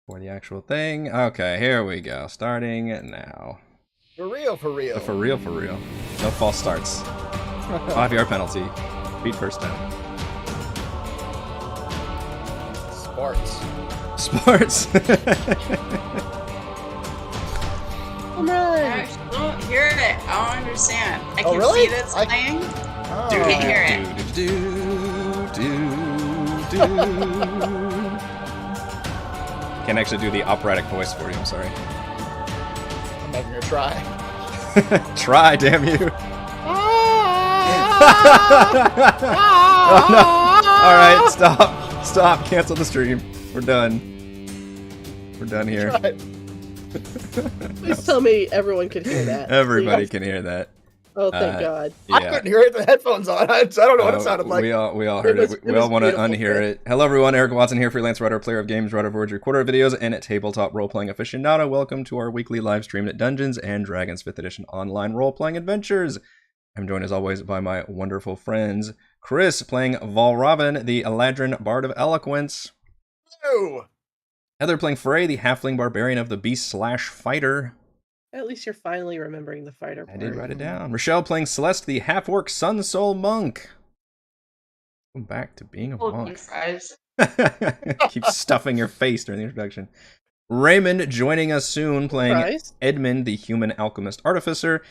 for the actual thing. Okay, here we go. Starting now. For real, for real. For real, for real. No false starts. 5-yard penalty. Feet first down. Sparks. Sports. I don't hear it. I don't understand. I can really? see that it's playing. Oh. I can't hear it. Can't actually do the operatic voice for you, I'm sorry. I'm not gonna try. Try, damn you. Oh, no. Alright, stop. Stop. Cancel the stream. We're done. We're done here. Please tell me everyone can hear that. Everybody please. can hear that. Oh, thank God. I couldn't hear it with the headphones on. I don't know what it sounded like. We all heard it. We all want to unhear it. Hello, everyone. Eric Watson here, freelance writer, player of games, writer of words, recorder of videos, and a tabletop role-playing aficionado. Welcome to our weekly live stream at Dungeons and Dragons 5th Edition online role-playing adventures. I'm joined, as always, by my wonderful friends. Chris, playing Valravn, the Eladrin Bard of Eloquence. Ew. Heather, playing Frey, the Halfling Barbarian of the Beast/Fighter. At least you're finally remembering the fighter part. I did write it down. Rochelle, playing Celeste, the Half-Orc Sun Soul Monk. Welcome back to being a monk. Fries. Keep stuffing your face during the introduction. Raymond joining us soon, playing Surprise. Edmund, the Human Alchemist Artificer.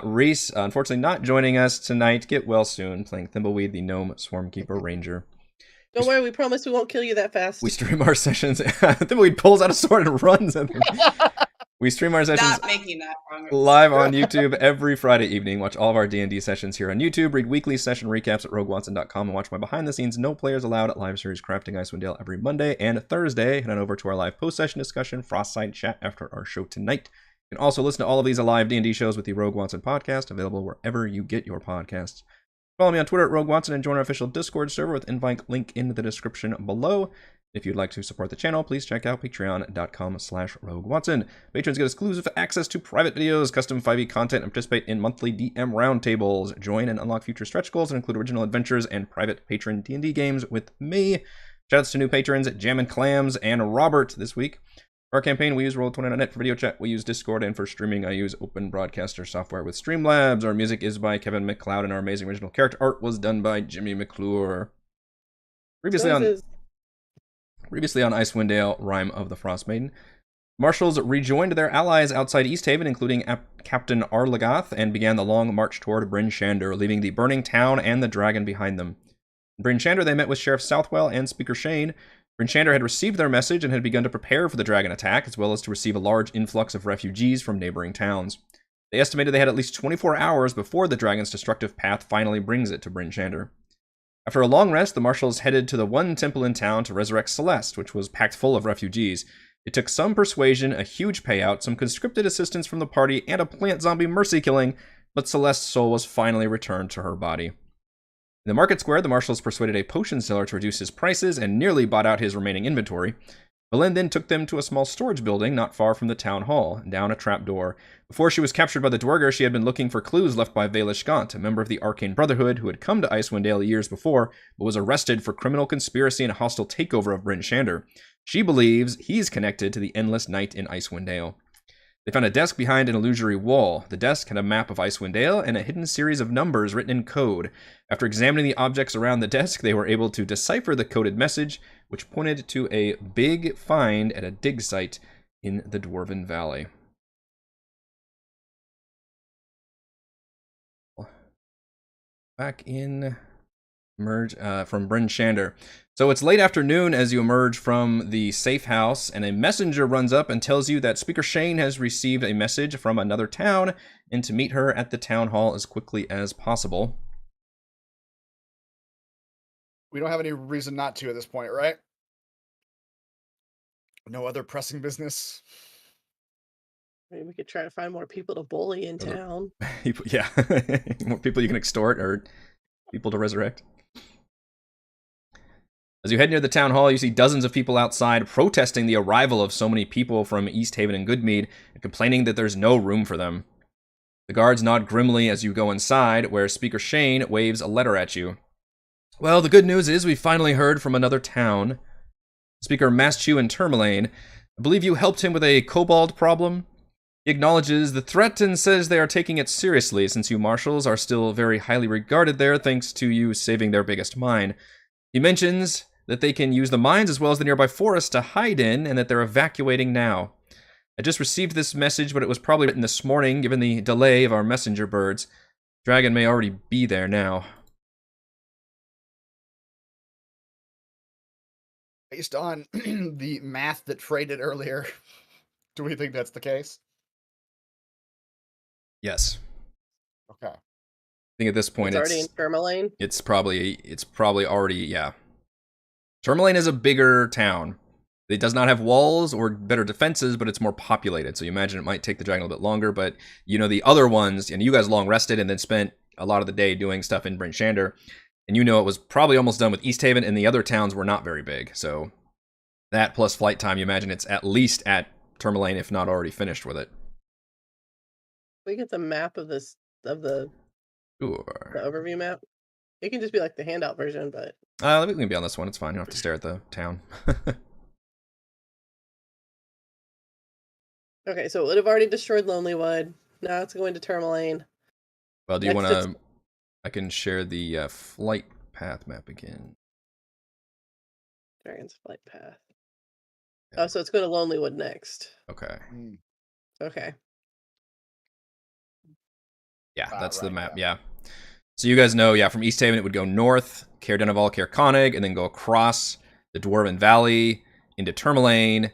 Reese, unfortunately not joining us tonight. Get well soon, playing Thimbleweed, the Gnome Swarmkeeper Ranger. Don't worry, we promise we won't kill you that fast. We stream our sessions. Thimbleweed pulls out a sword and runs at them. We stream our sessions Not making that wrong. live on YouTube every Friday evening. Watch all of our D&D sessions here on YouTube. Read weekly session recaps at roguewatson.com and watch my behind-the-scenes No Players Allowed live series Crafting Icewind Dale every Monday and Thursday. Head on over to our live post-session discussion, Frostmaiden chat after our show tonight. You can also listen to all of these live D&D shows with the Rogue Watson podcast, available wherever you get your podcasts. Follow me on Twitter at Rogue Watson and join our official Discord server with invite link in the description below. If you'd like to support the channel, please check out patreon.com/RogueWatson. Patrons get exclusive access to private videos, custom 5e content, and participate in monthly DM roundtables. Join and unlock future stretch goals that include original adventures and private patron D&D games with me. Shoutouts to new patrons, Jam and Clams and Robert this week. For our campaign, we use Roll20.net for video chat. We use Discord, and for streaming, I use Open Broadcaster software with Streamlabs. Our music is by Kevin MacLeod, and our amazing original character art was done by Jimmy McClure. Previously on Icewind Dale, Rime of the Frostmaiden, Marshals rejoined their allies outside Easthaven, including Captain Arlagath, and began the long march toward Bryn Shander, leaving the burning town and the dragon behind them. In Bryn Shander, they met with Sheriff Southwell and Speaker Shane. Bryn Shander had received their message and had begun to prepare for the dragon attack, as well as to receive a large influx of refugees from neighboring towns. They estimated they had at least 24 hours before the dragon's destructive path finally brings it to Bryn Shander. After a long rest, the Marshals headed to the one temple in town to resurrect Celeste, which was packed full of refugees. It took some persuasion, a huge payout, some conscripted assistance from the party, and a plant zombie mercy killing, but Celeste's soul was finally returned to her body. In the market square, the Marshals persuaded a potion seller to reduce his prices and nearly bought out his remaining inventory. Belen then took them to a small storage building not far from the town hall, down a trapdoor. Before she was captured by the Dwerger, she had been looking for clues left by Valish Gaunt, a member of the Arcane Brotherhood who had come to Icewind Dale years before, but was arrested for criminal conspiracy and hostile takeover of Bryn Shander. She believes he's connected to the Endless Night in Icewind Dale. They found a desk behind an illusory wall. The desk had a map of Icewind Dale and a hidden series of numbers written in code. After examining the objects around the desk, they were able to decipher the coded message, which pointed to a big find at a dig site in the Dwarven Valley. Back in emerge from Bryn Shander. So it's late afternoon as you emerge from the safe house, and a messenger runs up and tells you that Speaker Shane has received a message from another town and to meet her at the town hall as quickly as possible. We don't have any reason not to at this point, right? No other pressing business. Maybe we could try to find more people to bully in town. Yeah. More people you can extort or people to resurrect. As you head near the town hall, you see dozens of people outside protesting the arrival of so many people from Easthaven and Goodmead and complaining that there's no room for them. The guards nod grimly as you go inside, where Speaker Shane waves a letter at you. Well, the good news is we finally heard from another town. Speaker Maschu and Tourmaline I believe you helped him with a kobold problem. He acknowledges the threat and says they are taking it seriously since you Marshals are still very highly regarded there thanks to you saving their biggest mine. He mentions that they can use the mines as well as the nearby forest to hide in and that they're evacuating now. I just received this message, but it was probably written this morning given the delay of our messenger birds. Dragon may already be there now. Based on the math that Frey did earlier, do we think that's the case? Yes. Okay. I think at this point It's already in Tourmaline. It's probably already, yeah. Tourmaline is a bigger town. It does not have walls or better defenses, but it's more populated. So you imagine it might take the dragon a little bit longer. But, you know, the other ones, and you guys long rested and then spent a lot of the day doing stuff in Bryn Shander. And you know it was probably almost done with East Haven, and the other towns were not very big. So that plus flight time, you imagine it's at least at Tourmaline, if not already finished with it. We get the map of this, of the Sure. overview map. It can just be like the handout version, but... We can be on this one. It's fine. You don't have to stare at the town. Okay, so it would have already destroyed Lonelywood. Now it's going to Tourmaline. Well, do you Next want it's- to... I can share the flight path map again. Dragon's Flight Path. Yeah. Oh, so it's going to Lonelywood next. Okay. Okay. Yeah, that's the right, map, yeah. yeah. So you guys know, yeah, from East Haven it would go north, Caer-Dineval, Caer-Konig, and then go across the Dwarven Valley into Tourmaline, and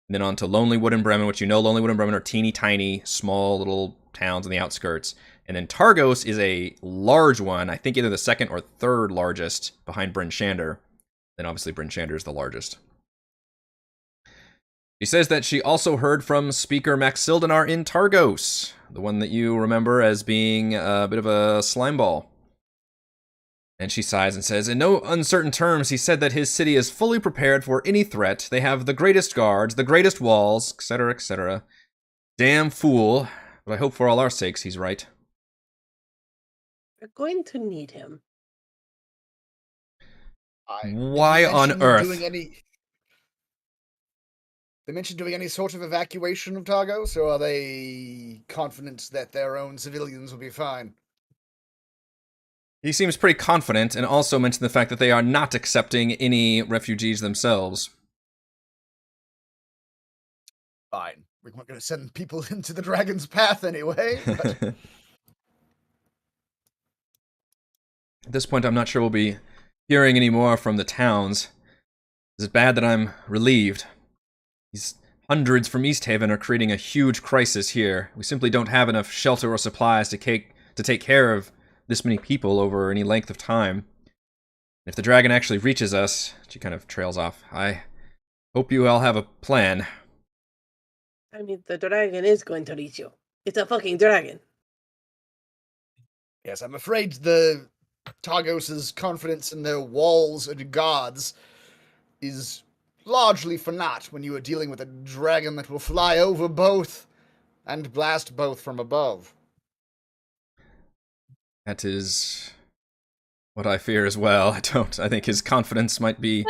then on to Lonelywood and Bremen, which you know Lonelywood and Bremen are teeny tiny, small little towns on the outskirts. And then Targos is a large one, I think either the second or third largest behind Bryn Shander. Then obviously Bryn Shander is the largest. She says that she also heard from Speaker Max Sildinar in Targos, the one that you remember as being a bit of a slimeball. And she sighs and says, in no uncertain terms, he said that his city is fully prepared for any threat. They have the greatest guards, the greatest walls, etc., etc. Damn fool. But I hope for all our sakes he's right. We're going to need him. Why on earth? They mentioned doing any sort of evacuation of Targos, or are they confident that their own civilians will be fine? He seems pretty confident, and also mentioned the fact that they are not accepting any refugees themselves. Fine. We weren't going to send people into the dragon's path anyway. But... At this point, I'm not sure we'll be hearing any more from the towns. Is it bad that I'm relieved? These hundreds from East Haven are creating a huge crisis here. We simply don't have enough shelter or supplies to take care of this many people over any length of time. If the dragon actually reaches us, she kind of trails off. I hope you all have a plan. I mean, the dragon is going to reach you. It's a fucking dragon. Yes, I'm afraid the Targos' confidence in their walls and guards is largely for naught when you are dealing with a dragon that will fly over both and blast both from above. That is what I fear as well. I think his confidence might be...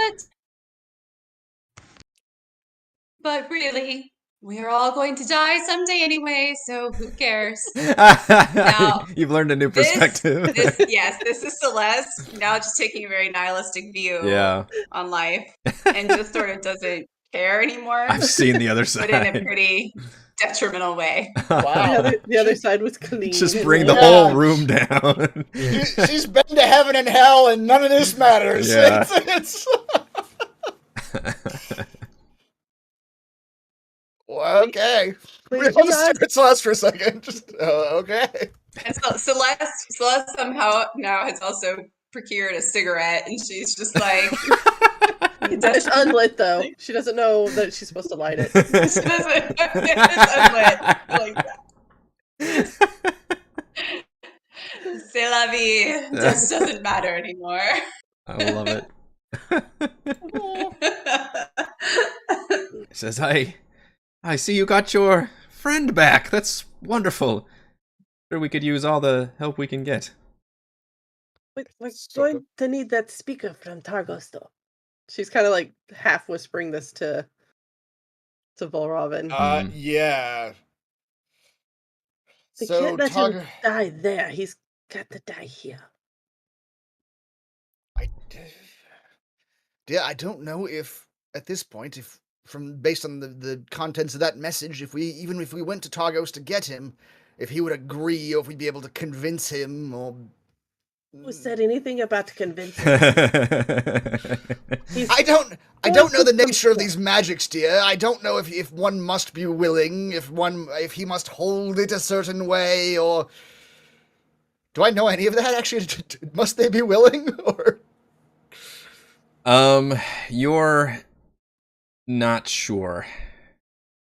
But really, we are all going to die someday anyway, so who cares? Now, you've learned a new perspective. This is Celeste, now just taking a very nihilistic view on life, and just sort of doesn't care anymore. I've seen the other side. But in a pretty detrimental way. Wow. The other side was clean. Just bring the whole room down. She's been to heaven and hell, and none of this matters. Yeah. It's... Well, okay. We're on the stare at Celeste for a second. Just okay. And so Celeste somehow now has also procured a cigarette, and she's just like, it's unlit though. She doesn't know that she's supposed to light it. She doesn't. It's unlit like that. C'est la vie. Just doesn't matter anymore. I love it. He says, I see you got your friend back. That's wonderful. Sure, we could use all the help we can get. We're going to need that speaker from Targos, though. She's kind of like half whispering this to to Volrovin. Yeah. We So can't let him Targa, die there. He's got to die here. I don't know if at this point, if from based on the contents of that message, if we went to Targos to get him, if he would agree, or if we'd be able to convince him, or Who said anything about convincing? I don't know the nature of these magics, dear. I don't know if one must be willing, if he must hold it a certain way, or do I know any of that actually? Must they be willing, or? You're not sure.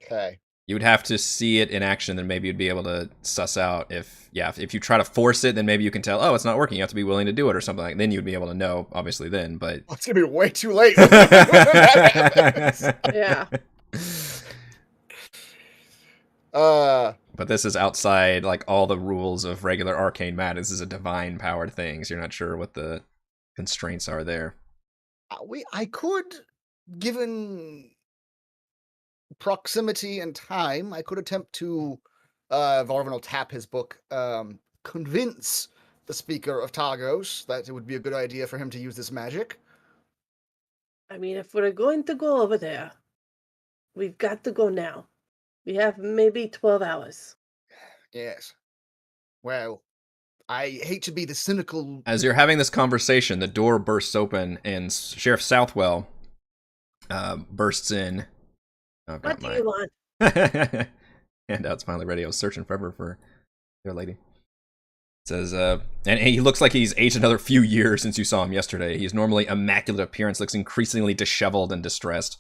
Okay. You would have to see it in action, then maybe you'd be able to suss out if you try to force it, then maybe you can tell, oh, it's not working. You have to be willing to do it or something like that. Then you'd be able to know, obviously, then, but... Well, it's going to be way too late. Yeah. But this is outside, like, all the rules of regular arcane magic. This is a divine-powered thing, so you're not sure what the constraints are there. I could, given proximity and time, I could attempt to, Varvin will tap his book, convince the speaker of Targos that it would be a good idea for him to use this magic. I mean, if we're going to go over there, we've got to go now. We have maybe 12 hours. Yes. Well, I hate to be the cynical... As you're having this conversation, the door bursts open, and Sheriff Southwell bursts in. What do you want? Handout's finally ready. I was searching forever for your lady. It says, and he looks like he's aged another few years since you saw him yesterday. His normally immaculate appearance looks increasingly disheveled and distressed.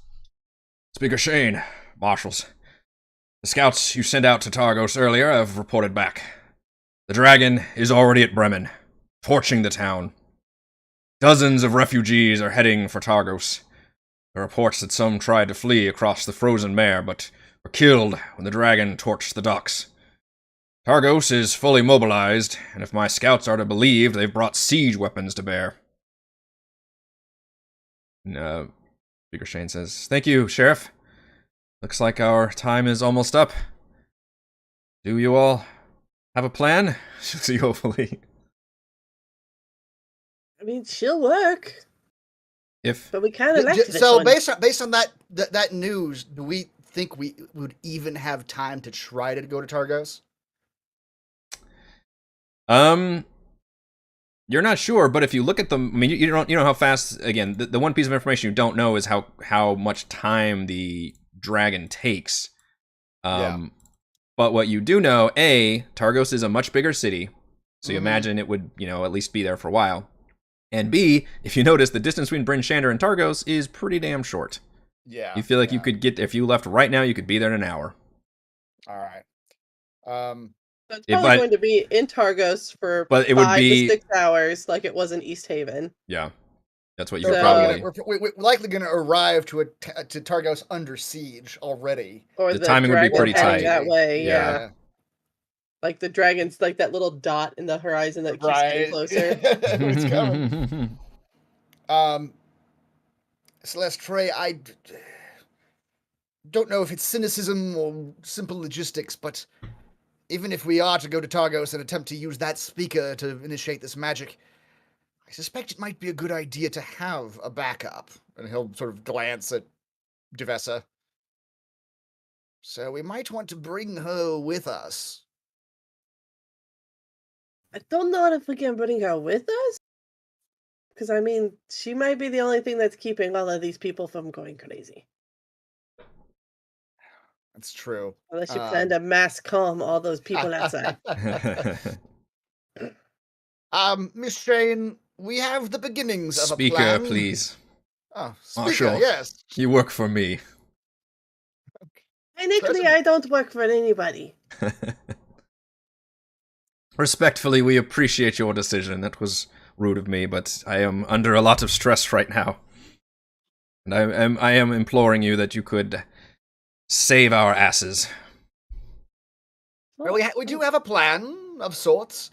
Speaker Shane, Marshals. The scouts you sent out to Targos earlier have reported back. The dragon is already at Bremen, torching the town. Dozens of refugees are heading for Targos. There are reports that some tried to flee across the frozen mare, but were killed when the dragon torched the docks. Targos is fully mobilized, and if my scouts are to believe, they've brought siege weapons to bear. And, Speaker Shane says, "Thank you, Sheriff. Looks like our time is almost up. Do you all have a plan?" See, hopefully. I mean, she'll work. But we kind of left So this one. based on that news, do we think we would even have time to try to go to Targos? You're not sure, but if you look at them, I mean, you don't know how fast. Again, the one piece of information you don't know is how much time the dragon takes. But what you do know, Targos is a much bigger city, so you imagine it would, at least be there for a while. And B, if you notice, the distance between Bryn Shander and Targos is pretty damn short. Yeah. You feel like you could get, if you left right now, you could be there in an hour. All right. So it's probably going to be in Targos for 5 to 6 hours, like it was in East Haven. Yeah. That's what you would probably... We're likely going to arrive to Targos under siege already. Or the timing would be pretty tight. That way, yeah. Like the dragon's like that little dot in the horizon that keeps getting closer. It's coming. Celestre, I don't know if it's cynicism or simple logistics, but even if we are to go to Targos and attempt to use that speaker to initiate this magic, I suspect it might be a good idea to have a backup. And he'll sort of glance at Devessa. So we might want to bring her with us. I don't know if we can bring her with us. Because, I mean, she might be the only thing that's keeping all of these people from going crazy. That's true. Unless you plan to mass calm all those people outside. Miss Shane, we have the beginnings of a plan. Speaker, please. Oh, speaker, Marshal, yes. You work for me. Technically, I don't work for anybody. Respectfully, we appreciate your decision. That was rude of me, but I am under a lot of stress right now. And I am imploring you that you could save our asses. Well, we do have a plan of sorts.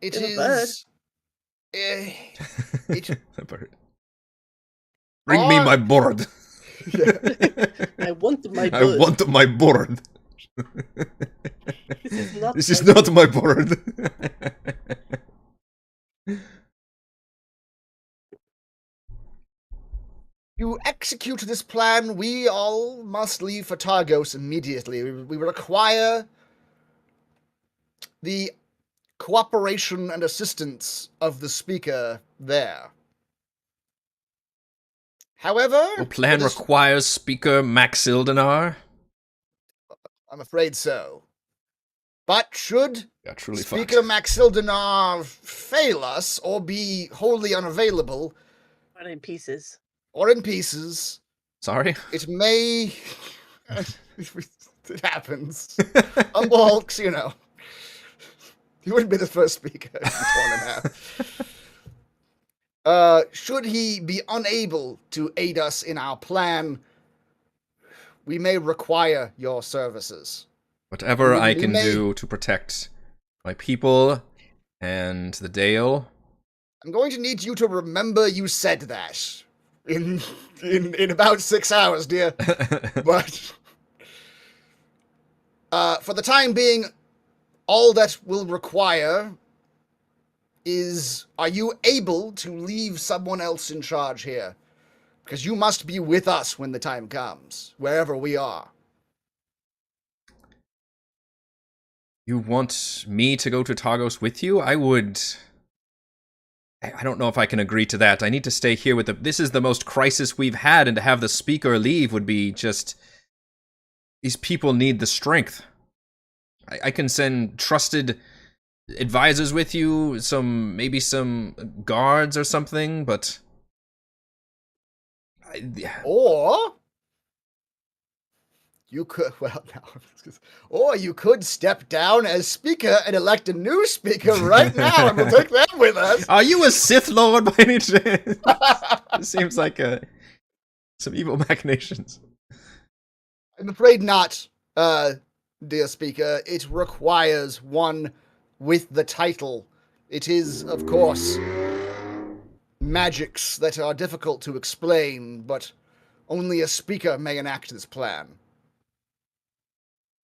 It is... Bring me my board. I want my I bird. want my board. This is not my board. To execute this plan, we all must leave for Targos immediately. We require the cooperation and assistance of the speaker there. However, Your plan requires Speaker Maxildenar? I'm afraid so. But should Truly Speaker Maxildenar fail us or be wholly unavailable, Or in pieces. Sorry? it may... it happens. Unwalks, you know. He wouldn't be the first speaker. He's torn in half. Should he be unable to aid us in our plan, we may require your services. Whatever I can do to protect my people and the Dale. I'm going to need you to remember you said that in about 6 hours, dear. But for the time being, all that will require is, are you able to leave someone else in charge here? Because you must be with us when the time comes, wherever we are. You want me to go to Targos with you? I don't know if I can agree to that. I need to stay here with this is the most crisis we've had, and to have the speaker leave would be just... These people need the strength. I can send trusted advisors with you, maybe some guards or something, but... Or you could, or you could step down as speaker and elect a new speaker right now, and we'll take them with us. Are you a Sith Lord by any chance? It seems like some evil machinations. I'm afraid not, dear speaker. It requires one with the title. It is, of course, magics that are difficult to explain, but only a speaker may enact this plan.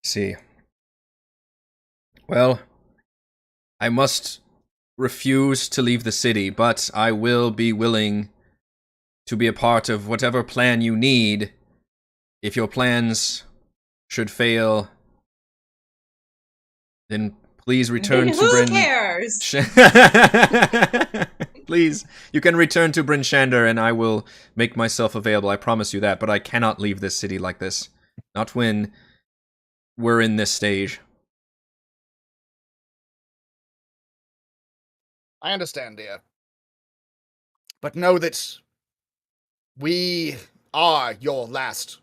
See. Well, I must refuse to leave the city, but I will be willing to be a part of whatever plan you need. If your plans should fail, then please return to Bryn. Who cares? Please, you can return to Bryn Shander and I will make myself available. I promise you that, but I cannot leave this city like this. Not when we're in this stage. I understand, dear. But know that we are your last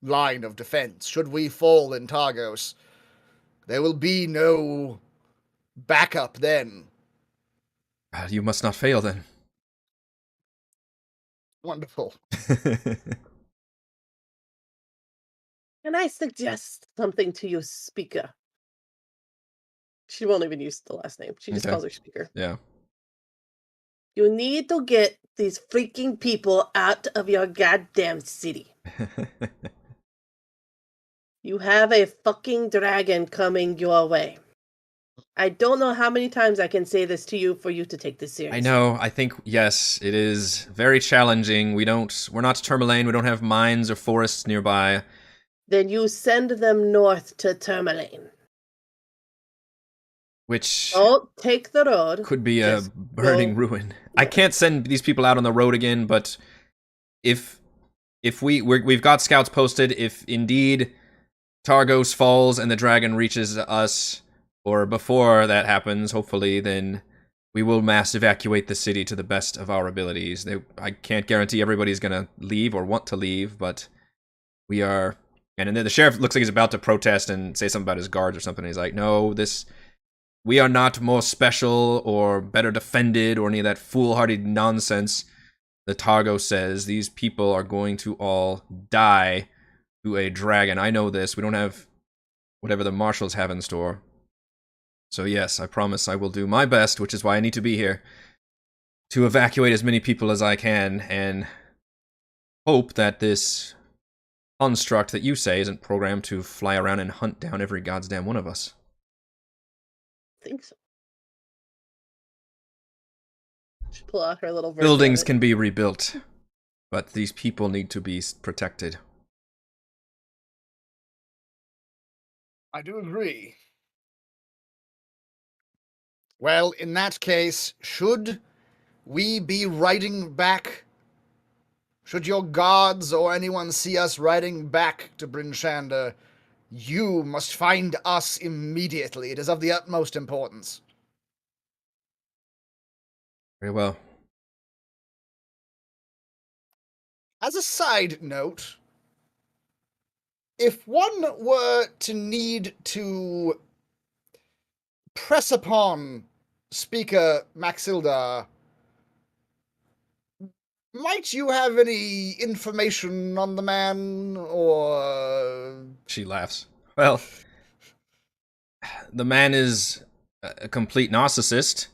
line of defense. Should we fall in Targos, there will be no backup then. You must not fail then. Wonderful. Can I suggest something to you, speaker? She won't even use the last name. She just calls her speaker. Yeah. You need to get these freaking people out of your goddamn city. You have a fucking dragon coming your way. I don't know how many times I can say this to you for you to take this seriously. I know. I think, yes, it is very challenging. We're not Tourmaline. We don't have mines or forests nearby. Then you send them north to Tourmaline. Which don't take the road. Could be a burning ruin. I can't send these people out on the road again, but if we've got scouts posted, if indeed Targos falls and the dragon reaches us, or before that happens, hopefully, then we will mass evacuate the city to the best of our abilities. I can't guarantee everybody's gonna leave or want to leave, but we are... And then the sheriff looks like he's about to protest and say something about his guards or something. He's like, no, we are not more special or better defended or any of that foolhardy nonsense that Targos says. These people are going to all die to a dragon. I know this. We don't have whatever the Marshals have in store. So yes, I promise I will do my best, which is why I need to be here, to evacuate as many people as I can and hope that this construct that you say isn't programmed to fly around and hunt down every goddamn one of us. I think so. She pull out her little version Buildings of it. can be rebuilt, but these people need to be protected. I do agree. Well, in that case, should we be riding back? Should your guards or anyone see us riding back to Bryn Shander, you must find us immediately. It is of the utmost importance. Very well. As a side note, if one were to need to press upon Speaker Maxildar, might you have any information on the man, or... She laughs. Well, the man is a complete narcissist.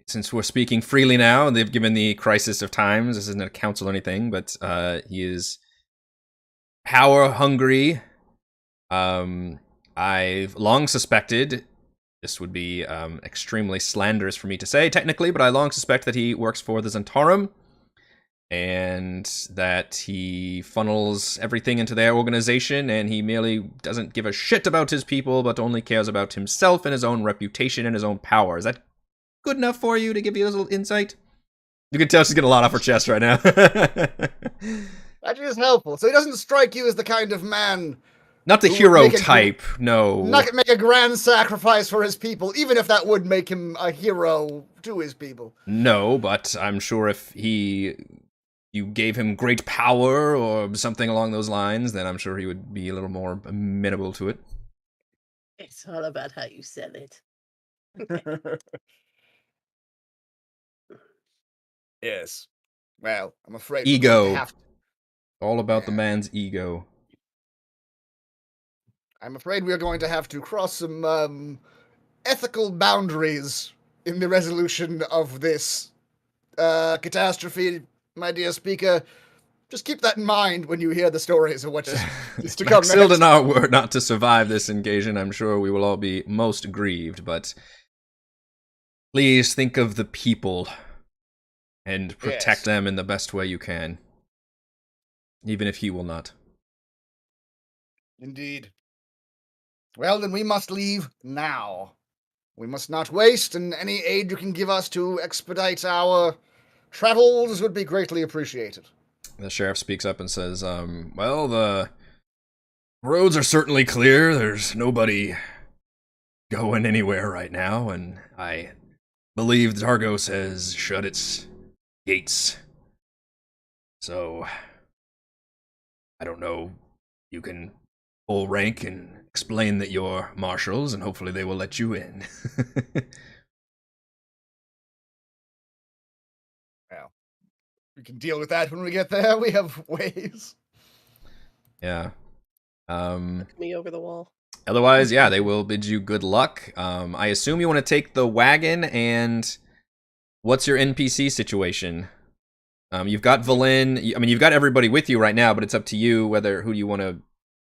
Since we're speaking freely now, they've given the crisis of times. This isn't a council or anything, but he is power hungry. I've long suspected, this would be extremely slanderous for me to say technically, but I long suspect that he works for the Zentarum, and that he funnels everything into their organization, and he merely doesn't give a shit about his people, but only cares about himself and his own reputation and his own power. Is that good enough for you to give you a little insight? You can tell she's getting a lot off her chest right now. That is helpful. So he doesn't strike you as the kind of man... Not the hero type, no. Not make a grand sacrifice for his people, even if that would make him a hero to his people. No, but I'm sure if you gave him great power or something along those lines, then I'm sure he would be a little more amenable to it. It's all about how you said it. Yes. Well, I'm afraid... Ego. All about the man's ego. I'm afraid we are going to have to cross some ethical boundaries in the resolution of this catastrophe, my dear speaker. Just keep that in mind when you hear the stories of what is to come next. Maxilda and I were not to survive this engagement. I'm sure we will all be most grieved, but please think of the people and protect them in the best way you can, even if he will not. Indeed. Well, then we must leave now. We must not waste, and any aid you can give us to expedite our travels would be greatly appreciated. The sheriff speaks up and says, well, the roads are certainly clear. There's nobody going anywhere right now, and I believe Targos has shut its gates. So, I don't know, you can full rank and explain that you're Marshals, and hopefully they will let you in. Well, we can deal with that when we get there. We have ways. Yeah. Me over the wall. Otherwise, yeah, they will bid you good luck. I assume you want to take the wagon, and what's your NPC situation? You've got Valen. I mean, you've got everybody with you right now, but it's up to you who you want to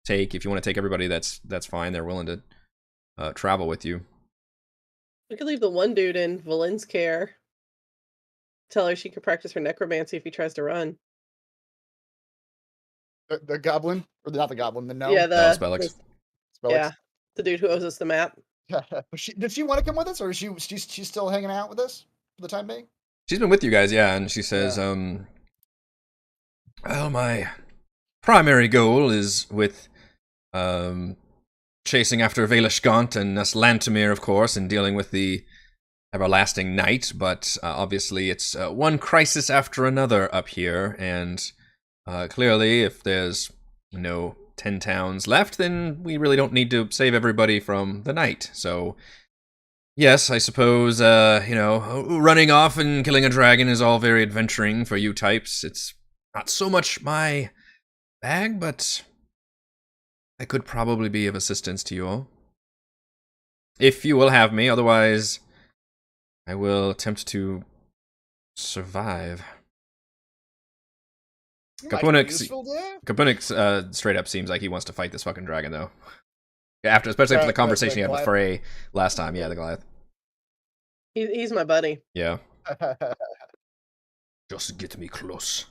take. If you want to take everybody, that's fine. They're willing to travel with you. We could leave the one dude in Valen's care. Tell her she could practice her necromancy if he tries to run. The goblin? Or not the goblin, the gnome? Yeah, Spellix. Yeah, the dude who owes us the map. Did she want to come with us, or is she's still hanging out with us for the time being? She's been with you guys, yeah, and she says, well, my primary goal is with chasing after Velashgaunt and Lantamir, of course, and dealing with the everlasting night, but obviously it's one crisis after another up here, and clearly if there's 10 towns left, then we really don't need to save everybody from the night. So yes, I suppose running off and killing a dragon is all very adventuring for you types. It's not so much my bag, but I could probably be of assistance to you all, if you will have me. Otherwise, I will attempt to survive. Kapunix straight up seems like he wants to fight this fucking dragon, though. Especially after the conversation you had with Frey last time. Yeah, the Goliath. He's my buddy. Yeah. Just get me close.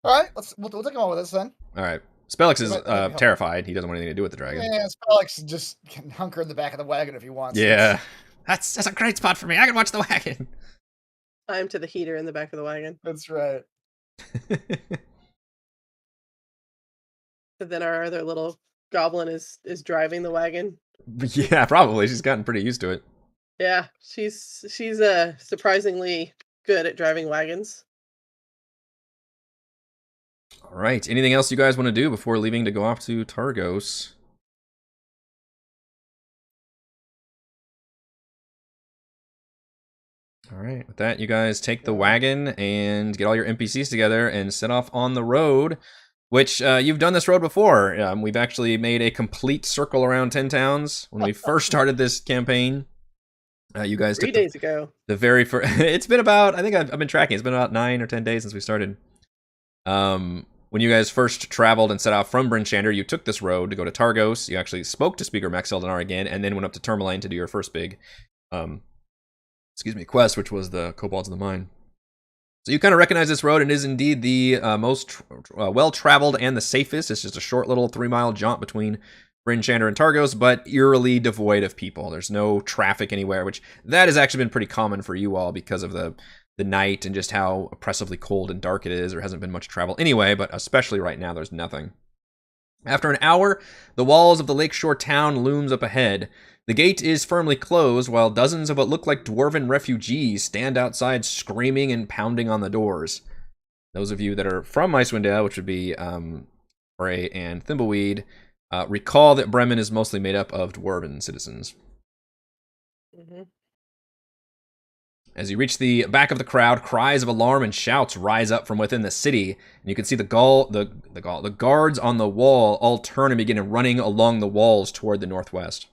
All right, we'll take him on with this then. All right. Spellix is terrified. He doesn't want anything to do with the dragon. Yeah, Spellix just can hunker in the back of the wagon if he wants. Yeah. That's a great spot for me. I can watch the wagon. I'm to the heater in the back of the wagon. That's right. But then our other little goblin is driving the wagon. Yeah, probably. She's gotten pretty used to it. Yeah, she's surprisingly good at driving wagons. All right. Anything else you guys want to do before leaving to go off to Targos? All right. With that, you guys take the wagon and get all your NPCs together and set off on the road, which you've done this road before. We've actually made a complete circle around 10 towns when we first started this campaign. You guys 3 days ago. The very first. It's been about, I think I've been tracking. It's been about 9 or 10 days since we started. When you guys first traveled and set out from Bryn Shander, you took this road to go to Targos. You actually spoke to Speaker Max Eldinar again, and then went up to Tourmaline to do your first big, quest, which was the Kobolds in the Mine. So you kind of recognize this road, and it is indeed the most well-traveled and the safest. It's just a short little 3-mile jaunt between Bryn Shander and Targos, but eerily devoid of people. There's no traffic anywhere, which that has actually been pretty common for you all because of the night and just how oppressively cold and dark it is. There hasn't been much travel anyway, but especially right now, there's nothing. After an hour, the walls of the lakeshore town looms up ahead. The gate is firmly closed, while dozens of what look like dwarven refugees stand outside screaming and pounding on the doors. Those of you that are from Icewind Dale, which would be Frey and Thimbleweed, recall that Bremen is mostly made up of dwarven citizens. Mm-hmm. As you reach the back of the crowd, cries of alarm and shouts rise up from within the city, and you can see the guards on the wall all turn and begin running along the walls toward the northwest.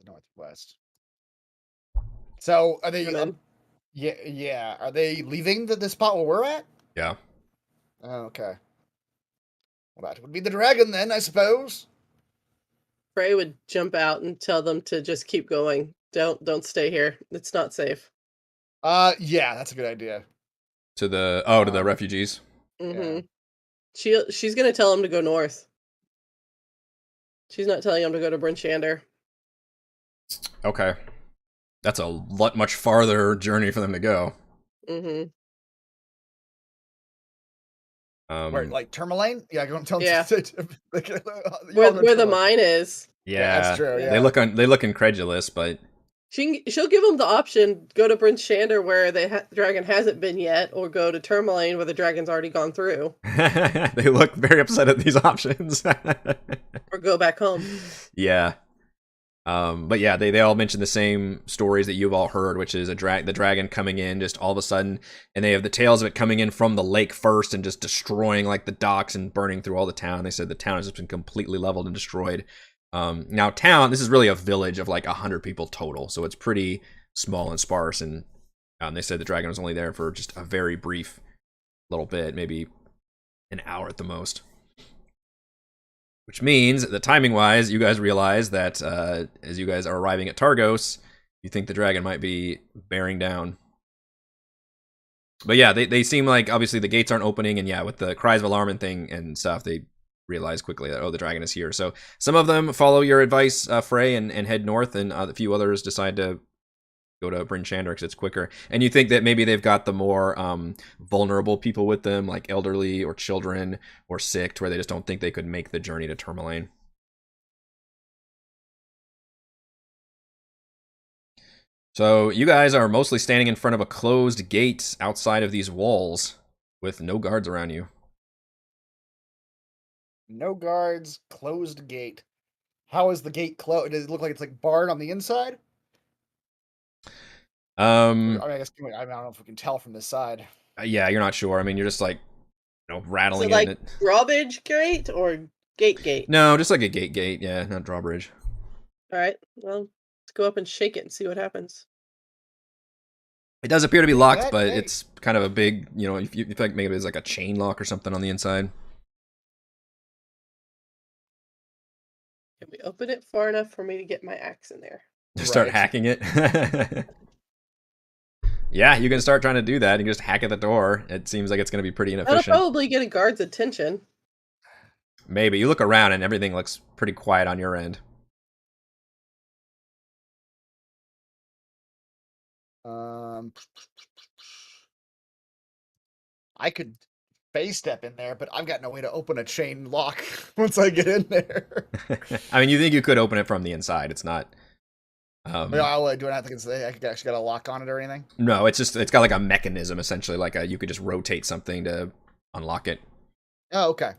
The northwest. So are they? Yeah. Are they leaving the spot where we're at? Yeah. Oh, okay. Well, that would be the dragon then, I suppose. Frey would jump out and tell them to just keep going. Don't stay here. It's not safe. Yeah, that's a good idea. To the refugees. Mm-hmm. Yeah. She's gonna tell them to go north. She's not telling them to go to Bryn Shander. Okay. That's a much farther journey for them to go. Mm-hmm. Where, like Tourmaline? Yeah, go and tell them. Yeah. Where the mine is. Yeah, that's true. Yeah. They look incredulous, but she'll give them the option: go to Bryn Shander where the dragon hasn't been yet, or go to Tourmaline where the dragon's already gone through. They look very upset at these options. Or go back home. Yeah. But yeah, they all mention the same stories that you've all heard, which is the dragon coming in just all of a sudden, and they have the tales of it coming in from the lake first and just destroying like the docks and burning through all the town. They said the town has just been completely leveled and destroyed. Now this is really a village of like 100 people total, so it's pretty small and sparse, and they said the dragon was only there for just a very brief little bit, maybe an hour at the most. Which means that timing-wise, you guys realize that as you guys are arriving at Targos, you think the dragon might be bearing down. But yeah, they seem like, obviously, the gates aren't opening, and yeah, with the cries of alarm and stuff, they realize quickly that, the dragon is here. So some of them follow your advice, Frey, and head north, and a few others decide to go to Bryn Shander because it's quicker. And you think that maybe they've got the more vulnerable people with them, like elderly or children or sick, to where they just don't think they could make the journey to Tourmaline. So you guys are mostly standing in front of a closed gate outside of these walls with no guards around you. No guards, closed gate. How is the gate closed? Does it look like it's like barred on the inside? I mean, I guess I don't know if we can tell from this side. Yeah, you're not sure. I mean, you're just like, rattling it. Like it. drawbridge gate or gate? No, just like a gate. Yeah, not drawbridge. All right. Well, let's go up and shake it and see what happens. It does appear to be locked, but hey. it's kind of a big, if you think maybe it's like a chain lock or something on the inside. Can we open it far enough for me to get my axe in there? Just start hacking it. Yeah, you can start trying to do that. You can just hack at the door. It seems like it's going to be pretty That'll inefficient. probably get a guard's attention. Maybe. You look around and everything looks pretty quiet on your end. I could phase step in there, but I've got no way to open a chain lock once I get in there. I mean, you think you could open it from the inside. It's not... Do I have to say I actually got a lock on it or anything? No, it's got like a mechanism, essentially. Like you could just rotate something to unlock it. Oh, okay.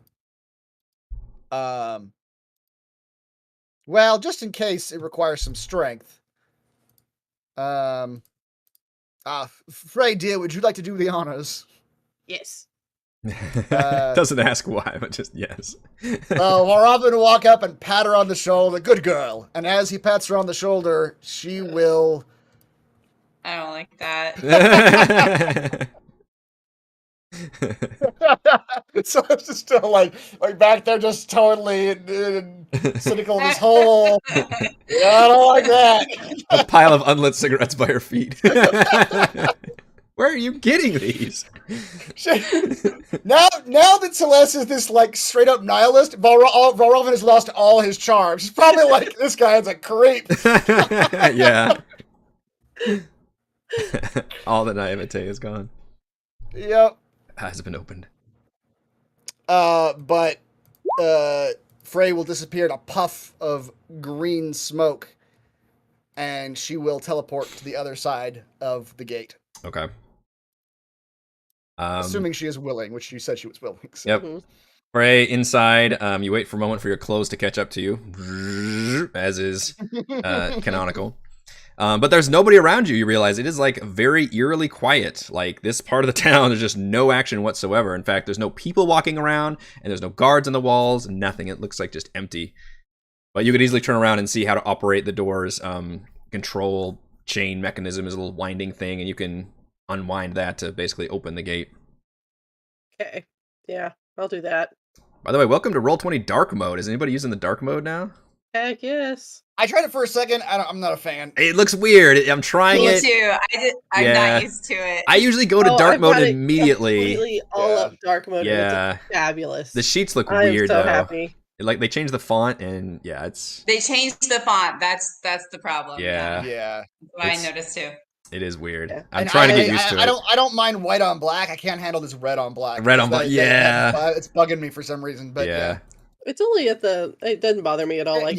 Well, just in case it requires some strength. Frey, dear, would you like to do the honors? Yes. Doesn't ask why, but just yes. Robin will walk up and pat her on the shoulder. Good girl. And as he pats her on the shoulder, she will... I don't like that. So it's just still like back there, just totally cynical in his hole. Yeah, I don't like that. A pile of unlit cigarettes by her feet. Where are you getting these? Now that Celeste is this like straight up nihilist, Valrovin has lost all his charms. He's probably like, this guy is a creep. Yeah. All the naivete is gone. Yep. Has been opened. But Frey will disappear in a puff of green smoke, and she will teleport to the other side of the gate. Okay. Assuming she is willing, which she said she was willing. So. Yep. Frey, inside, you wait for a moment for your clothes to catch up to you, as is canonical. But there's nobody around you, you realize. It is, like, very eerily quiet. Like, this part of the town, there's just no action whatsoever. In fact, there's no people walking around, and there's no guards on the walls, nothing. It looks like just empty. But you could easily turn around and see how to operate the door's control chain mechanism is a little winding thing, and you can unwind that to basically open the gate. Okay. Yeah, I'll do that. By the way, welcome to Roll20 Dark Mode. Is anybody using the Dark Mode now? Heck yes. I tried it for a second. I'm not a fan. It looks weird. I'm trying it. Me too. I'm not used to it. I usually go to dark mode immediately. Completely all up dark mode. Yeah. It's fabulous. The sheets look weird so though. Happy. Like they changed the font and yeah, it's. They changed the font. That's the problem. Yeah. Yeah. That's what I noticed too. It is weird. Yeah. I'm trying to get used to it. I don't mind white on black. I can't handle this red on black. Red on black. Yeah. It's bugging me for some reason. But yeah. It's only at the. It doesn't bother me at all. Like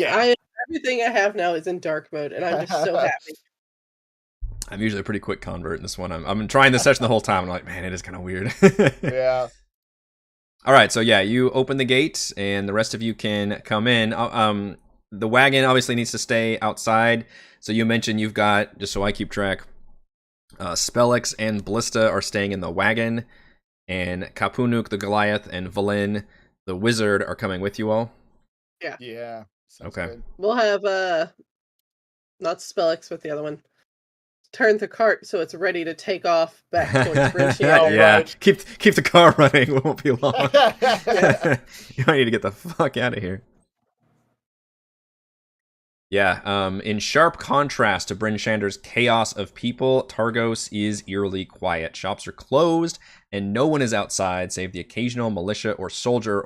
everything I have now is in dark mode, and I'm just so happy. I'm usually a pretty quick convert in this one. I'm trying this session the whole time. And I'm like, man, it is kind of weird. Yeah. All right, so yeah, you open the gate, and the rest of you can come in. The wagon obviously needs to stay outside. So you mentioned you've got, just so I keep track, Spellix and Ballista are staying in the wagon, and Kapunuk, the Goliath, and Valin, the wizard, are coming with you all. Yeah. Yeah. Okay. Good. We'll have not Spellix, but the other one. Turn the cart so it's ready to take off back towards Bridgehill. Yeah, right. keep the car running. It won't be long. You might need to get the fuck out of here. Yeah, in sharp contrast to Bryn Shander's chaos of people, Targos is eerily quiet. Shops are closed, and no one is outside save the occasional militia or soldier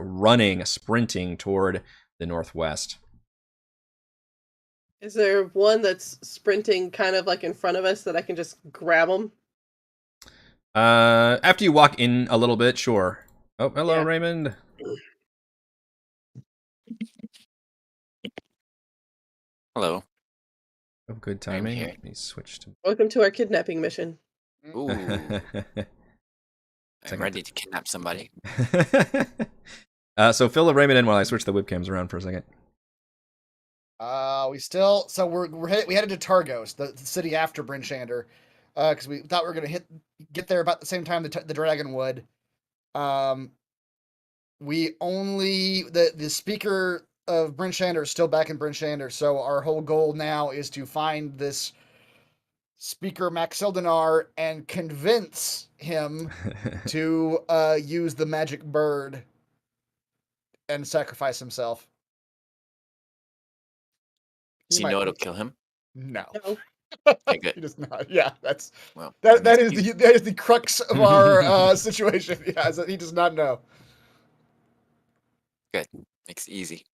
sprinting toward the northwest. Is there one that's sprinting kind of like in front of us that I can just grab them? After you walk in a little bit, sure. Oh, hello, Yeah. Raymond. Hello. Oh, good timing. here. Let me switch to... Welcome to our kidnapping mission. Ooh. I'm ready to kidnap somebody. So fill the Raymond in while I switch the webcams around for a second. We headed to Targos, the city after Bryn Shander, because we thought we were gonna get there about the same time the dragon would. The speaker of Bryn Shander is still back in Bryn Shander, so our whole goal now is to find this Speaker Maxildenar and convince him to use the magic bird and sacrifice himself. Does he know it'll kill him? No. No. Okay, good. He does not. Yeah, that's Well, that is the crux of our situation. Yeah, is that he does not know. good. Makes it easy.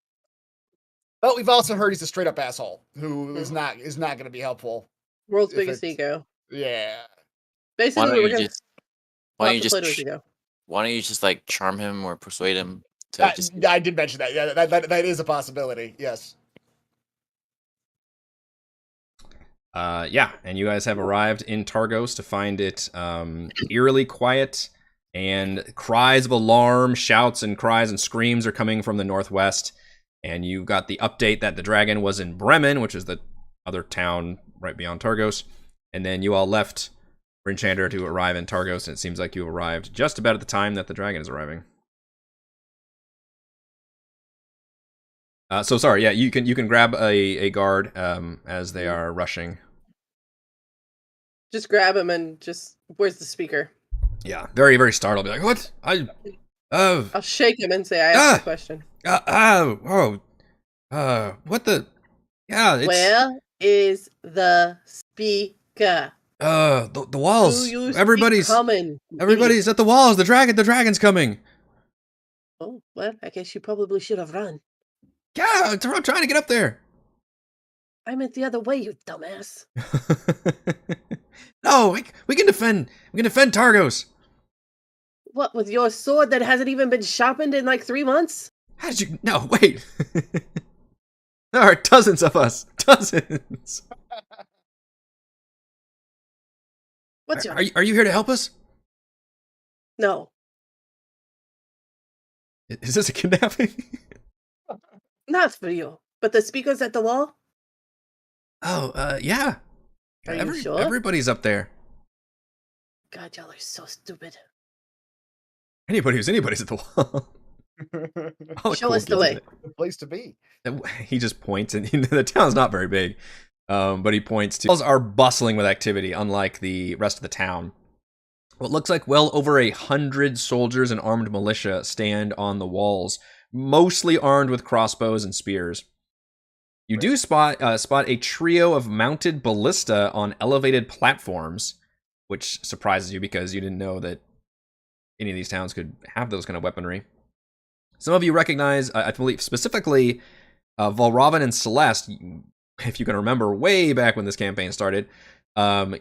But we've also heard he's a straight up asshole who is not going to be helpful. World's If biggest ego. Yeah. Basically, we were going to why don't you play to just his ego. why don't you just like charm him or persuade him to just I did mention that. Yeah, that is a possibility. Yes. Yeah, and you guys have arrived in Targos to find it eerily quiet, and cries of alarm, shouts and cries and screams are coming from the northwest. And you got the update that the dragon was in Bremen, which is the other town right beyond Targos. And then you all left for Enchanter to arrive in Targos, and it seems like you arrived just about at the time that the dragon is arriving. So sorry, yeah, you can grab a guard as they are rushing. Just grab him and just, where's the speaker? Yeah, very, very startled. Be like, what? I'll shake him and say, I asked a question. What the? Yeah, it's... Where is the speaker? The walls. Everybody's coming. Everybody's at the walls. The dragon's coming. Oh, well, I guess you probably should have run. Yeah, I'm trying to get up there. I meant the other way, you dumbass. No, we can defend Targos. What, with your sword that hasn't even been sharpened in like 3 months? How did you... No, wait. There are dozens of us. Dozens. What's your... Are you here to help us? No. Is this a kidnapping? Not for you. But the speaker's at the wall? Oh, yeah. Are you sure? Everybody's up there. God, y'all are so stupid. Anybody's at the wall. Show us the way. The place to be. He just points, and the town's not very big, but he points to... The walls are bustling with activity, unlike the rest of the town. What looks like well over 100 soldiers and armed militia stand on the walls, mostly armed with crossbows and spears. You do spot a trio of mounted ballista on elevated platforms, which surprises you because you didn't know that any of these towns could have those kind of weaponry. Some of you recognize, I believe, specifically Valravn and Celeste. If you can remember way back when this campaign started,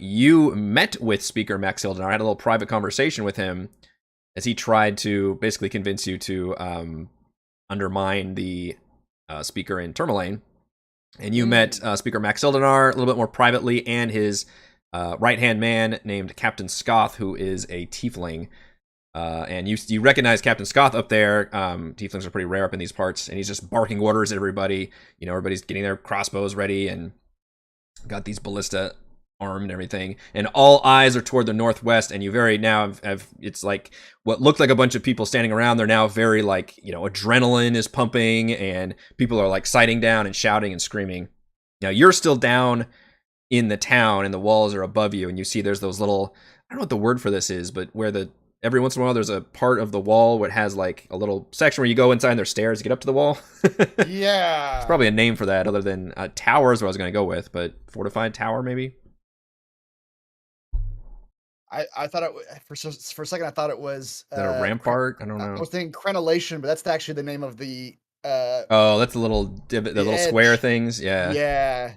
you met with Speaker Maxildenar. I had a little private conversation with him as he tried to basically convince you to undermine the speaker in Tourmaline. And you met Speaker Maxildenar a little bit more privately, and his right-hand man named Captain Scoth, who is a tiefling. And you recognize Captain Scoth up there. Tieflings are pretty rare up in these parts, and he's just barking orders at everybody. You know, everybody's getting their crossbows ready and got these ballista armed and everything. And all eyes are toward the northwest, and you very now have it's like what looked like a bunch of people standing around. They're now very like, you know, adrenaline is pumping, and people are like sighting down and shouting and screaming. Now you're still down in the town, and the walls are above you, and you see there's those little, I don't know what the word for this is, but where every once in a while, there's a part of the wall where it has like a little section where you go inside and there's stairs to get up to the wall. Yeah. There's probably a name for that other than towers, what I was going to go with, but fortified tower maybe? I thought it for a second I thought it was... Is that a rampart? I don't know. I was thinking crenellation, but that's actually the name of the... oh, that's the little divot, the little edge. square things? Yeah. Yeah.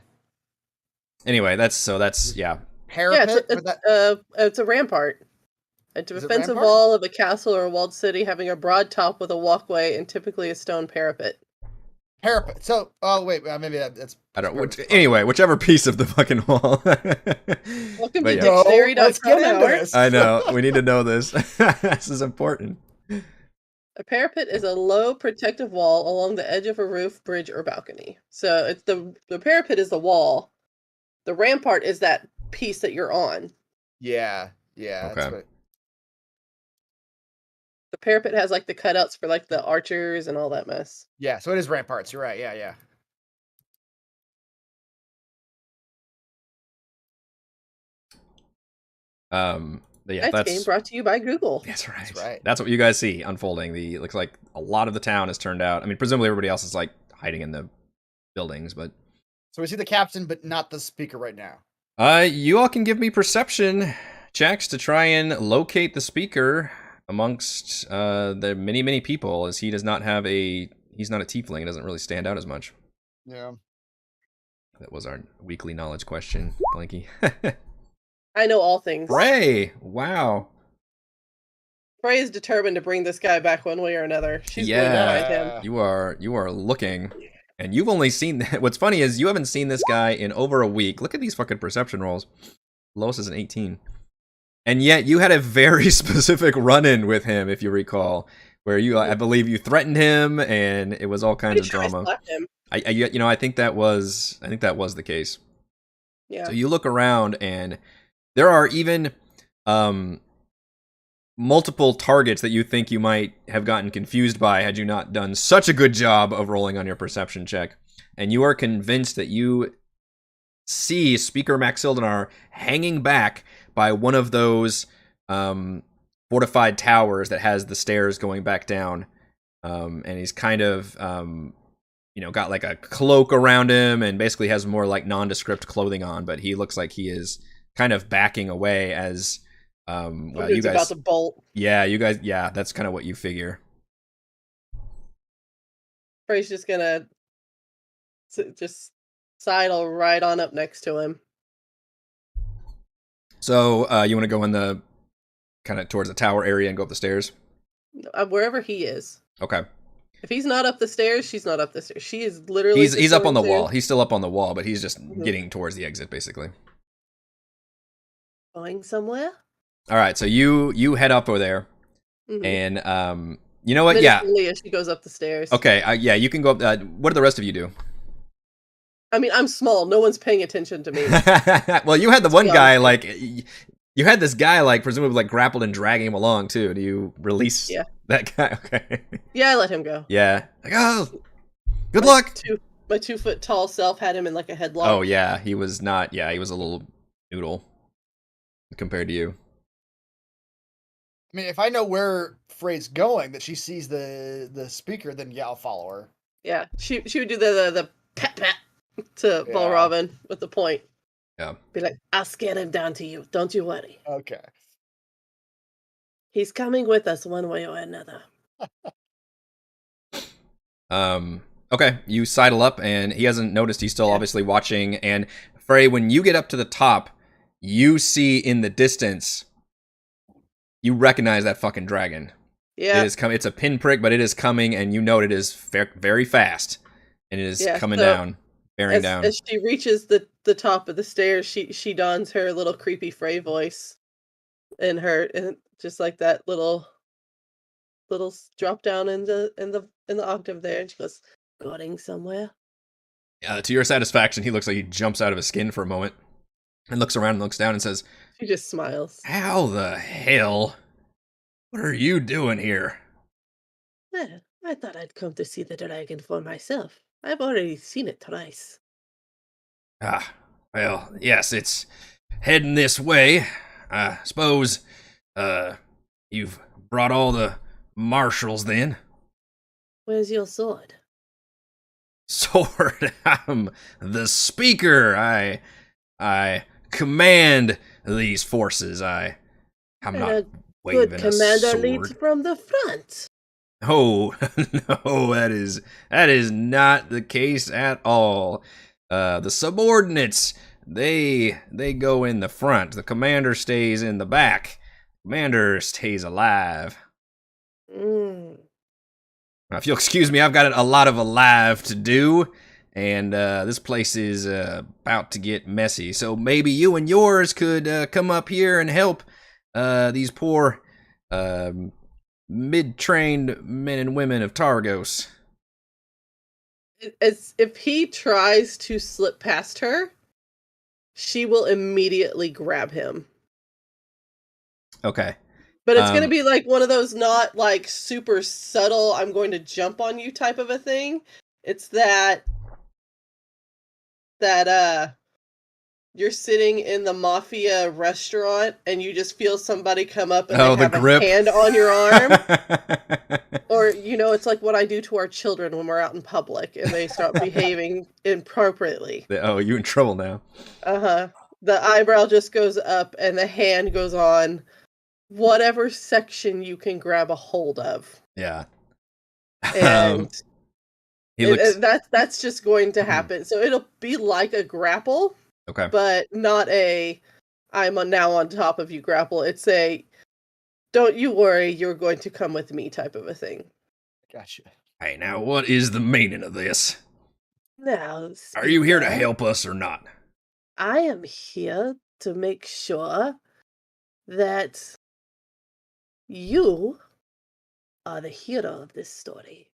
Anyway, that's yeah. Parapet? Yeah, it's a rampart. A defensive wall of a castle or a walled city having a broad top with a walkway and typically a stone parapet. Parapet. So, oh wait, maybe that's... I don't know. Anyway, whichever piece of the fucking wall. Welcome to dictionary.com. I know. We need to know this. This is important. A parapet is a low protective wall along the edge of a roof, bridge, or balcony. So it's the parapet is the wall. The rampart is that piece that you're on. Yeah. Okay. That's what... The parapet has like the cutouts for like the archers and all that mess. Yeah, so it is ramparts. You're right. Yeah. But yeah, That game brought to you by Google. That's right. That's right. That's what you guys see unfolding. It looks like a lot of the town has turned out. I mean, presumably everybody else is like hiding in the buildings, but So we see the captain, but not the speaker right now. you all can give me perception checks to try and locate the speaker amongst the many people, as he does not have he's not a tiefling. It doesn't really stand out as much. Yeah. That was our weekly knowledge question, Blanky. I know all things. Ray, wow. Frey is determined to bring this guy back one way or another. She's going to find him. You are looking, and you've only seen that. What's funny is you haven't seen this guy in over a week. Look at these fucking perception rolls. Lowest is an 18. And yet you had a very specific run-in with him, if you recall, where I believe you threatened him, and it was all kinds of drama. I think that was the case. Yeah. So you look around, and there are even multiple targets that you think you might have gotten confused by had you not done such a good job of rolling on your perception check. And you are convinced that you see Speaker Maxildenar hanging back by one of those fortified towers that has the stairs going back down. And he's kind of, got like a cloak around him and basically has more like nondescript clothing on, but he looks like he is kind of backing away as you guys about to bolt. Yeah, that's kind of what you figure. Frey's just gonna just sidle right on up next to him. So you want to go in the kind of towards the tower area and go up the stairs? Wherever he is. Okay. If he's not up the stairs, she's not up the stairs. She is literally. He's up on the wall. He's still up on the wall, but he's just getting towards the exit, basically. Going somewhere. All right, so you head up over there, and you know what? Yeah. As she goes up the stairs. Okay. Yeah, you can go up. What do the rest of you do? I mean, I'm small. No one's paying attention to me. Well, you had the one guy like. You had this guy like presumably like grappled and dragging him along too. Do you release that guy? Okay. Yeah, I let him go. Yeah. Like, oh, good luck. My 2 foot tall self had him in like a headlock. Oh yeah, he was not. Yeah, he was a little noodle compared to you. I mean, if I know where Frey's going, that she sees the speaker, then yeah, I'll follow her. Yeah, she would do the pat to Balravin with the point. Yeah. Be like, I'll scare him down to you. Don't you worry. Okay. He's coming with us one way or another. Okay, you sidle up, and he hasn't noticed. He's still obviously watching. And Frey, when you get up to the top, you see in the distance, you recognize that fucking dragon. Yeah. It is coming. It's a pinprick, but it is coming, and you know it is very fast, and it is coming down, bearing down. As she reaches the top of the stairs, she dons her little creepy Frey voice, and just like that little drop down in the octave there, and she goes, "Going somewhere." To your satisfaction, he looks like he jumps out of his skin for a moment, and looks around and looks down and says, She just smiles. "How the hell? What are you doing here?" I thought I'd come to see the dragon for myself. I've already seen it twice. Well, yes, it's heading this way. I suppose, you've brought all the marshals then? Where's your sword? Sword? I'm the speaker. I command these forces. I'm not waving a sword. Good commander leads from the front. Oh, no, that is not the case at all. The subordinates, they go in the front. The commander stays in the back. Commander stays alive. Now, if you'll excuse me, I've got a lot of alive to do, and this place is about to get messy. So maybe you and yours could come up here and help these poor mid-trained men and women of Targos. As if he tries to slip past her, she will immediately grab him. Okay. But it's going to be like one of those not like super subtle, I'm going to jump on you type of a thing. It's that you're sitting in the mafia restaurant and you just feel somebody come up and Oh, they the have grip. a hand on your arm. Or, it's like what I do to our children when we're out in public and they start behaving inappropriately. Oh, you in trouble now. Uh-huh. The eyebrow just goes up and the hand goes on whatever section you can grab a hold of. Yeah. And that's just going to Hmm. happen. So it'll be like a grapple. Okay. But not a I'm now on top of you grapple. It's a don't you worry, you're going to come with me type of a thing. Gotcha. Hey, now what is the meaning of this? Now, Are you here to speaker, help us or not? I am here to make sure that you are the hero of this story.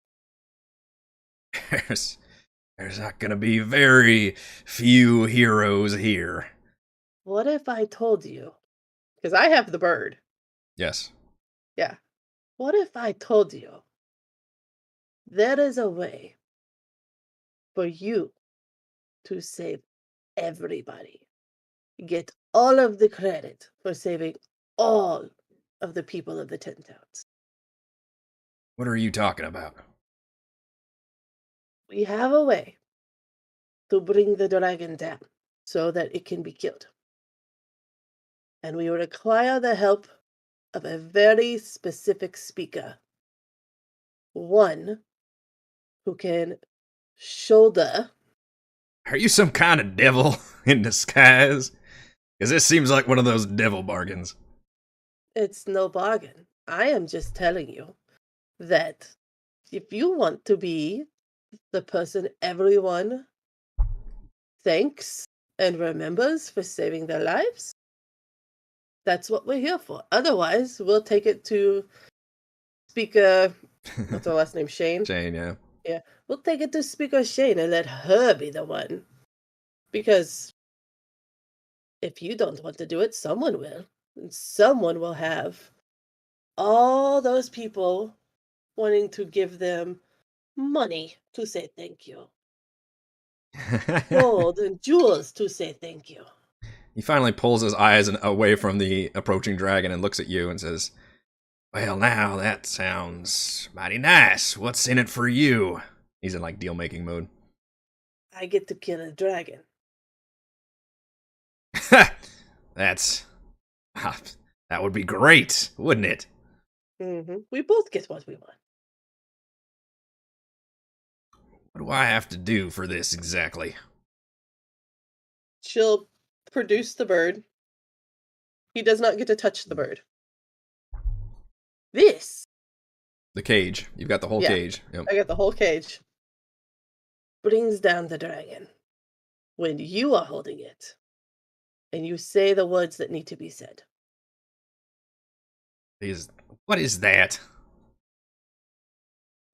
There's not gonna be very few heroes here. What if I told you? Because I have the bird. Yes. Yeah. What if I told you there is a way for you to save everybody? Get all of the credit for saving all of the people of the 10 towns. What are you talking about? We have a way to bring the dragon down so that it can be killed. And we require the help of a very specific speaker. One who can shoulder. Are you some kind of devil in disguise? Because this seems like one of those devil bargains. It's no bargain. I am just telling you that if you want to be the person everyone thanks and remembers for saving their lives, that's what we're here for. Otherwise, we'll take it to Speaker, what's her last name, Shane? Shane, yeah. Yeah, we'll take it to Speaker Shane and let her be the one. Because if you don't want to do it, someone will. And someone will have all those people wanting to give them money to say thank you. Gold and jewels to say thank you. He finally pulls his eyes away from the approaching dragon and looks at you and says, well, now that sounds mighty nice. What's in it for you? He's in like deal-making mode. I get to kill a dragon. That would be great, wouldn't it? Mm-hmm. We both get what we want. What do I have to do for this exactly? She'll produce the bird. He does not get to touch the bird. This. The cage. You've got the whole cage. Yep. I got the whole cage. Brings down the dragon. When you are holding it. And you say the words that need to be said. What is that?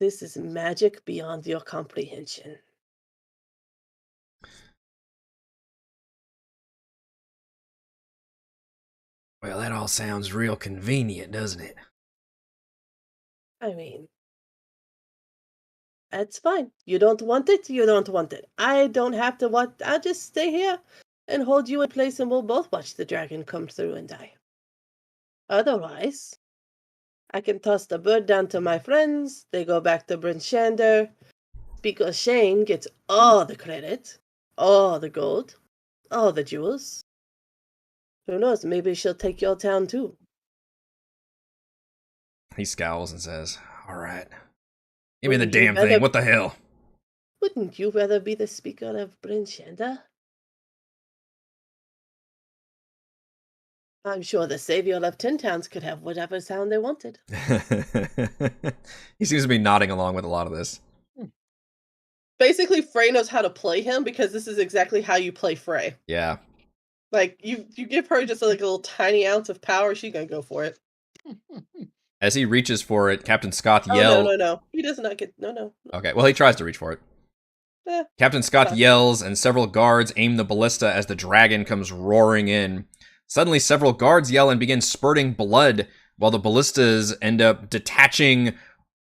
This is magic beyond your comprehension. Well, that all sounds real convenient, doesn't it? I mean, that's fine. You don't want it, you don't want it. I don't have to watch. I'll just stay here and hold you in place and we'll both watch the dragon come through and die. Otherwise, I can toss the bird down to my friends. They go back to Bryn Shander. Speaker Shane gets all the credit, all the gold, all the jewels. Who knows? Maybe she'll take your town too. He scowls and says, all right. Give me the Wouldn't you damn thing. rather- What the hell? Wouldn't you rather be the speaker of Bryn Shander? I'm sure the savior of 10 towns could have whatever sound they wanted. He seems to be nodding along with a lot of this. Basically, Frey knows how to play him because this is exactly how you play Frey. Yeah. Like, you give her just like a little tiny ounce of power, she's gonna go for it. As he reaches for it, Captain Scott Oh, yells. no. He does not get... No. Okay, well, he tries to reach for it. Captain Scott fine. yells, and several guards aim the ballista as the dragon comes roaring in. Suddenly, several guards yell and begin spurting blood, while the ballistas end up detaching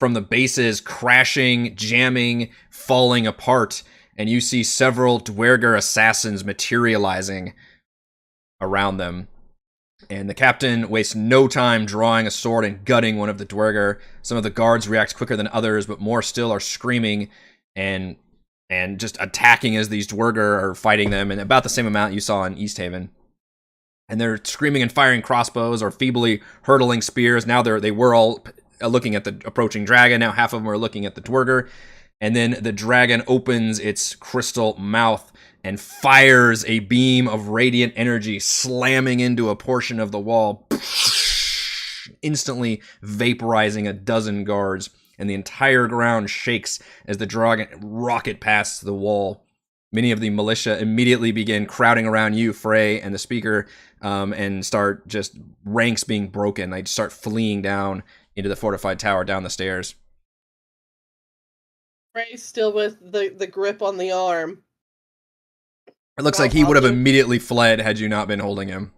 from the bases, crashing, jamming, falling apart. And you see several Dwerger assassins materializing around them. And the captain wastes no time drawing a sword and gutting one of the Dwerger. Some of the guards react quicker than others, but more still are screaming and just attacking as these Dwerger are fighting them, and about the same amount you saw in East Haven. And they're screaming and firing crossbows or feebly hurtling spears. Now they were all looking at the approaching dragon. Now half of them are looking at the Dwerger. And then the dragon opens its crystal mouth and fires a beam of radiant energy, slamming into a portion of the wall, instantly vaporizing a dozen guards, and the entire ground shakes as the dragon rocket past the wall. Many of the militia immediately begin crowding around you, Frey, and the speaker, and start just ranks being broken. They start fleeing down into the fortified tower down the stairs. Frey's still with the grip on the arm. It looks like he would have immediately fled had you not been holding him.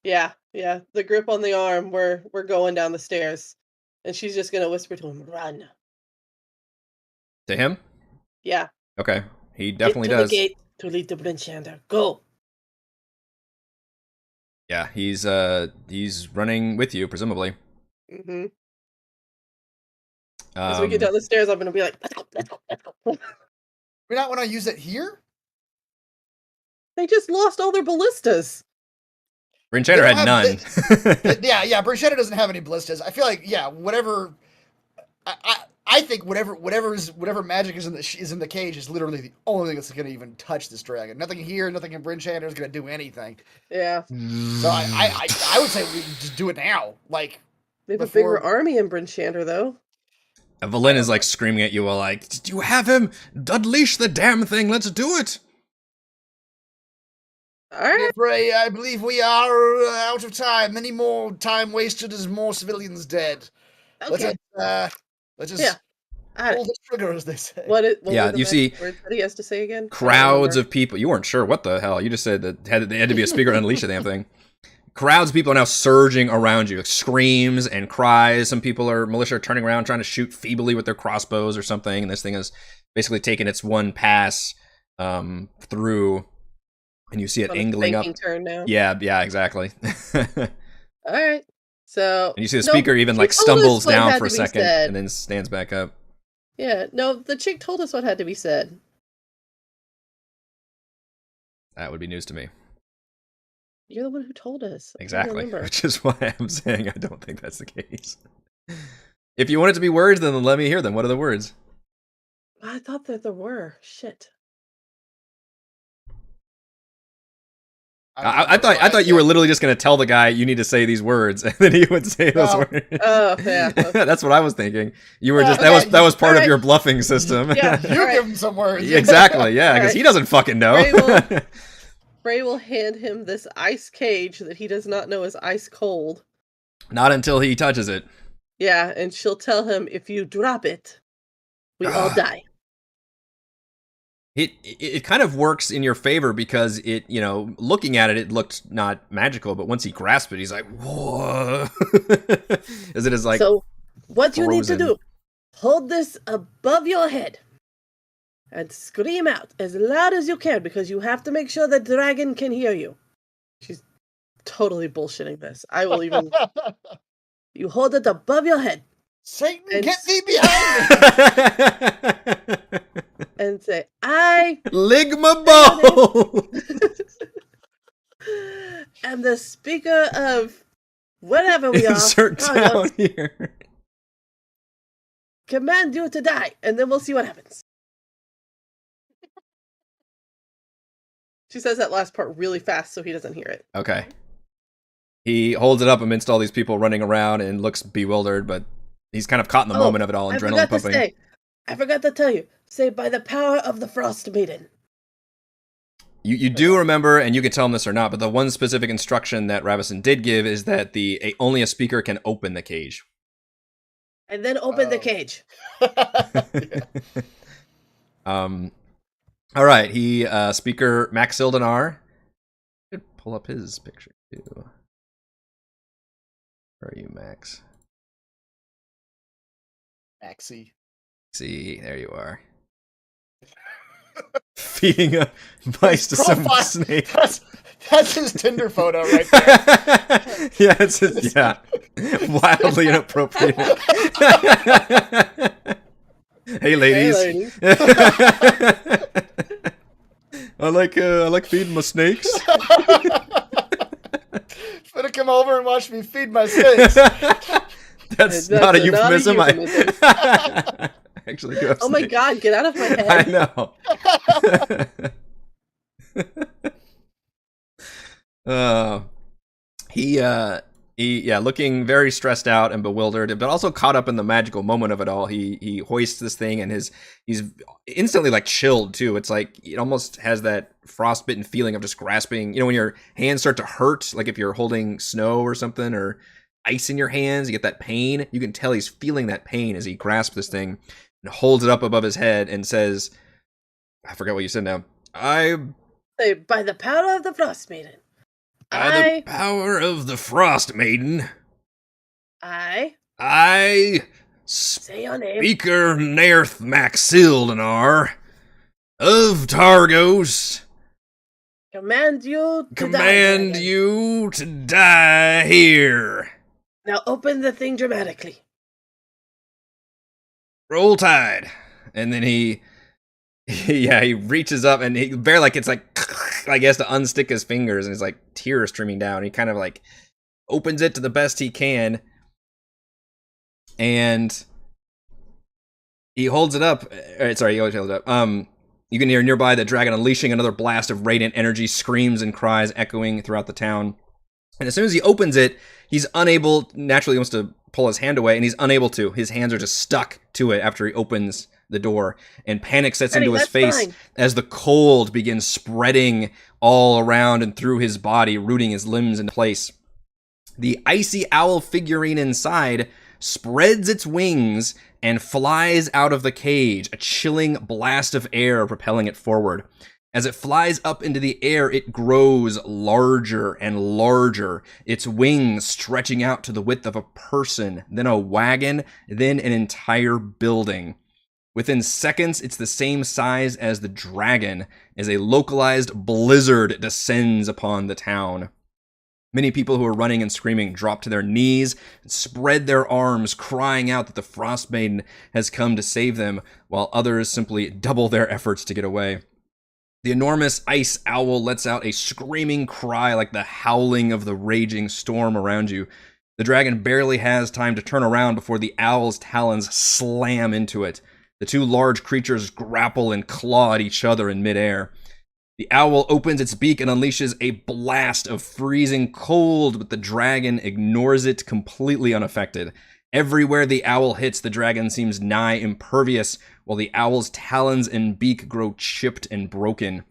Yeah. The grip on the arm. We're going down the stairs. And she's just going to whisper to him, run. To him? Yeah. Okay. He definitely Get to does. the gate to lead to Brinchander. Go. Yeah, he's running with you, presumably. Mm-hmm. As we get down the stairs, I'm going to be like, let's go. We not want to use it here? They just lost all their ballistas. Brinchander had none. Yeah, Brinchander doesn't have any ballistas. I feel like, whatever... I think whatever magic is in the cage is literally the only thing that's going to even touch this dragon. Nothing here, nothing in Brinchander is going to do anything. Yeah. So I would say we just do it now. Like, they have a bigger army in Brinchander, though. Evelyn is like screaming at you, like, "Did you have him? Unleash the damn thing! Let's do it!" All right. Frey, I believe we are out of time. Any more time wasted is more civilians dead. Okay. Let's just pull the trigger, as they say. What you see words that he has to say again? Crowds of people. You weren't sure what the hell. You just said that they had to be a speaker to unleash the damn thing. Crowds of people are now surging around you, like screams and cries. Some militia are turning around trying to shoot feebly with their crossbows or something, and this thing has basically taken its one pass through, and you see it angling up. Turn now. Yeah, exactly. All right. So, and you see the speaker even like stumbles down for a second and then stands back up. Yeah, no, the chick told us what had to be said. That would be news to me. You're the one who told us. Exactly, which is why I'm saying I don't think that's the case. If you want it to be words, then let me hear them. What are the words? I thought that there were. Shit. I thought you were literally just going to tell the guy you need to say these words, and then he would say those words. Oh, yeah. That's what I was thinking. You were just that was part of your bluffing system. Yeah, you give him some words. Exactly. Yeah, because he doesn't fucking know. Frey will hand him this ice cage that he does not know is ice cold. Not until he touches it. Yeah, and she'll tell him, if you drop it, we all die. It kind of works in your favor because looking at it, it looked not magical, but once he grasps it, he's like, whoa. As it is like, so what you need to do, hold this above your head and scream out as loud as you can because you have to make sure the dragon can hear you. She's totally bullshitting this. I will even... You hold it above your head. Satan, get thee behind me! And say, I... Ligma Bowl! I'm the speaker of whatever we are. Insert down here. Command you to die, and then we'll see what happens. She says that last part really fast so he doesn't hear it. Okay. He holds it up amidst all these people running around and looks bewildered, but he's kind of caught in the moment of it all, adrenaline pumping. I forgot to tell you. Say, by the power of the Frostmaiden. You do remember, and you can tell him this or not, but the one specific instruction that Ravison did give is that only a speaker can open the cage. And then open the cage. All right, Speaker Max Sildanar. Could pull up his picture too. Where are you, Max? Maxie. See, there you are. Feeding a mice to some snake. That's his Tinder photo right there. Yeah, it's just, wildly inappropriate. Hey, ladies. I like feeding my snakes. Better come over and watch me feed my snakes. That's not a euphemism. Actually, oh my god, get out of my head. I know. He looking very stressed out and bewildered, but also caught up in the magical moment of it all. He hoists this thing, and he's instantly like chilled too. It's like it almost has that frostbitten feeling of just grasping. You know, when your hands start to hurt, like if you're holding snow or something, or ice in your hands, you get that pain. You can tell he's feeling that pain as he grasps this thing and holds it up above his head and says, "I forgot what you said now. Say, by the power of the Frostmaiden. By the power of the Frostmaiden. I say your name. Speaker Naerth Maxildenar of Targos. Command you to die here. Now open the thing dramatically. Roll tide." And then he reaches up and he bare like it's like I guess to unstick his fingers, and it's like tears streaming down. He kind of like opens it to the best he can, and he holds it up. He holds it up. You can hear nearby the dragon unleashing another blast of radiant energy, screams and cries echoing throughout the town. And as soon as he opens it, he's unable. Naturally, he wants to pull his hand away, and he's unable to. His hands are just stuck to it after he opens the door, and panic sets into his face as the cold begins spreading all around and through his body, rooting his limbs in place. The icy owl figurine inside spreads its wings and flies out of the cage, a chilling blast of air propelling it forward. As it flies up into the air, it grows larger and larger, its wings stretching out to the width of a person, then a wagon, then an entire building. Within seconds, it's the same size as the dragon, as a localized blizzard descends upon the town. Many people who are running and screaming drop to their knees and spread their arms, crying out that the Frostmaiden has come to save them, while others simply double their efforts to get away. The enormous ice owl lets out a screaming cry like the howling of the raging storm around you. The dragon barely has time to turn around before the owl's talons slam into it. The two large creatures grapple and claw at each other in midair. The owl opens its beak and unleashes a blast of freezing cold, but the dragon ignores it completely unaffected. Everywhere the owl hits, the dragon seems nigh impervious, while the owl's talons and beak grow chipped and broken.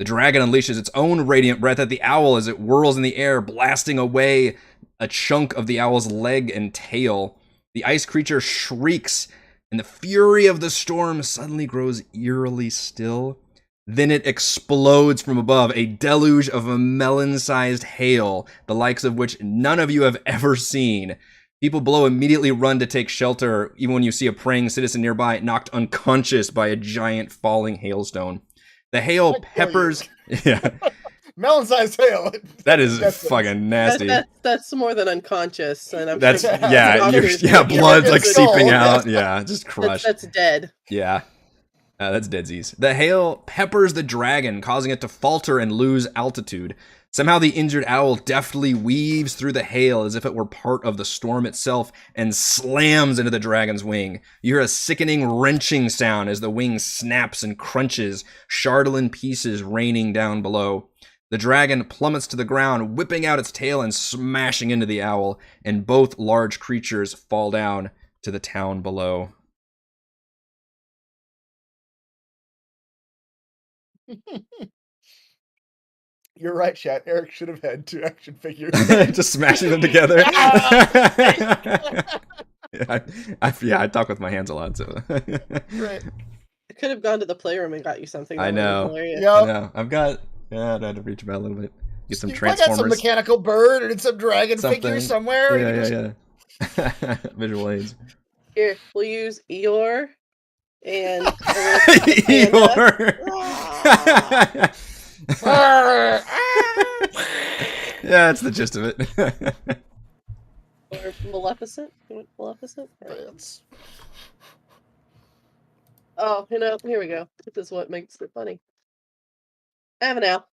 The dragon unleashes its own radiant breath at the owl as it whirls in the air, blasting away a chunk of the owl's leg and tail. The ice creature shrieks, and the fury of the storm suddenly grows eerily still. Then it explodes from above, a deluge of a melon-sized hail, the likes of which none of you have ever seen. People below immediately run to take shelter, even when you see a praying citizen nearby knocked unconscious by a giant falling hailstone. The hail peppers... Yeah. Melon-sized hail. That is fucking nasty. That's more than unconscious, and I'm that's sure blood's like seeping out. Yeah, just crushed. That's dead. Yeah, that's deadsies. The hail peppers the dragon, causing it to falter and lose altitude. Somehow the injured owl deftly weaves through the hail as if it were part of the storm itself and slams into the dragon's wing. You hear a sickening wrenching sound as the wing snaps and crunches, Chardalyn pieces raining down below. The dragon plummets to the ground, whipping out its tail and smashing into the owl, and both large creatures fall down to the town below. You're right, chat. Eric should have had 2 action figures. Just smashing them together. I talk with my hands a lot, so. Right. I could have gone to the playroom and got you something. I know. Yep. I know. I've got. Yeah, I had to reach about a little bit. Get some Transformers. I got some mechanical bird and some dragon figure somewhere. Yeah. Visual aids. Here, we'll use Eeyore and Eeyore. Yeah, that's the gist of it. Or Maleficent? You want Maleficent? Oh, here we go. This is what makes it funny. I have an owl.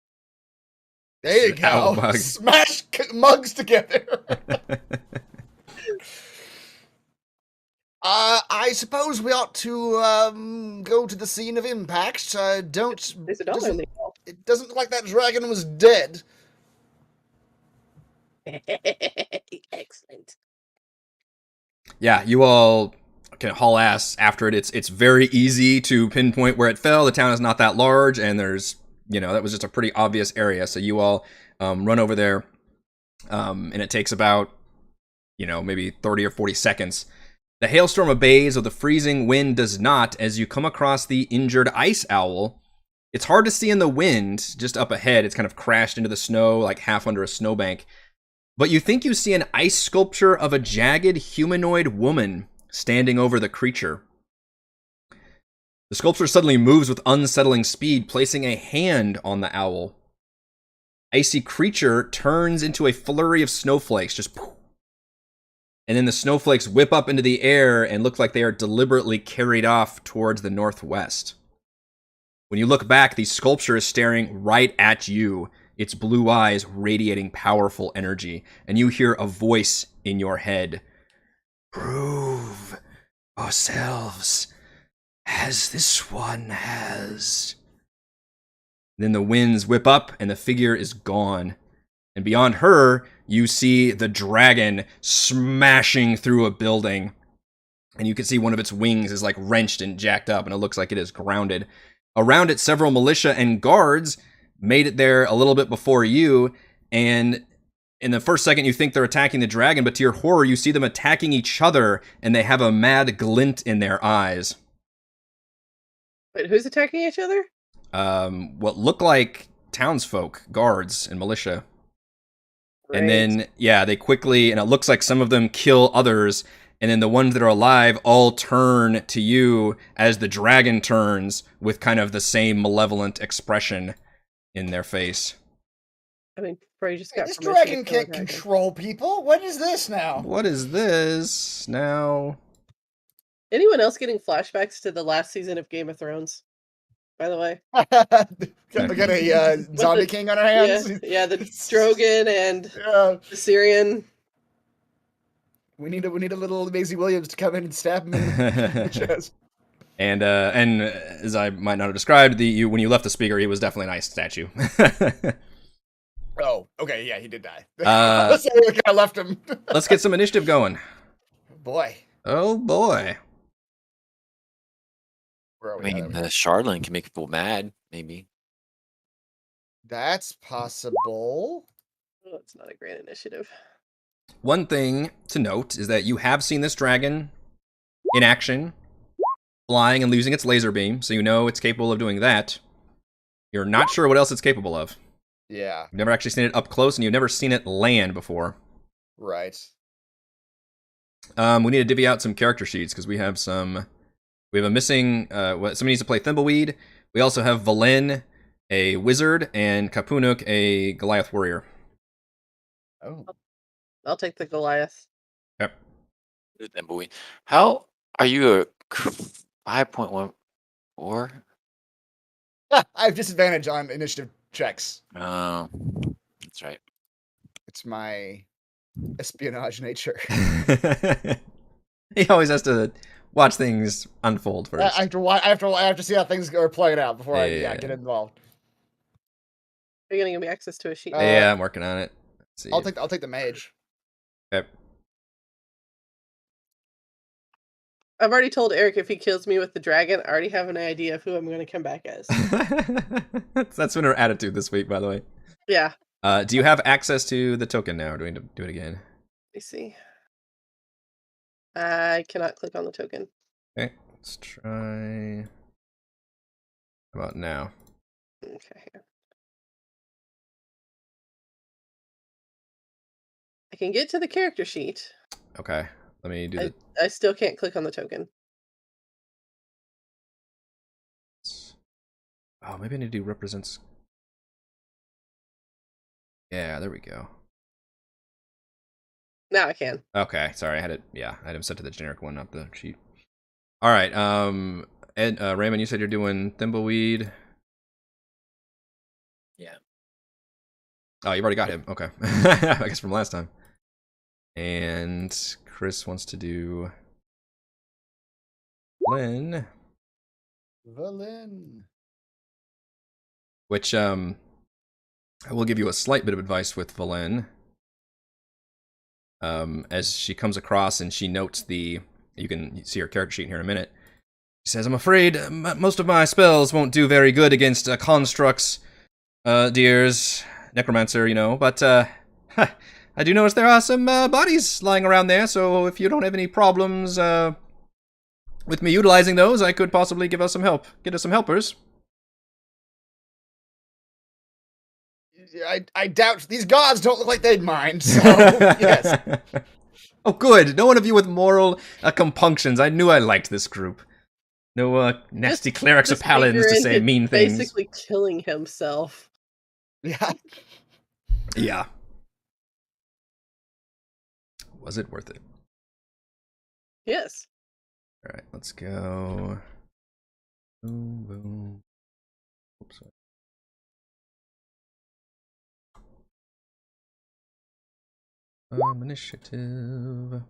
There you Owl go. mug. Smash mugs together. I suppose we ought to go to the scene of impact. There's a dollar in the owl. It doesn't look like that dragon was dead. Excellent. Yeah, you all can haul ass after it. It's very easy to pinpoint where it fell. The town is not that large, and there's, that was just a pretty obvious area. So you all run over there, and it takes about, maybe 30 or 40 seconds. The hailstorm obeys, though the freezing wind does not, as you come across the injured ice owl. It's hard to see in the wind, just up ahead. It's kind of crashed into the snow, like half under a snowbank. But you think you see an ice sculpture of a jagged humanoid woman standing over the creature. The sculpture suddenly moves with unsettling speed, placing a hand on the owl. Icy creature turns into a flurry of snowflakes, just poof. And then the snowflakes whip up into the air and look like they are deliberately carried off towards the northwest. When you look back, the sculpture is staring right at you, its blue eyes radiating powerful energy, and you hear a voice in your head. Prove yourselves as this one has. Then the winds whip up and the figure is gone. And beyond her, you see the dragon smashing through a building. And you can see one of its wings is like wrenched and jacked up, and it looks like it is grounded. Around it, several militia and guards made it there a little bit before you. And in the first second, you think they're attacking the dragon, but to your horror, you see them attacking each other, and they have a mad glint in their eyes. Wait, who's attacking each other? What look like townsfolk, guards, and militia. Great. And then, they quickly, and it looks like some of them kill others, and then the ones that are alive all turn to you as the dragon turns with kind of the same malevolent expression in their face. I mean, Frey just got This permission dragon to kill a can't dragon. control people. What is this now? What is this now? Anyone else getting flashbacks to the last season of Game of Thrones? By the way, got a zombie king on our hands. Yeah, the Drogon and the Syrian. We need a little Maisie Williams to come in and stab him in the chest. And as I might not have described, when you left the speaker, he was definitely an ice statue. Oh, okay, yeah, he did die. So we kind of left him. Let's get some initiative going. Boy. Oh boy. Where are I we mean, at? the Chardalyn can make people mad, maybe. That's possible. Oh, it's not a great initiative. One thing to note is that you have seen this dragon in action, flying and losing its laser beam, so you know it's capable of doing that. You're not sure what else it's capable of. Yeah. You've never actually seen it up close, and you've never seen it land before. Right. We need to divvy out some character sheets, because we have a missing, somebody needs to play Thimbleweed. We also have Valen, a wizard, and Kapunuk, a Goliath warrior. Oh. I'll take the Goliath. Yep. How are you a 5.1 or? I have disadvantage on initiative checks. Oh, that's right. It's my espionage nature. He always has to watch things unfold first. I have to see how things are playing out before I get involved. Are you gonna give me access to a sheet? Yeah, I'm working on it. Let's see. I'll take the mage. Okay. I've already told Eric if he kills me with the dragon, I already have an idea of who I'm going to come back as. That's been her attitude this week, by the way. Yeah. Do you have access to the token now, or do we need to do it again? Let me see. I cannot click on the token. Okay, let's try. How about now? Okay. I can get to the character sheet. Okay, let me do the. I still can't click on the token. Oh, maybe I need to do represents. Yeah, there we go. Now I can. Okay, sorry, I had it. Yeah, I had him set to the generic one, not the cheat. All right, Ed, Raymond, you said you're doing Thimbleweed. Yeah. Oh, you've already got him. Okay, I guess from last time. And Chris wants to do Lynn. Valin. Which I will give you a slight bit of advice with Valin. As she comes across and she notes you can see her character sheet here in a minute. She says, I'm afraid most of my spells won't do very good against constructs, dears, necromancer, you know, but I do notice there are some bodies lying around there, so if you don't have any problems with me utilizing those, I could possibly give us some help. Get us some helpers. I doubt these gods don't look like they'd mind. So yes. Oh, good. No one of you with moral compunctions. I knew I liked this group. No nasty clerics or paladins to say mean things. Basically killing himself. Yeah. Yeah. Was it worth it? Yes. All right, let's go. Boom, boom. Oops. Initiative.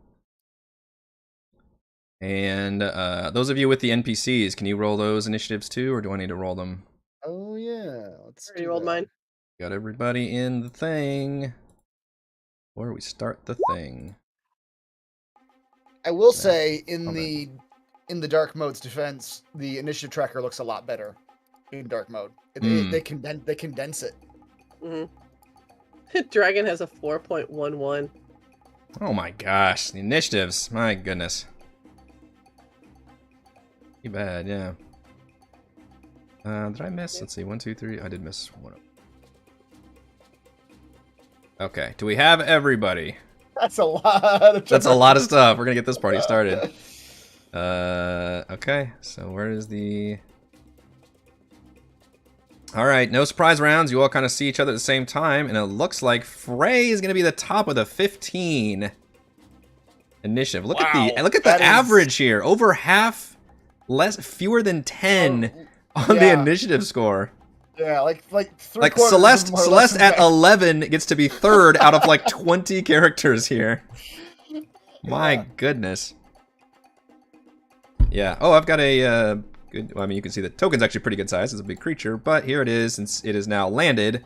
And those of you with the NPCs, can you roll those initiatives too, or do I need to roll them? Oh yeah. Let's Already rolled mine. Got everybody in the thing. Before we start the thing. I will say in the dark mode's defense, the initiative tracker looks a lot better in dark mode. They condense it. Mm-hmm. Dragon has a 4.11. Oh my gosh, the initiatives! My goodness. Too bad, yeah. Did I miss? Let's see, 1, 2, 3. I did miss one. Okay, do we have everybody? That's a lot. That's a lot of stuff. We're gonna get this party started. Okay, so where is the... Alright, no surprise rounds. You all kind of see each other at the same time, and it looks like Frey is gonna be the top of the 15 initiative. Look at the average here. Over half, fewer than 10 on the initiative score. Yeah, like Celeste at 11 gets to be third out of like 20 characters here. My goodness. Yeah. Oh, I've got a good. Well, I mean, you can see the token's actually pretty good size. It's a big creature, but here it is, since it is now landed,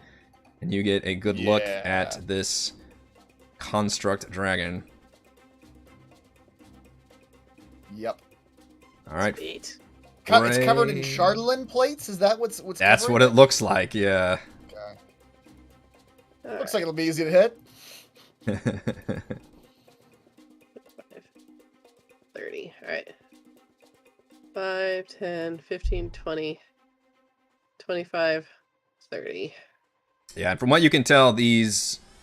and you get a good look at this construct dragon. Yep. All right. Sweet. It's covered in Chardalyn plates. Is that what's? That's what it looks like. Yeah. Okay. Looks like it'll be easy to hit. 30. All right. 5, 10, 15, 20, 25, 30. Yeah, and from what you can tell,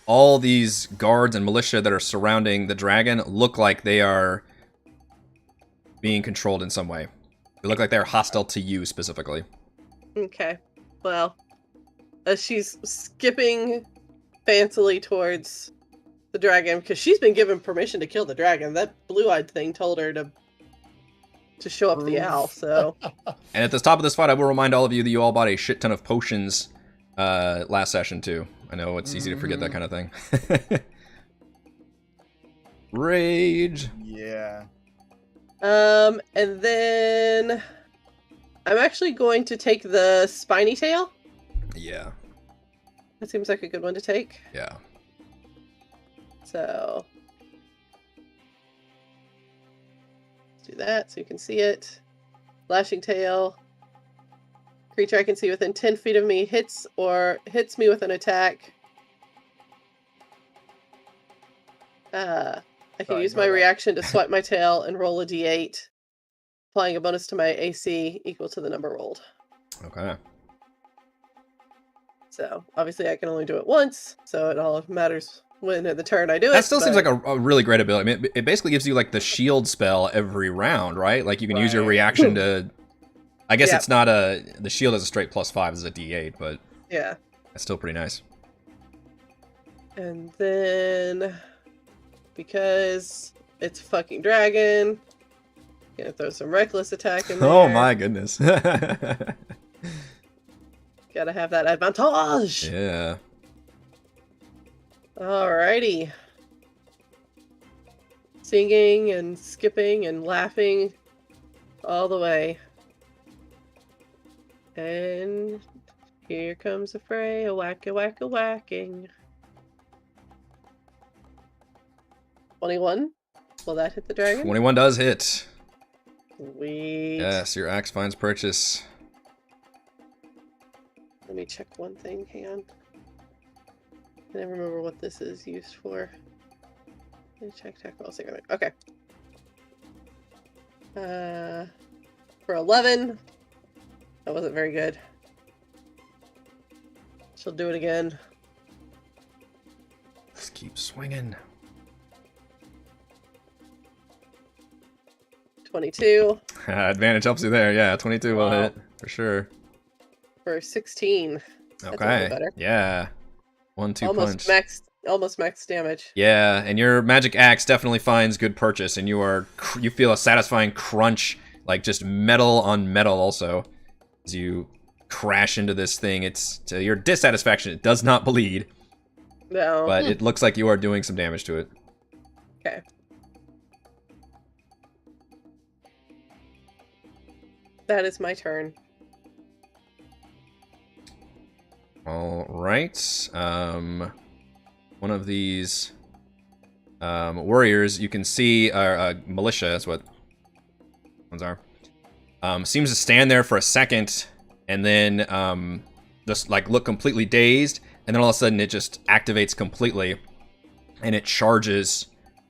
all these guards and militia that are surrounding the dragon look like they are being controlled in some way. They look like they're hostile to you specifically. Okay. Well, as she's skipping fancily towards the dragon, because she's been given permission to kill the dragon. That blue-eyed thing told her to show up the owl, so... And at the top of this fight, I will remind all of you that you all bought a shit ton of potions last session, too. I know it's easy to forget that kind of thing. Rage! Yeah. And then... I'm actually going to take the spiny tail. Yeah. That seems like a good one to take. Yeah. So... do that so you can see it. Lashing tail. Creature I can see within 10 feet of me hits me with an attack. I can use my reaction to swipe my tail and roll a d8, applying a bonus to my AC equal to the number rolled. Okay. So obviously I can only do it once, so it all matters when in the turn I do it. That still seems like a really great ability. I mean, it basically gives you like the shield spell every round, right? Like you can use your reaction to... I guess it's not the shield is a straight +5, is a d8, but... yeah. That's still pretty nice. And then... because it's a fucking dragon. Gonna throw some reckless attack in there. Oh my goodness. Gotta have that advantage. Yeah. Alrighty. Singing and skipping and laughing all the way. And here comes the fray, a whacking. 21. Will that hit the dragon? 21 does hit. Sweet. Yes, your axe finds purchase. Let me check one thing. Hang on. I never remember what this is used for. Let me check roll. Okay. For 11. That wasn't very good. She'll do it again. Just keep swinging. 22. Advantage helps you there. Yeah, 22 will hit for sure. For 16. That's a little Okay. better. Yeah. 1-2 punch. Almost max damage. Yeah, and your magic axe definitely finds good purchase, and you feel a satisfying crunch, like just metal on metal. Also, as you crash into this thing, it's to your dissatisfaction. It does not bleed, No. but it looks like you are doing some damage to it. Okay. That is my turn. All right. One of these warriors, you can see, militia, that's what ones are, seems to stand there for a second and then just like look completely dazed, and then all of a sudden it just activates completely and it charges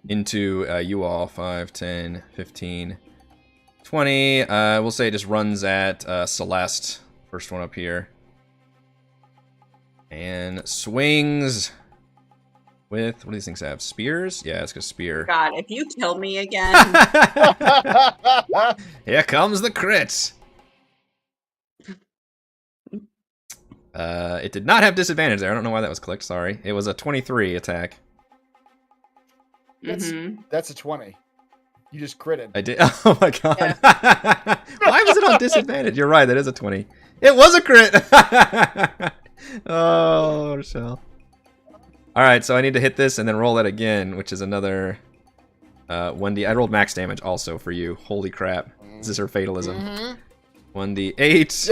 into you all. 5, 10, 15, 20. We'll say it just runs at Celeste, first one up here, and swings with, what do these things have? Spears? Yeah, it's a spear. God, if you kill me again. Here comes the crit. It did not have disadvantage there. I don't know why that was clicked. Sorry. It was a 23 attack. That's a 20. You just critted. I did. Oh my god. Yeah. Why was it on disadvantage? You're right. That is a 20. It was a crit. Oh, Rochelle. All right, so I need to hit this and then roll that again, which is another 1d. I rolled max damage also for you. Holy crap. This is her fatalism. 1d8.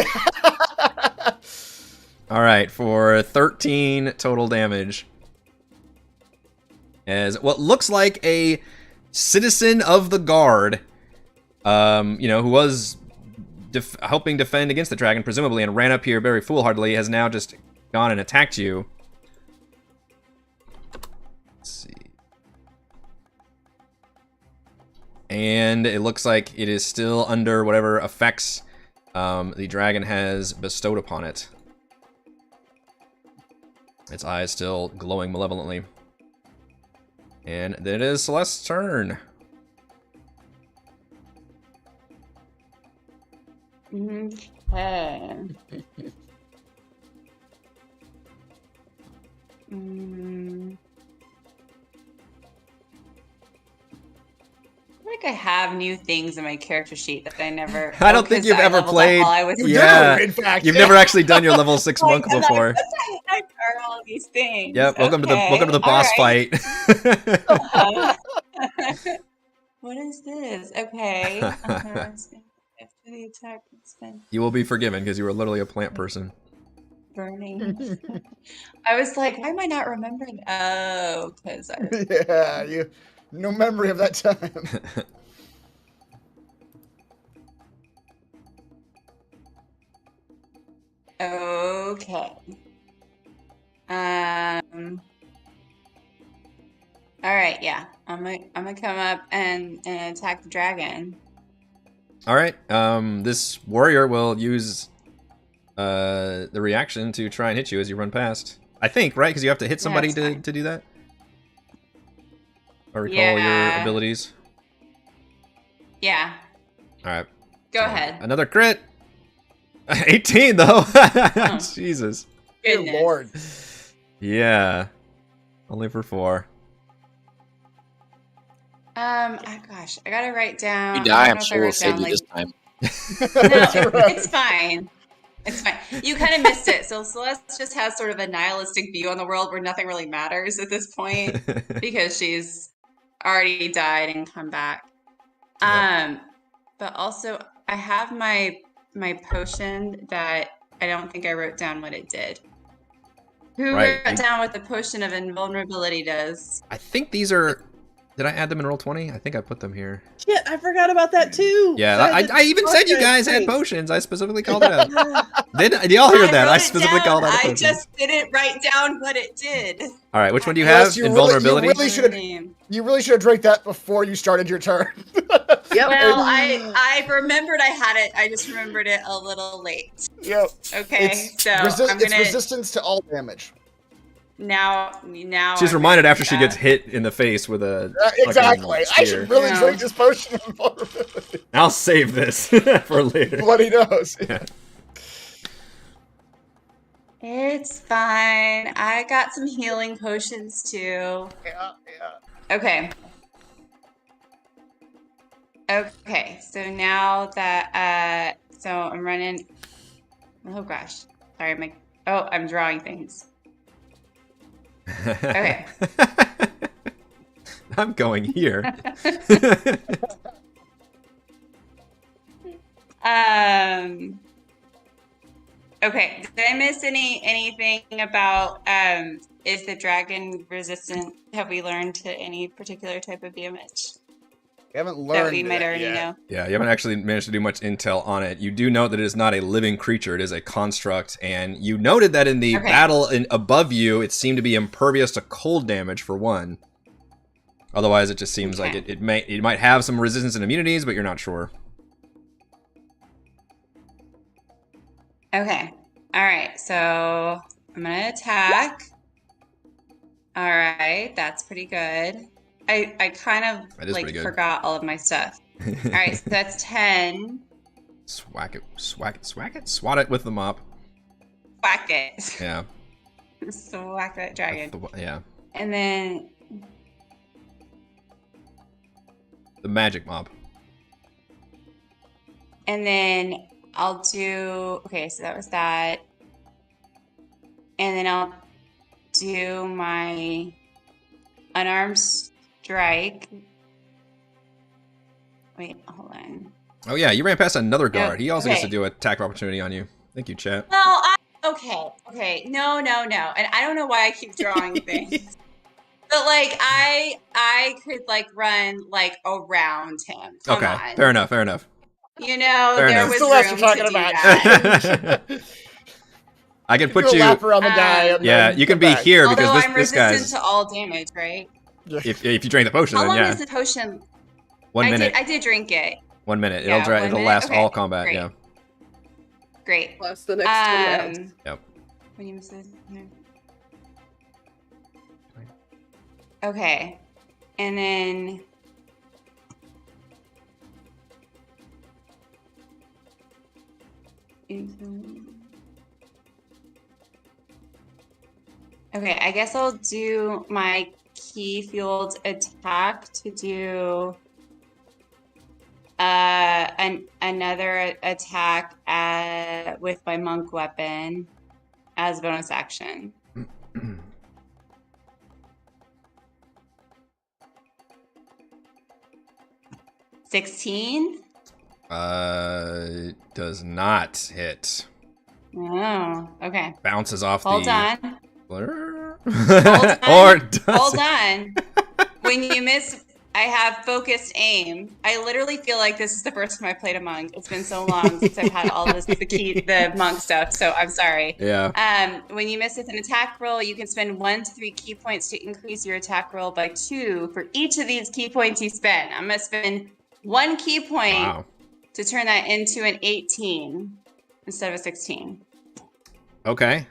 All right, for 13 total damage. As what looks like a citizen of the guard, who was helping defend against the dragon, presumably, and ran up here very foolhardily, has now just gone and attacked you. Let's see. And it looks like it is still under whatever effects the dragon has bestowed upon it. Its eyes still glowing malevolently. And then it is Celeste's turn. Okay. I feel like I have new things in my character sheet that I never. I don't think you've ever played. Yeah, in fact, you've never actually done your level 6 monk before. I are all these things. Yep. Welcome to the boss fight. What is this? Okay. After the attack, spend You will be forgiven because you were literally a plant person. burning. I was like, why am I not remembering? Oh, because I. Yeah, you. No memory of that time. Okay. All right. Yeah. I'm gonna come up and attack the dragon. All right. This warrior will use the reaction to try and hit you as you run past. I think, right? Because you have to hit somebody to do that. Or recall your abilities. Yeah. All right. Go ahead. Another crit. 18 though. Jesus. Good Goodness. lord. Yeah. Only for 4. Gosh, I gotta write down. If you die, I I'm don't know if I sure we'll wrote save down you like. this time. No, it's fine. It's fine. You kind of missed it. So Celeste just has sort of a nihilistic view on the world where nothing really matters at this point because she's already died and come back. Yep. But also I have my potion that I don't think I wrote down what it did. Who Right, wrote down what the potion of invulnerability does? I think these are. Did I add them in Roll20? I think I put them here. Shit, I forgot about that too. Yeah, I even said you guys had potions. I specifically called it out. Did y'all hear that? I specifically called out a potion. I just didn't write down what it did. All right, which one do you have? Invulnerability? You really should have drank that before you started your turn. Yep. Well, I remembered I had it. I just remembered it a little late. Yep. Okay, so it's resistance to all damage. Now. She's reminded after she gets hit in the face with a. Exactly. I should really drink this potion of invulnerability. I'll save this for later. Bloody nose. Yeah. It's fine. I got some healing potions too. Yeah. Okay. Okay, so now that so I'm running. Oh gosh, sorry, I'm drawing things. Okay. I'm going here. Okay. Did I miss anything about is the dragon resistant? Have we learned to any particular type of damage? We haven't learned that we might already know. Yeah, you haven't actually managed to do much intel on it. You do note that it is not a living creature; it is a construct, and you noted that in the battle above you, it seemed to be impervious to cold damage for one. Otherwise, it just seems like it might have some resistance and immunities, but you're not sure. Okay. All right. So I'm gonna attack. All right, that's pretty good. I kind of like forgot all of my stuff. All right, so that's 10. Swat it with the mop. Whack it. Yeah. Whack that dragon. Yeah. And then the magic mop. And then I'll do so that was that. And then I'll do my unarmed strike. Wait, hold on. Oh yeah, you ran past another guard. He also gets to do an attack of opportunity on you. Thank you, chat. Well, okay. No. And I don't know why I keep drawing things. But like I could like run like around him. Come on. Fair enough. You know, there was room to do that. I can put you around the guy. Yeah, you can be here because I'm this guy's resistant to all damage, right? If you drink the potion, how then long yeah. is the potion? 1 minute. I did drink it. 1 minute. Yeah, It'll last all combat. Great. Yeah. Great. Plus the next 10 rounds. Yep. When you said okay, and then. Okay, I guess I'll do my key fueled attack to do another attack with my monk weapon as a bonus action. 16? Does not hit. Oh, okay. Bounces off Hold the... on. Or does Hold on. When you miss, I have focused aim. I literally feel like this is the first time I played a monk. It's been so long since I've had all this, the monk stuff, so I'm sorry. Yeah. When you miss with an attack roll, you can spend 1 to 3 key points to increase your attack roll by 2 for each of these key points you spend. I'm going to spend 1 key point to turn that into an 18 instead of a 16. Okay.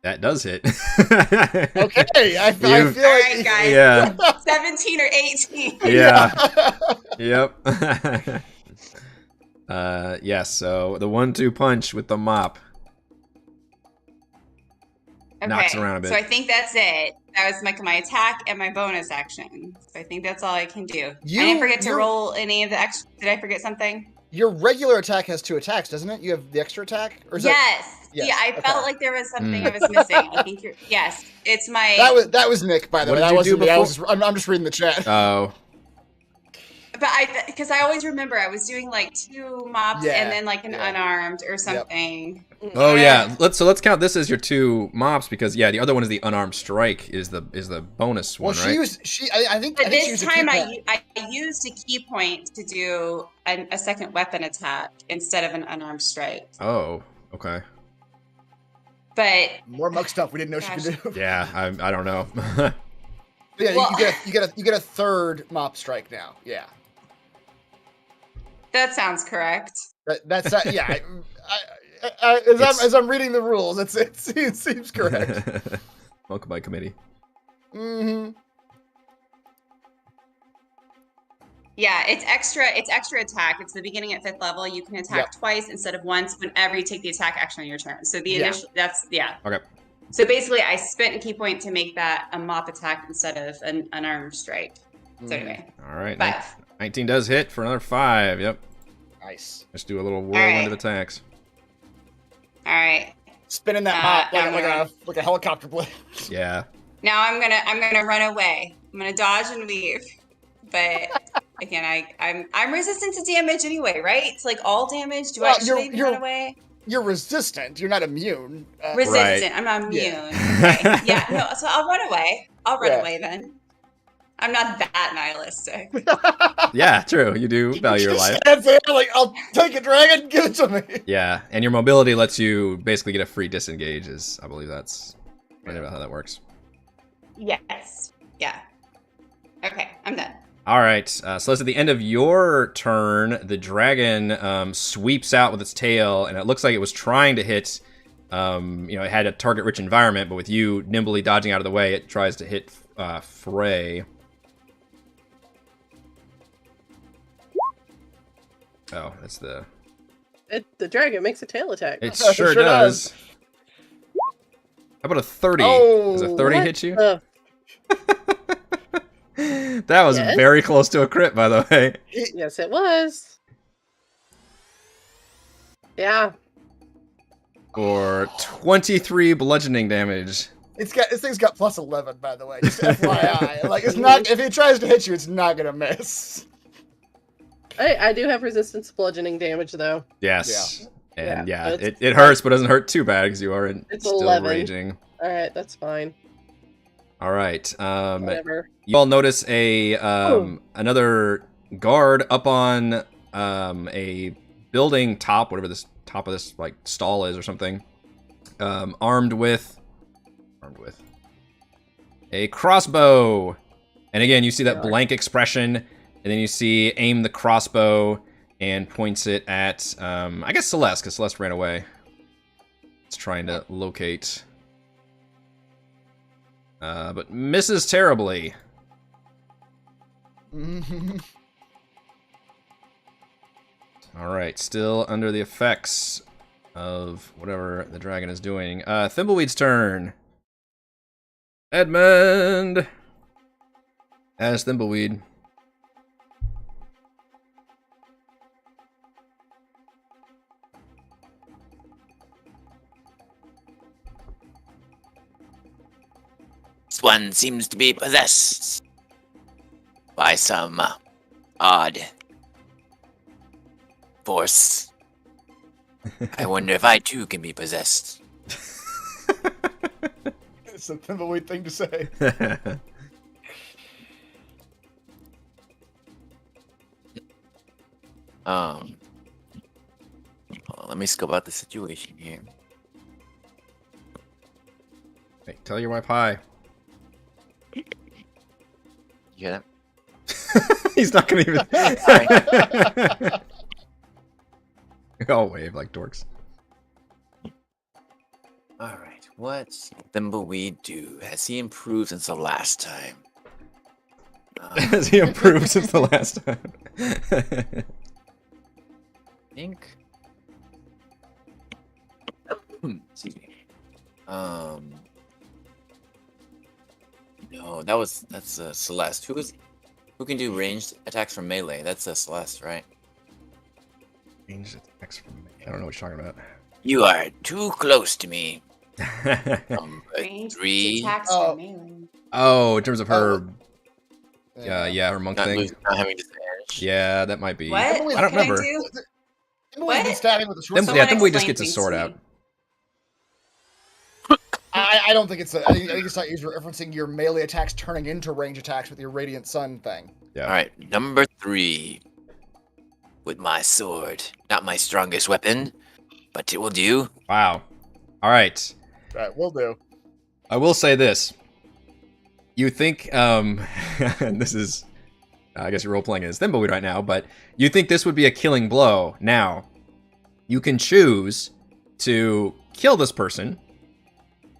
That does hit. Okay, I feel all like... right, guys. Yeah. 17 or 18. Yeah. Yep. Yes, so the 1-2 punch with the mop. Okay, knocks around a bit. so I think that's it. That was my attack and my bonus action. So I think that's all I can do. I You- didn't forget to you're- roll any of the extra. Did I forget something? Your regular attack has 2 attacks, doesn't it? You have the extra attack? Or is Yes. Yes, Yeah, I okay. felt like there was something I was missing. I think you're. Yes, it's my. That was Nick, by the What way. did That you do wasn't me. I'm just reading the chat. Oh. But because I always remember I was doing like 2 mops Yeah, and then like an yeah. unarmed or something. Oh yeah. Let's count this as your 2 mops because the other one is the unarmed strike is the bonus one, Well, right? I think But she this used a time key I used a key point to do a second weapon attack instead of an unarmed strike. Oh, okay. But more muck stuff we didn't know she could do. Yeah, I don't know. Yeah, Well- you get a third mop strike now. Yeah, that sounds correct. that's yeah. As I'm reading the rules, it seems correct. Welcome by committee. Mm-hmm. Yeah, it's extra attack. It's the beginning at 5th level. You can attack twice instead of once whenever you take the attack action on your turn. So the initial Okay. So basically I spent a key point to make that a mop attack instead of an unarmed strike. So anyway. All right. 5. 19 does hit for another 5. Yep. Nice. Let's do a little whirlwind of attacks. All right. Spinning that mop like a helicopter blade. Yeah. Now I'm gonna run away. I'm gonna dodge and weave. But again, I'm resistant to damage anyway, right? It's like all damage. Should I even run away? You're resistant. You're not immune. Resistant. Right. I'm not immune. Yeah. Okay. Yeah. No. So I'll run away. I'll run away then. I'm not that nihilistic. Yeah, true. You do value your life. Stands there like, I'll take a dragon, give it to me. Yeah, and your mobility lets you basically get a free disengage. I believe that's right about how that works. Yes. Yeah. Okay. I'm done. All right, so that's at the end of your turn. The dragon sweeps out with its tail, and it looks like it was trying to hit. It had a target-rich environment, but with you nimbly dodging out of the way, it tries to hit Frey. Oh, that's the. The dragon makes a tail attack. It sure does. How about a 30? Oh, Does a 30 What hit you? the- That was Yes. very close to a crit, by the way. Yes, it was. Yeah. For 23 bludgeoning damage. This thing's got plus 11, by the way. Just FYI. Like, it's not. If it tries to hit you, it's not gonna miss. I do have resistance to bludgeoning damage, though. Yes. And yeah, it's it hurts, but doesn't hurt too bad because you aren't It's still 11. raging. Alright, that's fine. All right. Whatever. You all notice another guard up on a building top, whatever this top of this like stall is or something, armed with a crossbow. And again, you see that blank expression, and then you see aim the crossbow and points it at I guess Celeste, because Celeste ran away. It's trying to locate. But misses terribly. Alright, still under the effects of whatever the dragon is doing. Thimbleweed's turn. Edmund! As Thimbleweed. This one seems to be possessed by some odd force. I wonder if I too can be possessed. It's a thimbleweed thing to say. Hold on, let me scope out the situation here. Hey, tell your wife hi. You hear that? He's not gonna even. I'll wave like dorks. Alright, what's Thimbleweed do? Has he improved since the last time? Has he improved since the last time? Think. Excuse me. no, that's Celeste. Who can do ranged attacks from melee? That's Celeste, right? Ranged attacks from me. I don't know what you're talking about. You are too close to me. Ranged 3. attacks Oh. from melee. Oh, in terms of her, Yeah. her monk Not, thing. not having disadvantage. Yeah, that might be. What? I don't What can remember. I do? Thimbleweed's been stabbing with a short Thimble, yeah, sword. Thimble just explain gets his things sword to out. me. I don't think it's I think it's not you're referencing your melee attacks turning into range attacks with your Radiant Sun thing. Yeah. All right, number 3. With my sword, not my strongest weapon, but it will do. Wow. All right. Right, will do. I will say this. You think, and this is, I guess you're role-playing as Thimbleweed right now, but you think this would be a killing blow. Now, you can choose to kill this person,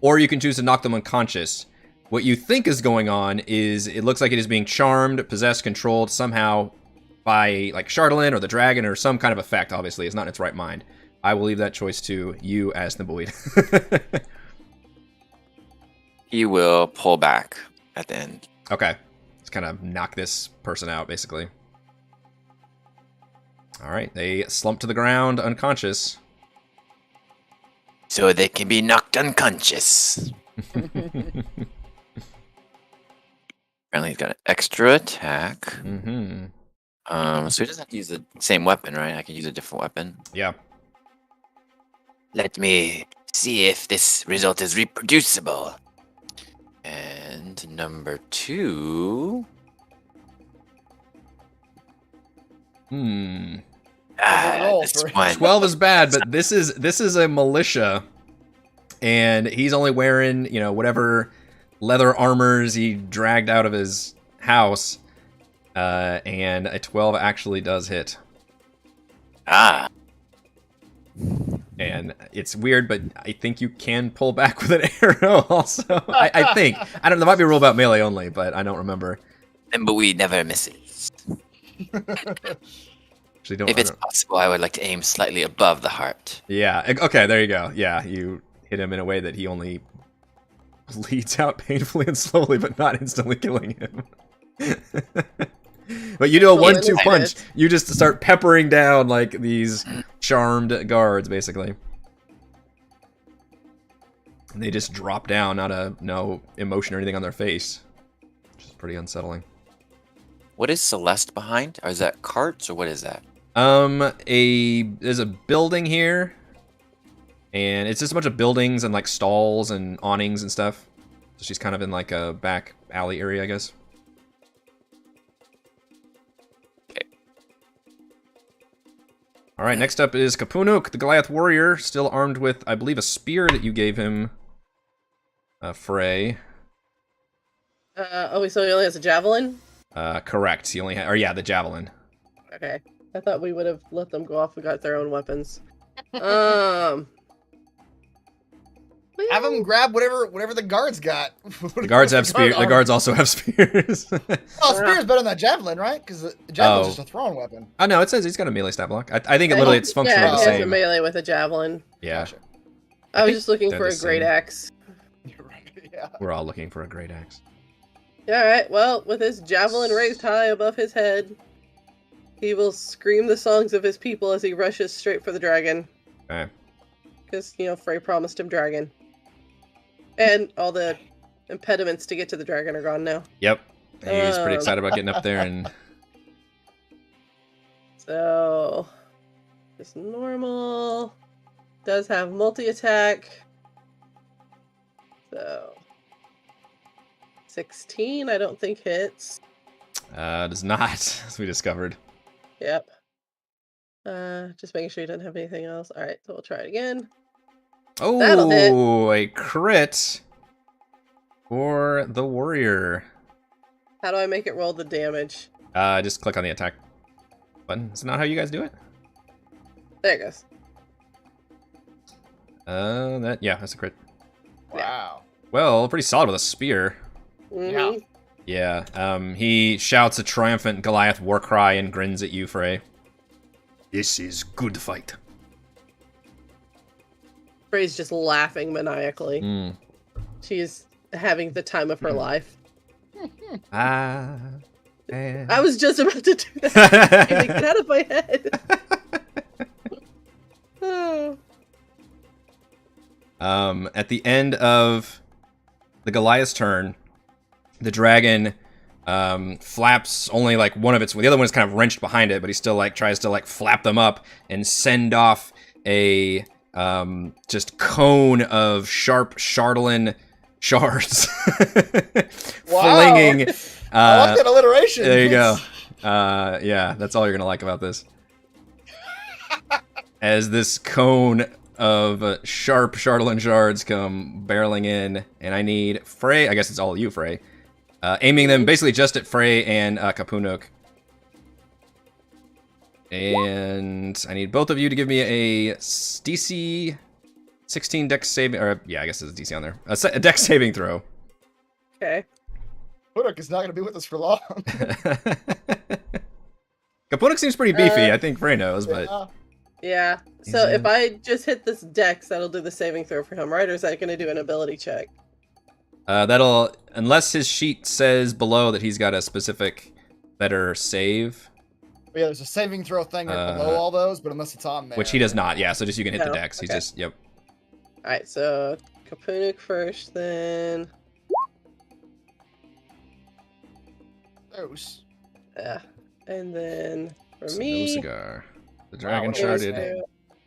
or you can choose to knock them unconscious. What you think is going on is it looks like it is being charmed, possessed, controlled somehow by like Chardalyn or the dragon or some kind of effect, obviously. It's not in its right mind. I will leave that choice to you as Thimbleweed. He will pull back at the end. Okay. Let's kind of knock this person out, basically. All right. They slump to the ground, unconscious. So they can be knocked unconscious. Apparently he's got an extra attack. Mm-hmm. So he doesn't have to use the same weapon, right? I can use a different weapon. Yeah. Let me see if this result is reproducible. And number 2. roll This for- one. 12 is bad, but this is a militia, and he's only wearing, you know, whatever leather armors he dragged out of his house, and a 12 actually does hit. Ah, And it's weird, but I think you can pull back with an arrow also. I think. I don't know, there might be a rule about melee only, but I don't remember. Thimbleweed never misses. Actually, don't. If it's possible, I would like to aim slightly above the heart. Yeah, okay, there you go. Yeah, you hit him in a way that he only bleeds out painfully and slowly, but not instantly killing him. But you do a 1-2 punch. You just start peppering down like these charmed guards, basically. And they just drop down, no emotion or anything on their face, which is pretty unsettling. What is Celeste behind? Or is that carts, or what is that? There's a building here, and it's just a bunch of buildings and like stalls and awnings and stuff. So she's kind of in like a back alley area, I guess. Okay. All right, next up is Kapunuk, the Goliath warrior, still armed with, I believe, a spear that you gave him, Frey. So he only has a javelin? Correct. He only had, or yeah, the javelin. Okay. I thought we would have let them go off. We got their own weapons. Well, Have them grab whatever the guards got. The guards have spears. The guards also have spears. Oh, spear's better than that javelin, right? Because the javelin's just a thrown weapon. Oh no, it says he's got a melee stat block. I think it literally it's functionally yeah, the he has a same. melee with a javelin. Yeah, Gotcha. I was just looking they're for the a great same. axe. You're right. Yeah. we're all looking for a great axe. Alright, well, with his javelin raised high above his head, he will scream the songs of his people as he rushes straight for the dragon. Okay. Because, you know, Frey promised him dragon. And all the impediments to get to the dragon are gone now. Yep. He's pretty excited about getting up there and. So, just normal. Does have multi-attack. So, 16, I don't think hits. Does not, as we discovered. Yep. Just making sure he doesn't have anything else. Alright, so we'll try it again. That'll hit. Oh, a crit for the warrior. How do I make it roll the damage? Just click on the attack button. Is that not how you guys do it? There it goes. That's a crit. Wow. Well, pretty solid with a spear. Mhm. Yeah. He shouts a triumphant Goliath war cry and grins at you, Frey. This is good fight. Frey's just laughing maniacally. Mm. She's having the time of her life. I was just about to do that. Get out of my head. Oh. At the end of the Goliath's turn, the dragon flaps only like one of its. The other one is kind of wrenched behind it, but he still like tries to like flap them up and send off a just cone of sharp Chardalyn shards, flinging. I like that alliteration. There you go. Yeah, that's all you're gonna like about this. As this cone of sharp Chardalyn shards come barreling in, and I need Frey. I guess it's all you, Frey. Aiming them basically just at Frey and Kapunuk. And I need both of you to give me a DC 16 dex saving, or yeah, I guess there's a DC on there. A dex saving throw. Okay. Kapunuk is not going to be with us for long. Kapunuk seems pretty beefy. I think Frey knows, but... Yeah. So if I just hit this dex, that'll do the saving throw for him, right? Or is that going to do an ability check? That'll... Unless his sheet says below that he's got a specific better save. Yeah, there's a saving throw thing right below all those, but unless it's on there. Which he does not, yeah. So just you can hit the dex. Okay. He's just... Yep. Alright, so Kapunuk first, then... Those. Yeah. And then for So me... no cigar. The dragon what was sharded. it?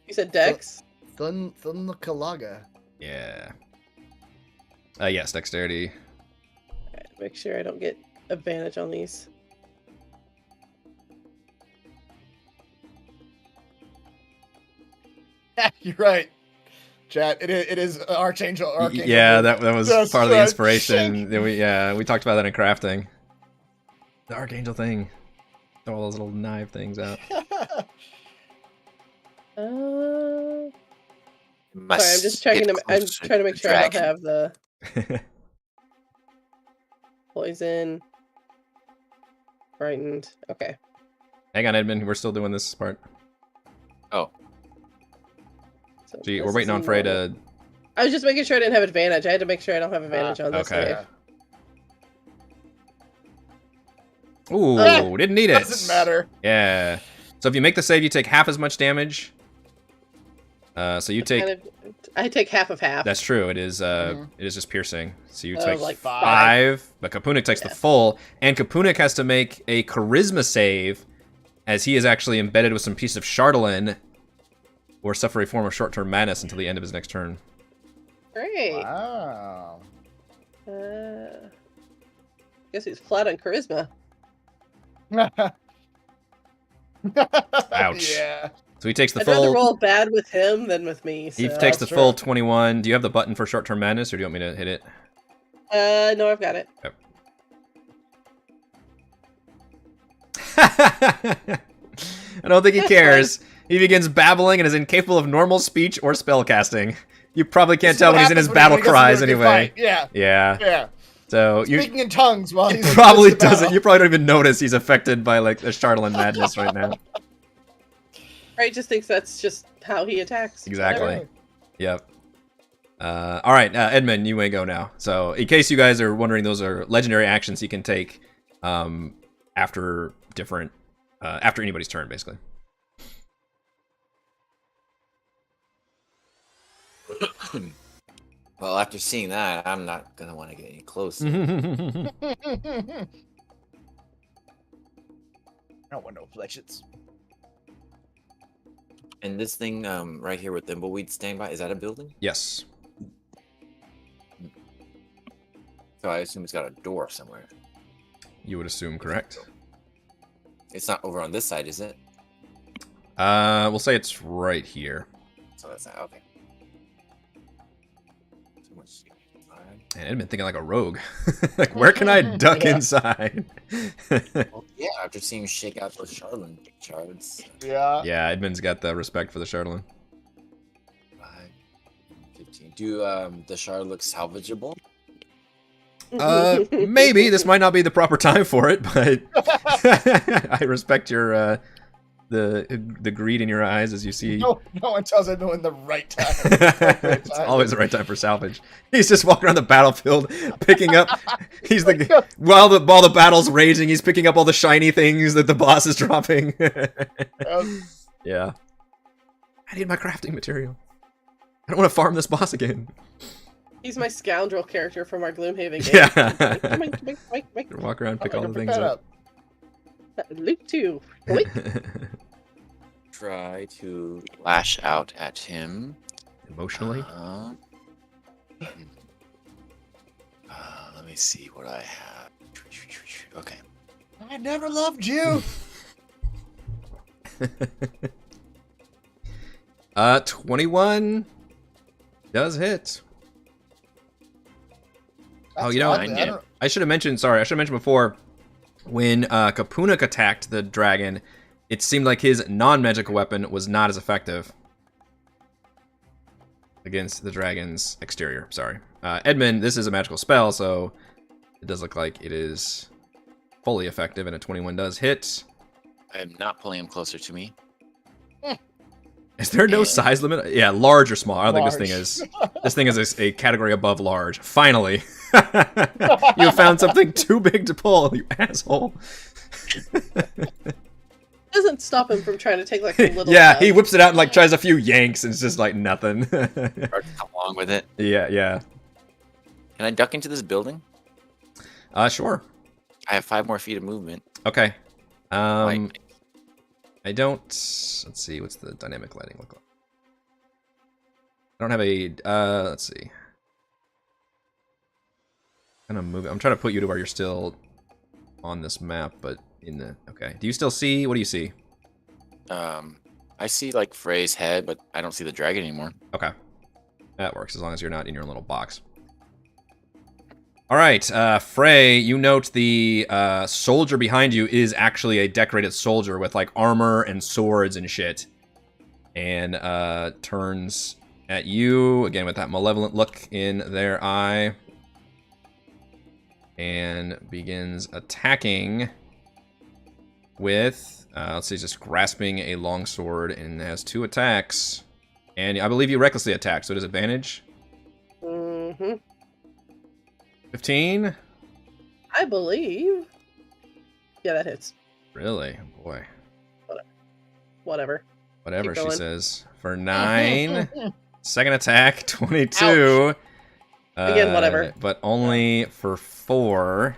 You said dex? Thun-Kalaga. Yeah. Yes, dexterity. Alright, make sure I don't get advantage on these. You're right. Chat, it is Archangel. Yeah, that was Just part of the a inspiration. We talked about that in crafting. The Archangel thing. Throw all those little knife things out. Sorry, I'm just checking them. I'm trying to make sure I don't have the poison. Frightened. Okay. Hang on, Edmund. We're still doing this part. Oh. So Gee, we're this waiting is on Frey to... I was just making sure I didn't have advantage. I had to make sure I don't have advantage on this. Okay. Save. Ooh, didn't need it. Doesn't matter. Yeah. So if you make the save, you take half as much damage. So you take... I take half of half. That's true. It is it is just piercing. So you take like 5, but Kapunuk takes the full, and Kapunuk has to make a charisma save, as he is actually embedded with some piece of Chardalyn, or suffer a form of short-term madness until the end of his next turn. Great. Wow. Guess he's flat on charisma. Ouch. Yeah. So he takes the I'd rather full... roll bad with him than with me. So. He takes the That's full true. 21. Do you have the button for short-term madness, or do you want me to hit it? No, I've got it. Yep. I don't think he cares. He begins babbling and is incapable of normal speech or spellcasting. You probably can't This is tell what when he's in his happens when battle he doesn't cries really anyway. fight. Yeah. Yeah. Yeah. So you Speaking in tongues while he's probably in the battle. doesn't. You probably don't even notice he's affected by like the Chardalyn madness right now. Right, just thinks that's just how he attacks. Exactly. Whatever. Yep. All right, Edmund, you may go now. So, in case you guys are wondering, those are legendary actions he can take after different after anybody's turn, basically. Well, after seeing that, I'm not gonna want to get any closer. I don't want no fletchets. And this thing right here with Thimbleweed staying by, is that a building? Yes. So I assume it's got a door somewhere. You would assume correct. It's not over on this side, is it? We'll say it's right here. So that's not okay. Too much. And Edmund thinking like a rogue. Like, where can I duck inside? Well, yeah, after seeing him shake out those Chardalyn shards. Yeah. Yeah, Edmund's got the respect for the Chardalyn. 5, 15. Do the shard look salvageable? Maybe this might not be the proper time for it, but I respect your the greed in your eyes as you see. No, it doesn't know in the right time. It's always the right time for salvage. He's just walking around the battlefield, picking up. While the battle's raging, he's picking up all the shiny things that the boss is dropping. Yeah. I need my crafting material. I don't want to farm this boss again. He's my scoundrel character from our Gloomhaven game. Yeah. Walk around, pick all the things up. Loot 2. Try to lash out at him. Emotionally? Let me see what I have. Okay. I never loved you. 21 does hit. That's you know, I should have mentioned, before, when Kapunik attacked the dragon, it seemed like his non-magical weapon was not as effective against the dragon's exterior. Sorry. Edmund, this is a magical spell, so it does look like it is fully effective, and a 21 does hit. I am not pulling him closer to me. Is there no size limit? Yeah, large or small. I don't think this thing is. This thing is a category above large. Finally, you found something too big to pull, you asshole. Doesn't stop him from trying to take like a little. Yeah, he whips it out and like tries a few yanks, and it's just like nothing. Or come along with it. Yeah. Can I duck into this building? Sure. I have 5 more feet of movement. Okay. I don't. Let's see. What's the dynamic lighting look like? I don't have a. Let's see. Kind of moving. I'm trying to put you to where you're still on this map, but in the. Okay. Do you still see? What do you see? I see like Frey's head, but I don't see the dragon anymore. Okay. That works as long as you're not in your little box. All right, Frey, you note the soldier behind you is actually a decorated soldier with like armor and swords and shit. And turns at you, again with that malevolent look in their eye. And begins attacking with, let's see, just grasping a longsword and has 2 attacks. And I believe you recklessly attack, so it is advantage. Mm-hmm. 15? I believe. Yeah, that hits. Really? Oh boy. Whatever. Whatever, Keep she going. says. For 9. Second attack, 22. Again, whatever. But only for 4.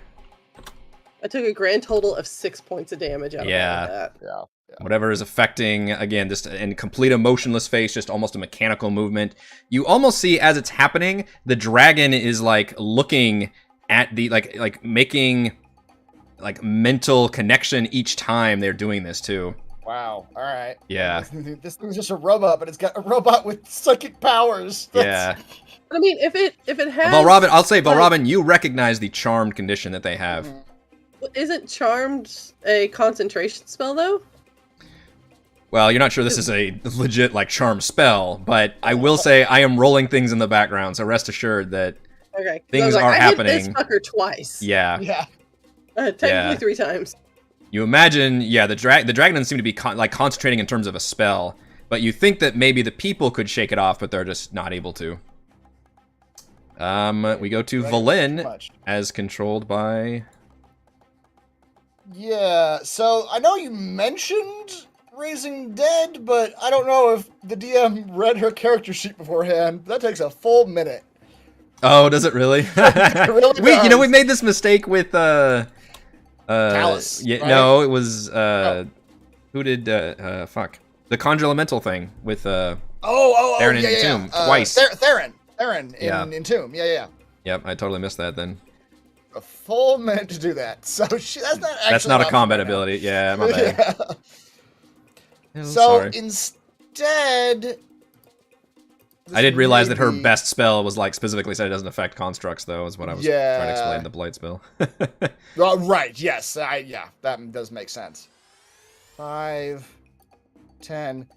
I took a grand total of 6 points of damage out of all of that. Yeah. Whatever is affecting, again, just in complete emotionless face, just almost a mechanical movement. You almost see, as it's happening, the dragon is, like, looking at the, like making, like, mental connection each time they're doing this, too. Wow. All right. Yeah. This thing's just a robot, but it's got a robot with psychic powers. Yeah. I mean, if it has... Valrobin, I'll say, Valrobin, you recognize the charmed condition that they have. Isn't Charmed a concentration spell, though? Well, you're not sure this is a legit, like, charm spell, but I will say I am rolling things in the background, so rest assured that Okay. things I are hit happening. this fucker twice. Yeah. Yeah. Technically Yeah. 3 times. You imagine, yeah, the dragon doesn't seem to be concentrating in terms of a spell, but you think that maybe the people could shake it off, but they're just not able to. We go to Valen, as controlled by... Yeah, so I know you mentioned Raising Dead, but I don't know if the DM read her character sheet beforehand. That takes a full minute. Oh, does it really? It really We, you know, does. we made this mistake with, Talus, yeah, right? no, it was, who did, fuck. The Conjure Elemental thing with, Theron in Tomb, twice. Theron Yeah. in Tomb, yeah. Yep, I totally missed that then. A full minute to do that. So that's not actually That's not a an option combat right now. ability. Yeah, my bad. Yeah. Oh, So sorry. instead, I did realize that her best spell was like specifically said it doesn't affect constructs, though, is what I was trying to explain the blight spell. Right, yes, yeah, that does make sense. 5, 10.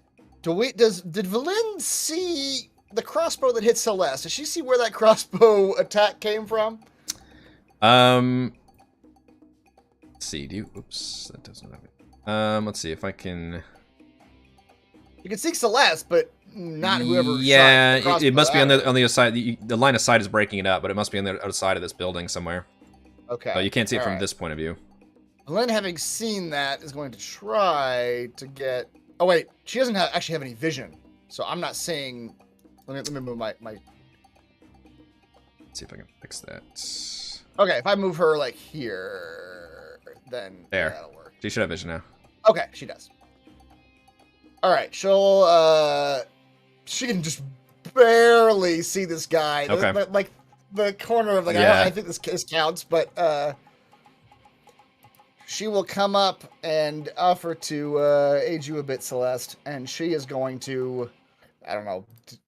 Did Valen see the crossbow that hit Celeste? Does she see where that crossbow attack came from? Let's see. Oops, that doesn't have it. Let's see if I can. You can seek Celeste, but not whoever. Yeah, shot the it must be on crossbow the other side. The line of sight is breaking it up, but it must be on the other side of this building somewhere. Okay. So you can't see it all from right. this point of view. Lynn, having seen that, is going to try to get. Oh wait, she doesn't actually have any vision, so I'm not seeing. Let me move my. Let's see if I can fix that. Okay, if I move her like here, then There. that'll work. She should have vision now. Okay, she does. All right, she can just barely see this guy. Okay. Like the corner of the guy. Yeah. I think this counts, but she will come up and offer to aid you a bit, Celeste, and she is going to, I don't know,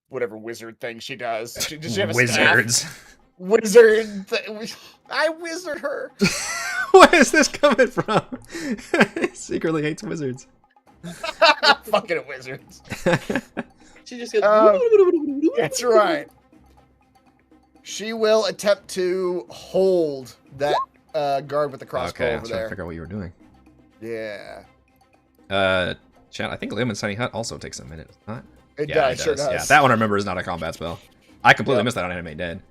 whatever wizard thing she does. Does she have a staff? Wizards. Wizard. I wizard her. Where is this coming from? He secretly hates wizards. Fucking wizards. She just goes. That's right. She will attempt to hold that guard with the crossbow Okay, I'm over trying to there. figure out what you were doing. Yeah. Chat, I think Lemon's Tiny Hut also takes a minute. Not? It Yeah, does, it sure does. does. Yeah, that one I remember is not a combat spell. I completely Yep. missed that on Anime Dead.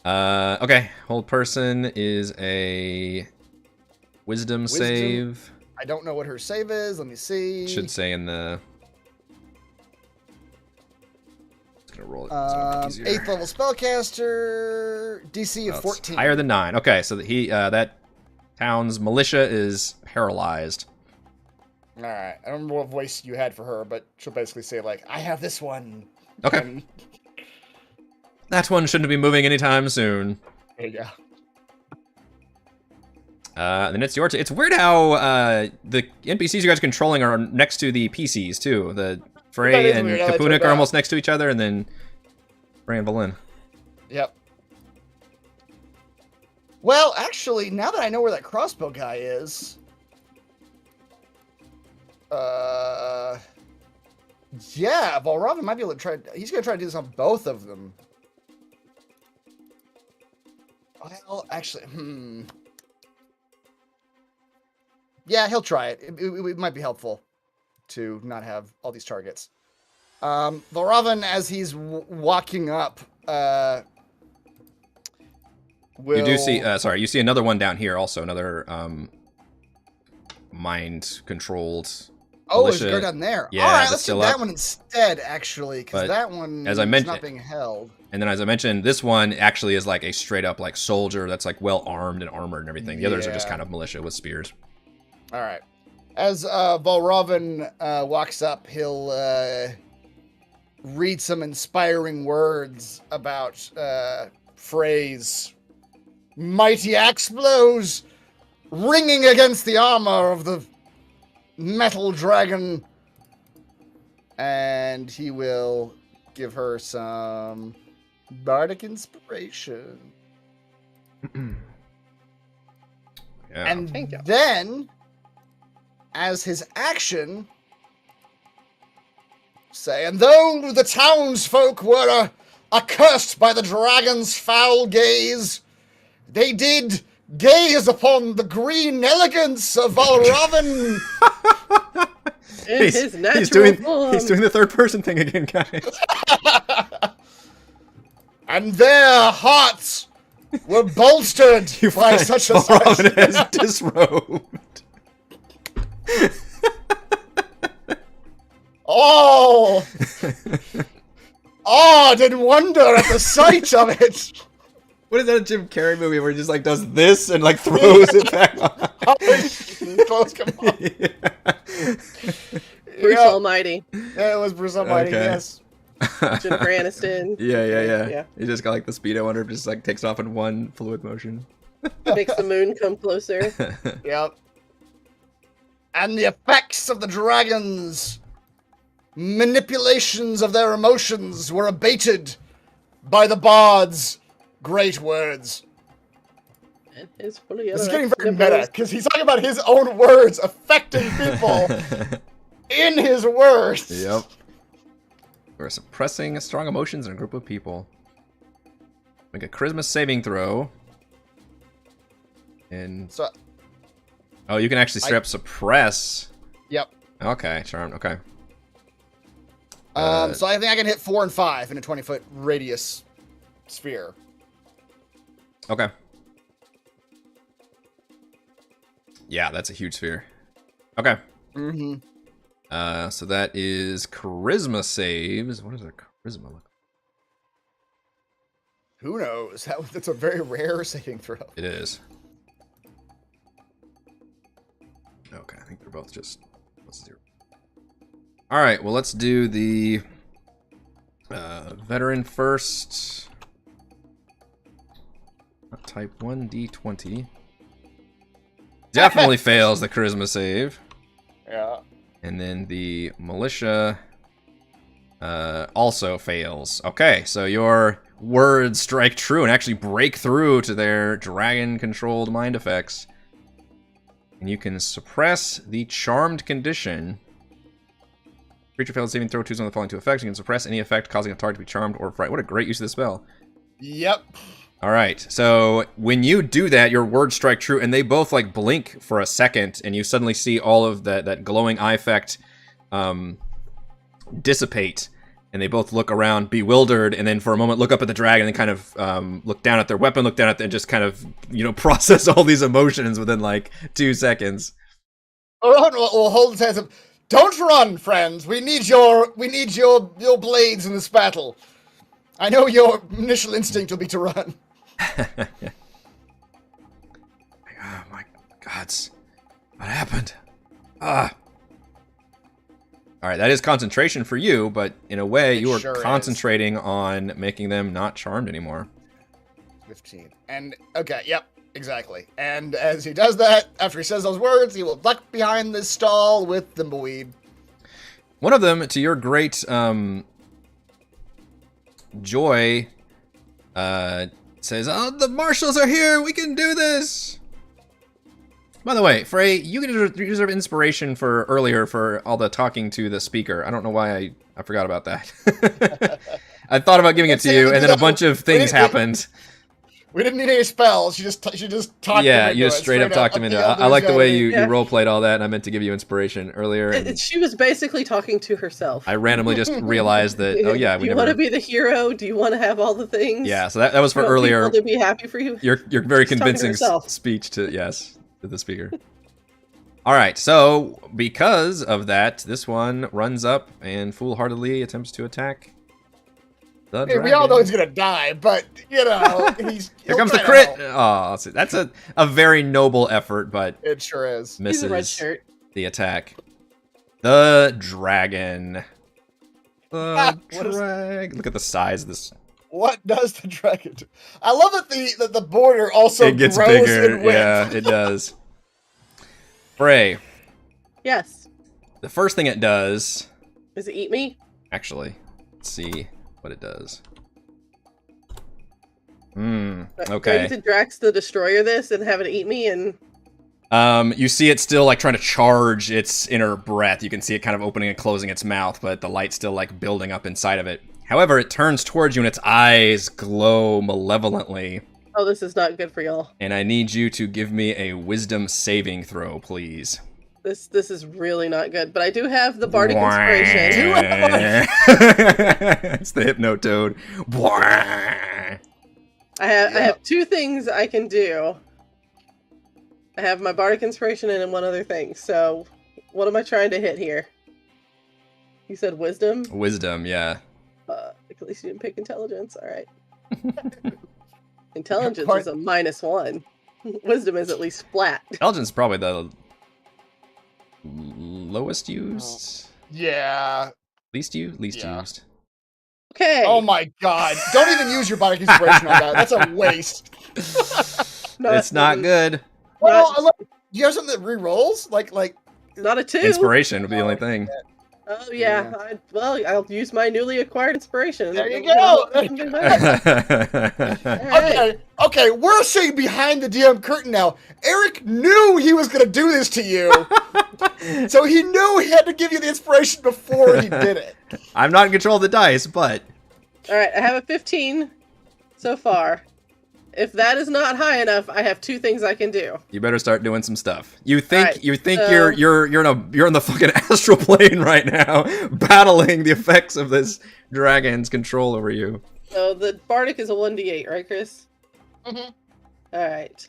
Okay, hold person is a wisdom save. I don't know what her save is. Let me see. Should say in the. Just gonna roll it. so it's easier. 8th level spellcaster, DC Well, of it's 14. higher than 9. Okay, so that town's militia is paralyzed. All right. I don't remember what voice you had for her, but she'll basically say like, "I have this one." Okay. And That one shouldn't be moving anytime soon. there you go. Then it's your turn. It's weird how the NPCs you guys are controlling are next to the PCs too. The That Frey is and weird how they Kapunik turned are out. almost next to each other, and then Frey and Valin. Yep. Well, actually, now that I know where that crossbow guy is, yeah, Valravn might be able to try. He's gonna try to do this on both of them. Well, actually, yeah, he'll try it. It might be helpful to not have all these targets. Valravn, as he's walking up, will... You do see. Sorry, you see another one down here. Also, another mind-controlled. Oh, there's a militia. guard down there. Yeah, All right, that's let's do still that up. one instead, actually, because But that one as I is mentioned- not being held. And then, as I mentioned, this one actually is like a straight-up like soldier that's like well armed and armored and everything. The others are just Yeah. kind of militia with spears. All right. As Valravn walks up, he'll read some inspiring words about Frey's mighty axe blows ringing against the armor of the metal dragon. And he will give her some bardic inspiration. Yeah. And Thank you. then, as his action, say, and though the townsfolk were accursed by the dragon's foul gaze, they did gaze upon the green elegance of Valravn. In his natural he's doing the third person thing again, guys. And their hearts were bolstered by such a sight. Valravn has disrobed. Oh! Awed and wonder at the sight of it. What is that, a Jim Carrey movie where he just like does this and like throws it back on? Close come on. Bruce Yeah. Almighty, Yeah, it was Bruce Almighty, Okay. yes. Jennifer Aniston. Yeah. He just got like the speedo under, just like takes off in one fluid motion. Makes the moon come closer. Yep. And the effects of the dragons' manipulations of their emotions were abated by the bard's great words. And his fully This is erect getting very nipples. meta, because he's talking about his own words affecting people in his words. Yep. We're suppressing strong emotions in a group of people. Make a charisma saving throw. And So, oh, you can actually straight up suppress. yep. Okay, charmed. Okay. So I think I can hit 4 and 5 in a 20-foot radius sphere. Okay. Yeah, that's a huge sphere. Okay. Mm-hmm. So that is charisma saves. What does a charisma look like? Who knows? That's a very rare saving throw. It is. Okay, I think they're both just 0. All right, well, let's do the veteran first. Type 1d20. Definitely fails the charisma save. Yeah. And then the militia also fails. Okay, so your words strike true and actually break through to their dragon-controlled mind effects. And you can suppress the charmed condition. Creature fails saving throw, choose one of the following 2 effects. You can suppress any effect causing a target to be charmed or frightened. What a great use of the spell. Yep. All right, so when you do that, your words strike true, and they both like blink for a second, and you suddenly see all of that glowing eye effect dissipate, and they both look around bewildered, and then for a moment look up at the dragon, and kind of look down at their weapon, look down at and just kind of process all these emotions within like 2 seconds. Oh, we'll hold his hands up. Don't run, friends. We need your blades in this battle. I know your initial instinct will be to run. Oh my gods. What happened? All right, that is concentration for you, but in a way, you are concentrating on making them not charmed anymore. 15. And, okay, yep, exactly. And as he does that, after he says those words, he will duck behind this stall with Thimbleweed. One of them, to your great joy, says, "Oh, the Marshals are here! We can do this!" By the way, Frey, you deserve inspiration for earlier for all the talking to the speaker. I don't know why I forgot about that. I thought about giving it to you, and then a bunch of things happened. We didn't need any spells. She just talked. Yeah, you just straight up talked him into it. I like the way you role played all that, and I meant to give you inspiration earlier. She was basically talking to herself. I randomly just realized that. Oh yeah, do you want to be the hero? Do you want to have all the things? Yeah, so that was for earlier. People to be happy for you. Your very convincing speech to the speaker. All right, so because of that, this one runs up and foolhardily attempts to attack. Hey, we all know he's gonna die, but here comes the crit. Oh, that's a very noble effort, but it sure is. Misses He's a red shirt. The attack. The dragon. Look at the size of this. What does the dragon do? I love that the border also it gets grows bigger. in width. Yeah, it does. Frey. Yes. The first thing it does. Does it eat me? Actually, let's see what it does. Okay. Do I need to Drax the Destroyer this and have it eat me and... You see it still like trying to charge its inner breath. You can see it kind of opening and closing its mouth, but the light's still like building up inside of it. However, it turns towards you and its eyes glow malevolently. Oh, this is not good for y'all. And I need you to give me a wisdom saving throw, please. This is really not good, but I do have the Bardic Inspiration. It's the Hypnotoad. I have 2 things I can do. I have my Bardic Inspiration and one other thing. So, what am I trying to hit here? You said wisdom? Wisdom, yeah. At least you didn't pick intelligence. All right. Intelligence is a -1. Wisdom is at least flat. Intelligence is probably the lowest used. Yeah. Least used. Okay. Oh my god! Don't even use your Bardic Inspiration on that. That's a waste. It's not good. Well, do you have something that re-rolls? Like not a 2. Inspiration would be the only thing. Oh yeah. I'll use my newly acquired inspiration. There you go. Right. Okay, we're seeing behind the DM curtain now. Eric knew he was gonna do this to you, so he knew he had to give you the inspiration before he did it. I'm not in control of the dice, but all right, I have a 15 so far, If that is not high enough, I have 2 things I can do. You better start doing some stuff. You think Right, you're in the fucking astral plane right now, battling the effects of this dragon's control over you. So the Bardic is a 1d8, right, Chris? Mhm. All right.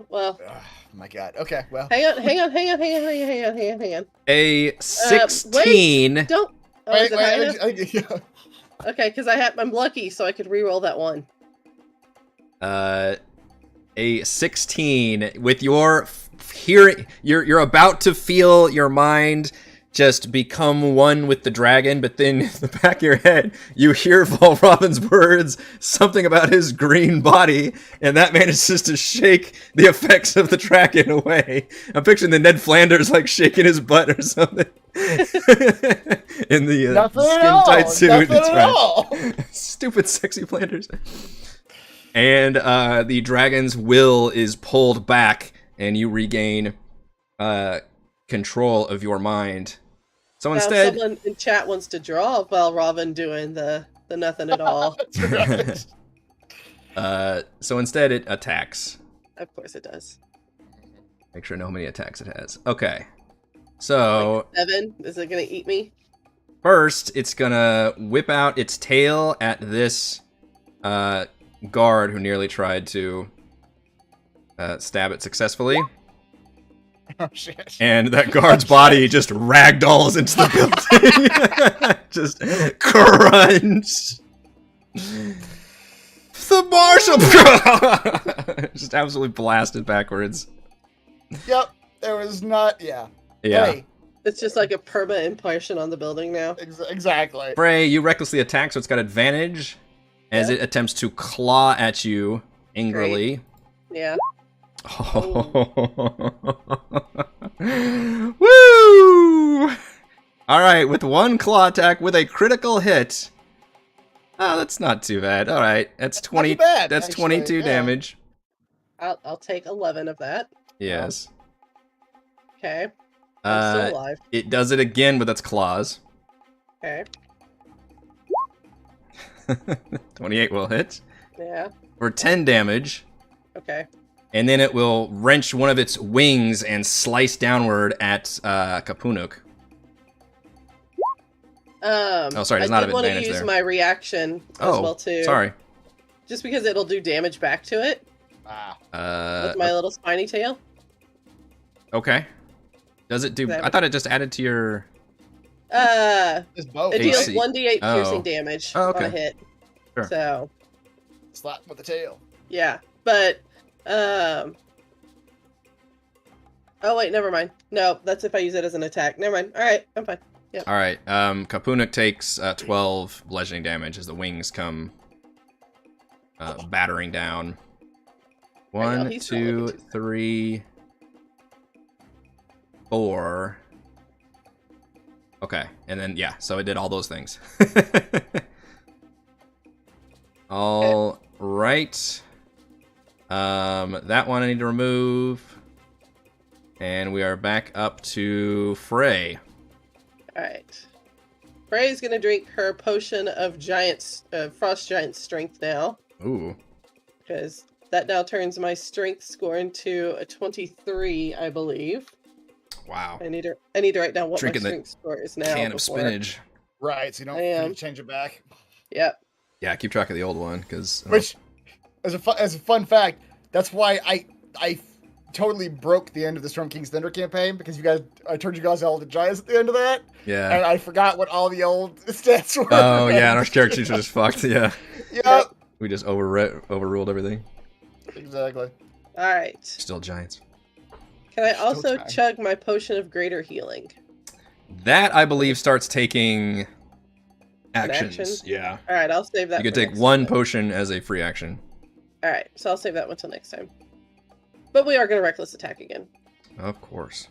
Well. Oh my god. Okay, well. Hang on. A 16. Wait, don't. Oh, is it high enough? Yeah. Okay, because I'm lucky, so I could re-roll that one. A 16 with your hearing. You're about to feel your mind just become one with the dragon, but then in the back of your head, you hear Valravn's words, something about his green body, and that manages to shake the effects of the dragon away. I'm picturing the Ned Flanders like shaking his butt or something. In the skin-tight suit. That's right. Stupid sexy Flanders. And the dragon's will is pulled back, and you regain control of your mind. So now, instead, someone in chat wants to draw Valravn doing the nothing at all. That's right. So instead, it attacks. Of course it does. Make sure know how many attacks it has. Okay. So Like 7. Is it gonna eat me? first, it's gonna whip out its tail at this guard who nearly tried to stab it successfully. Oh shit. And that guard's body just ragdolls into the building. Just crunch. The Marshal! Just absolutely blasted backwards. Yep. There was not. Yeah. Yeah. Hey, It's just like a perma impression on the building now. exactly. Frey, you recklessly attack, so it's got advantage as Yeah. it attempts to claw at you angrily. Yeah. Woo! Alright, with one claw attack with a critical hit. Oh, that's not too bad. Alright, that's 20. Not too bad, That's actually, 22 yeah. damage. I'll take 11 of that. Yes. Okay. I'm still alive. It does it again with its claws. Okay. 28 will hit. Yeah. For 10 damage. Okay. And then it will wrench one of its wings and slice downward at Kapunuk. Oh, sorry, there's not an I did want to advantage use there. my reaction as well too. Sorry. Just because it'll do damage back to it Ah. with my little spiny tail. Okay. Does it do... That- I thought it just added to your... It's both. It deals AC. 1d8 piercing Oh. damage Oh, on okay. a hit. Sure. So, Slap with the tail. yeah. But, oh wait, never mind. No, that's if I use it as an attack. Never mind. Alright, I'm fine. Yep. Alright, Kapunuk takes 12 bludgeoning damage as the wings come battering down. I know, 1, he's not 2, looking too 3, 4. Okay, and then, yeah, so it did all those things. All right. That one I need to remove. And we are back up to Frey. Alright. Frey's gonna drink her potion of frost giant strength now. Ooh. Because that now turns my strength score into a 23, I believe. Wow. I need to write down what Drinking my the strength score is now. Can of before- spinach. Right, so you don't I am. need to change it back. Yep. Yeah, keep track of the old one, because... Which, as a fun fact, that's why I totally broke the end of the Storm King's Thunder campaign, because I turned you guys all to giants at the end of that, and yeah. I forgot what all the old stats were. Oh, yeah, and our character sheets are just fucked, yeah. Yep. We just overruled everything. Exactly. Alright. Still giants. Can I Still also trying. chug my potion of greater healing? That, I believe, starts taking actions. action? Yeah. Alright, I'll save that You could for take next one time. potion as a free action. Alright, so I'll save that one till next time. But we are going to reckless attack again. Of course.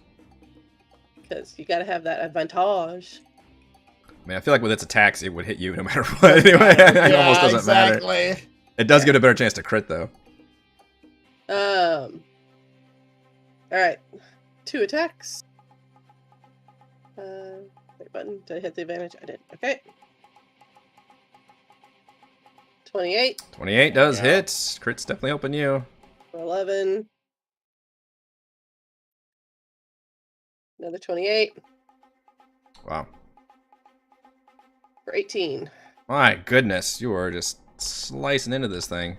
Because you gotta have that advantage. I mean, I feel like with its attacks, it would hit you no matter what. Anyway, it almost doesn't matter. Exactly. It does get a better chance to crit, though. Alright. 2 attacks. Wait button. Did I hit the advantage? I did. Okay. 28. 28 does Yeah. hit. Crit's definitely helping you. 11. Another 28 Wow. for 18. My goodness, you are just slicing into this thing.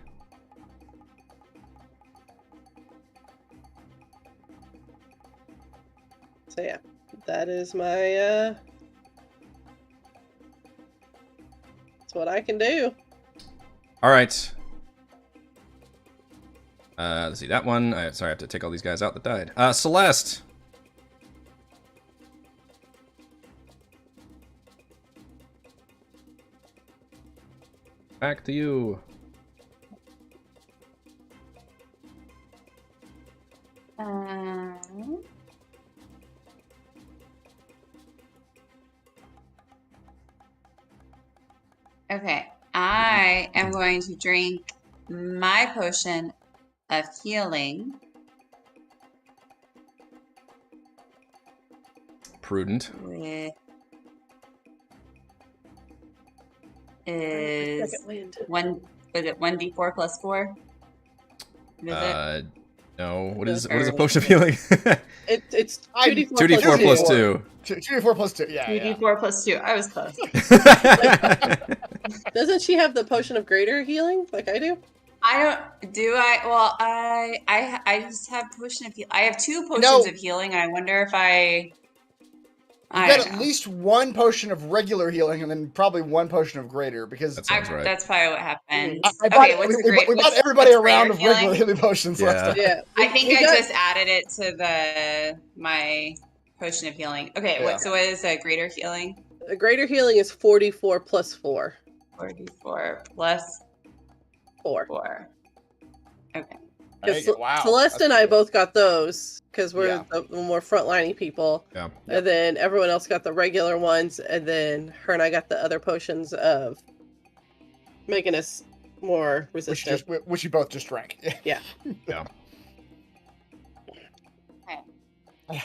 So yeah, that is my that's what I can do. All right. Let's see that one. Sorry, I have to take all these guys out that died. Celeste. Back to you. Okay, I am going to drink my potion of healing. Prudent. With is Second wind. one. Was it 1d4 plus 4? Is it? No. What is a potion of healing? It's I- 2d4 2d4 plus 2. 2d4 plus 2. Yeah. 2d4 plus 2. I was close. Doesn't she have the potion of greater healing like I do? I don't. Do I? Well, I just have potion of healing. I have 2 potions of healing, and I wonder if I You've got at least 1 potion of regular healing and then probably 1 potion of greater because That sounds right. That's probably what happened. I bought, Okay, what's the we bought what's- everybody a what's round of greater regular healing potions last time. Yeah. I think we I got- just added it to my potion of healing. Okay, Yeah. what is a greater healing? The greater healing is 44 plus 4. 44 plus 4. 4. Okay. Because Wow. Celeste That's and I good. both got those because we're Yeah. the more frontliney people. Yeah. And then everyone else got the regular ones, and then her and I got the other potions of making us more resistant. Which you both just drank. Yeah. Yeah.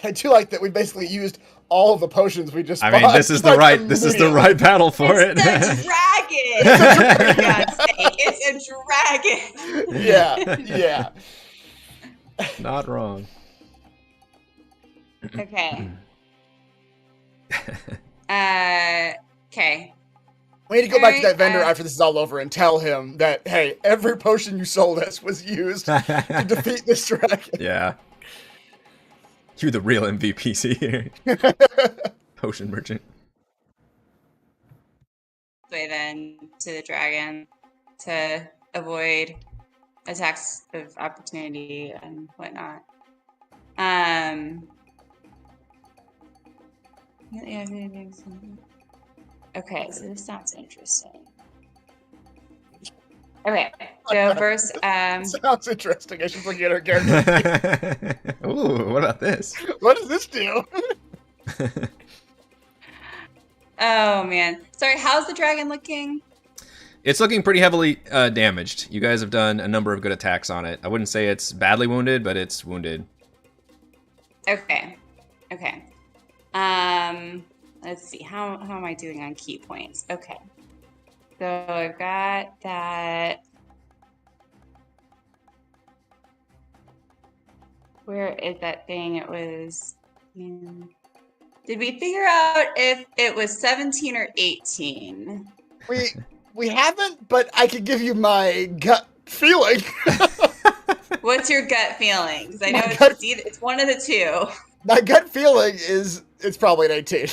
I do like that we basically used all of the potions we just I bought. mean, this is the right battle for it. It's the dragon! For God's sake, it's a dragon! Yeah. Not wrong. Okay. Okay. We need to go back to that Alright, vendor after this is all over and tell him that, hey, every potion you sold us was used to defeat this dragon. Yeah. You're the real MVPC here. Potion merchant. Way then to the dragon to avoid attacks of opportunity and whatnot. Okay, so this sounds interesting. Okay, so first, Sounds interesting. I should look at her character. Ooh, what about this? What does this do? oh man. Sorry, how's the dragon looking? It's looking pretty heavily damaged. You guys have done a number of good attacks on it. I wouldn't say it's badly wounded, but it's wounded. Okay. Okay. Let's see. How am I doing on key points? Okay. So I've got that. Where is that thing? It was. Did we figure out if it was 17 or 18? We haven't, but I could give you my gut feeling. What's your gut feeling? Because I know My gut- it's one of the two. My gut feeling is it's probably an 18.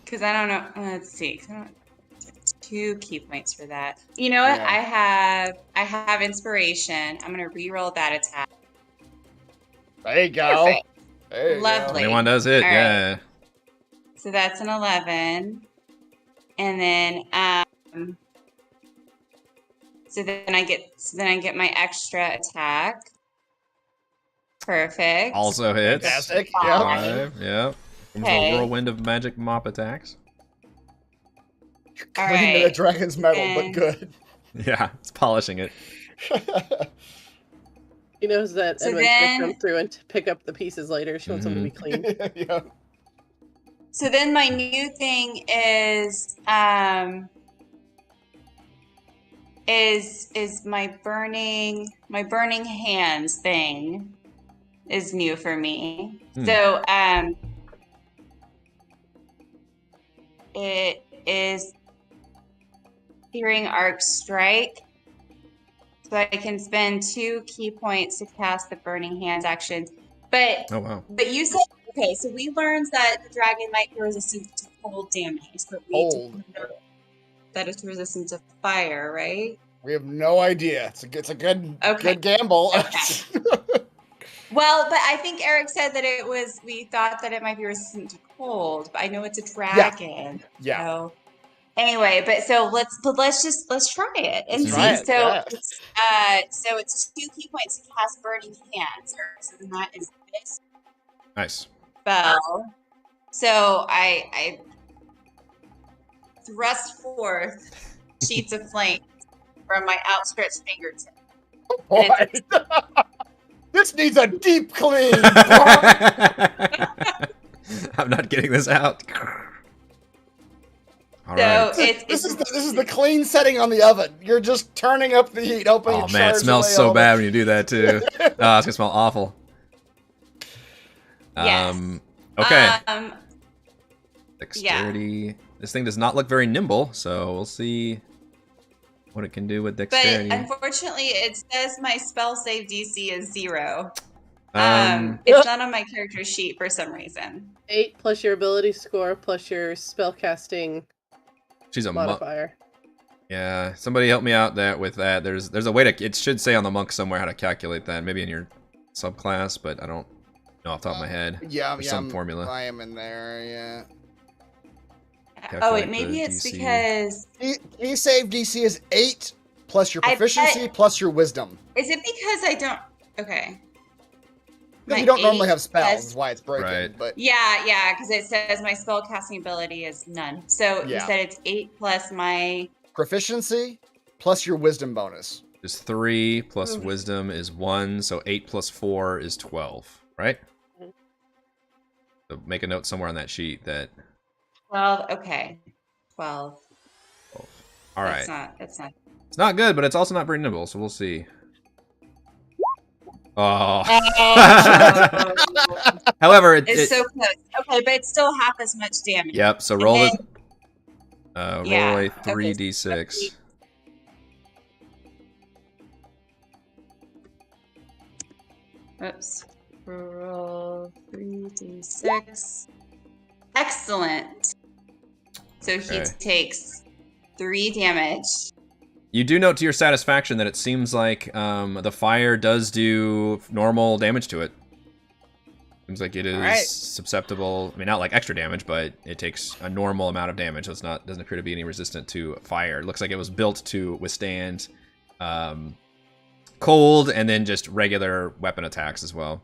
Because I don't know. Let's see. 'Cause I don't, 2 key points for that. You know what? Yeah. I have inspiration. I'm gonna re-roll that attack. There you go. Perfect. There you go. Lovely. 21 does hit, All right. yeah. So that's an 11, and then so then I get my extra attack. Perfect. Also hits. Fantastic. Yeah. 5, yeah. Comes Okay. a whirlwind of magic mop attacks. All Clean to the right. dragon's metal, And- but good. Yeah, it's polishing it. She knows that So Edwin's gonna then- come through and pick up the pieces later. She wants them to be clean. Yeah. So then my new thing is is my burning hands thing is new for me. So it is Searing Arc Strike. So I can spend 2 key points to cast the burning hands action. But oh wow. But you said okay, so we learned that the dragon might be resistant to cold damage, but we didn't know that it's resistant to fire, right? We have no idea. It's a good gamble. Okay. Well, but I think Eric said that we thought that it might be resistant to cold, but I know it's a dragon. Yeah. So anyway, let's try it and see. So it's 2 key points to cast burning hands. So then that is this Nice. spell. So I thrust forth sheets of flame from my outstretched fingertip. Oh boy. This needs a deep clean. I'm not getting this out. All So right. This is the clean setting on the oven. You're just turning up the heat, hoping. Oh man, it smells so bad when you do that too. Oh, it's gonna smell awful. Yes. Okay. Dexterity. Yeah. This thing does not look very nimble, so we'll see what it can do with dexterity. But unfortunately, it says my spell save DC is 0. It's not on my character sheet for some reason. 8 plus your ability score plus your spellcasting. She's a modifier. Yeah, somebody help me out with that. There's a way to. It should say on the monk somewhere how to calculate that. Maybe in your subclass, but I don't know off the top of my head. There's some formula. I am in there. Yeah. Calculate wait, maybe it's DC. because key save DC is 8 plus your proficiency plus your wisdom. Is it because I don't? Okay. Because you don't normally have spells, is why it's broken. Right. But yeah, because it says my spell casting ability is none. So you said it's 8 plus my proficiency plus your wisdom bonus. Is 3 plus wisdom is 1, so 8 plus 4 is 12, right? So make a note somewhere on that sheet that 12. Okay, 12. All right. It's not. It's not good, but it's also not very nimble, so we'll see. Oh. However, it's so close. Okay, but it's still half as much damage. Yep. So roll it. Roll a 3d6. Oops. Roll 3d6. Excellent. So he takes 3 damage. You do note to your satisfaction that it seems like the fire does do normal damage to it. Seems like it is susceptible. I mean, not like extra damage, but it takes a normal amount of damage. So it's not doesn't appear to be any resistant to fire. It looks like it was built to withstand cold and then just regular weapon attacks as well.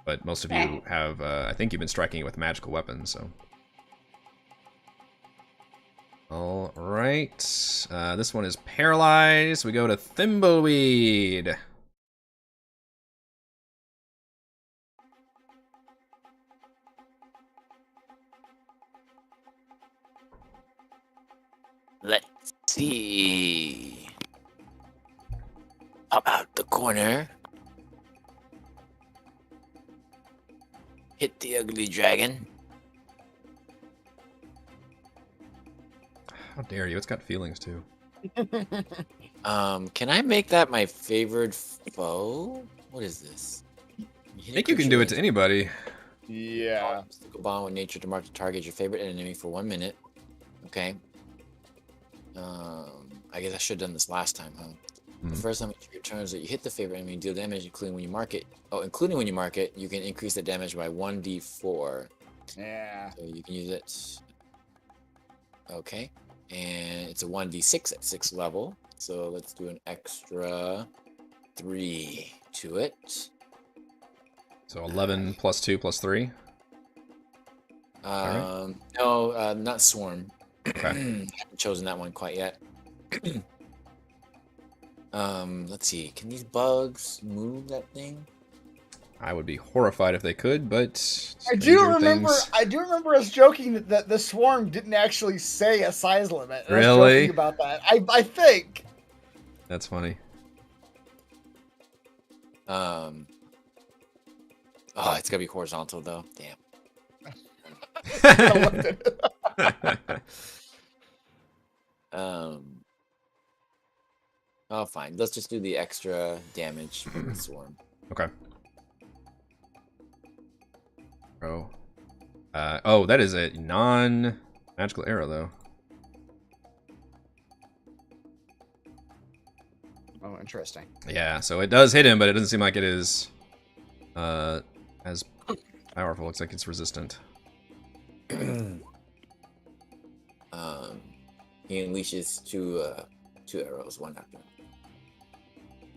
But most of you have, I think you've been striking it with magical weapons, so. All right. This one is paralyzed. We go to Thimbleweed. Let's see. Pop out the corner. Hit the ugly dragon. How dare you? It's got feelings too. Can I make that my favored foe? What is this? I think you can do it to anybody. Yeah. Stick a bond with nature to mark the target your favorite enemy for 1 minute. Okay. I guess I should have done this last time, huh? The first time your turn is that you hit the favorite enemy and deal damage, including when you mark it. Oh, including when you mark it, you can increase the damage by 1d4. Yeah. So you can use it. Okay. And it's a 1d6 at 6th level. So let's do an extra 3 to it. So 11 plus 2 plus 3? No, not Swarm. Okay. Haven't chosen that one quite yet. Let's see. Can these bugs move that thing? I would be horrified if they could, but I do remember us joking that the swarm didn't actually say a size limit. Really? About that. I think. That's funny. Oh, it's gonna be horizontal though. Damn. Oh, fine. Let's just do the extra damage from the swarm. Okay. Oh, that is a non-magical arrow, though. Oh, interesting. Yeah, so it does hit him, but it doesn't seem like it is as powerful. Looks like it's resistant. He unleashes two arrows, one after.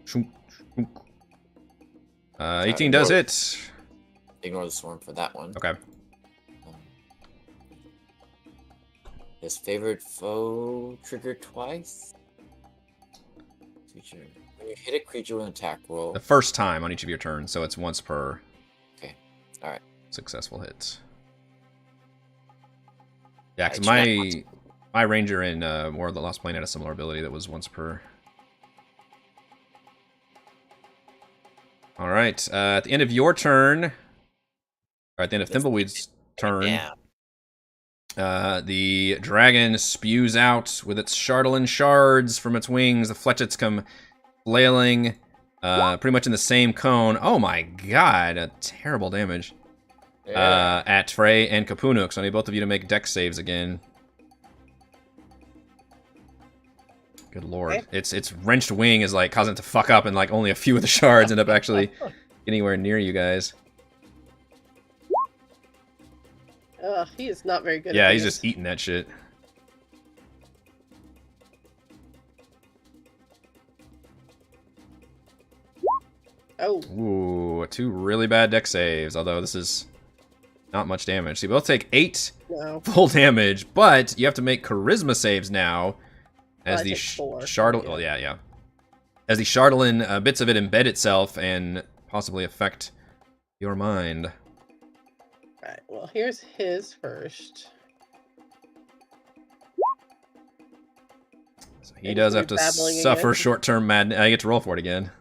Shunk, shunk. 18 does hit. Ignore the swarm for that one. Okay. His favorite foe triggered twice. Creature. When you hit a creature with an attack roll. The first time on each of your turns, so it's once per. Okay. All right. Successful hit. Yeah, because my ranger in War of the Lost Plane had a similar ability that was once per. All right. At the end of your turn, or at the end of Thimbleweed's turn, the dragon spews out with its Chardalyn shards from its wings. The fletchets come flailing, pretty much in the same cone. Oh my god, terrible damage. Yeah. At Frey and Kapunuk. So I need both of you to make dex saves again. Good lord. Okay. Its wrenched wing is like causing it to fuck up, and like only a few of the shards end up actually anywhere near you guys. He is not very good Yeah, at he's this. just eating that shit. Oh. Ooh, 2 really bad dex saves, although this is not much damage. So you both take 8 No. full damage, but you have to make charisma saves now. As I the take 4. Chardalyn, well, yeah. As the Chardalyn, bits of it embed itself and possibly affect your mind. Right, well, here's his first. So he And does you're have to babbling suffer again. short-term madness. I get to roll for it again.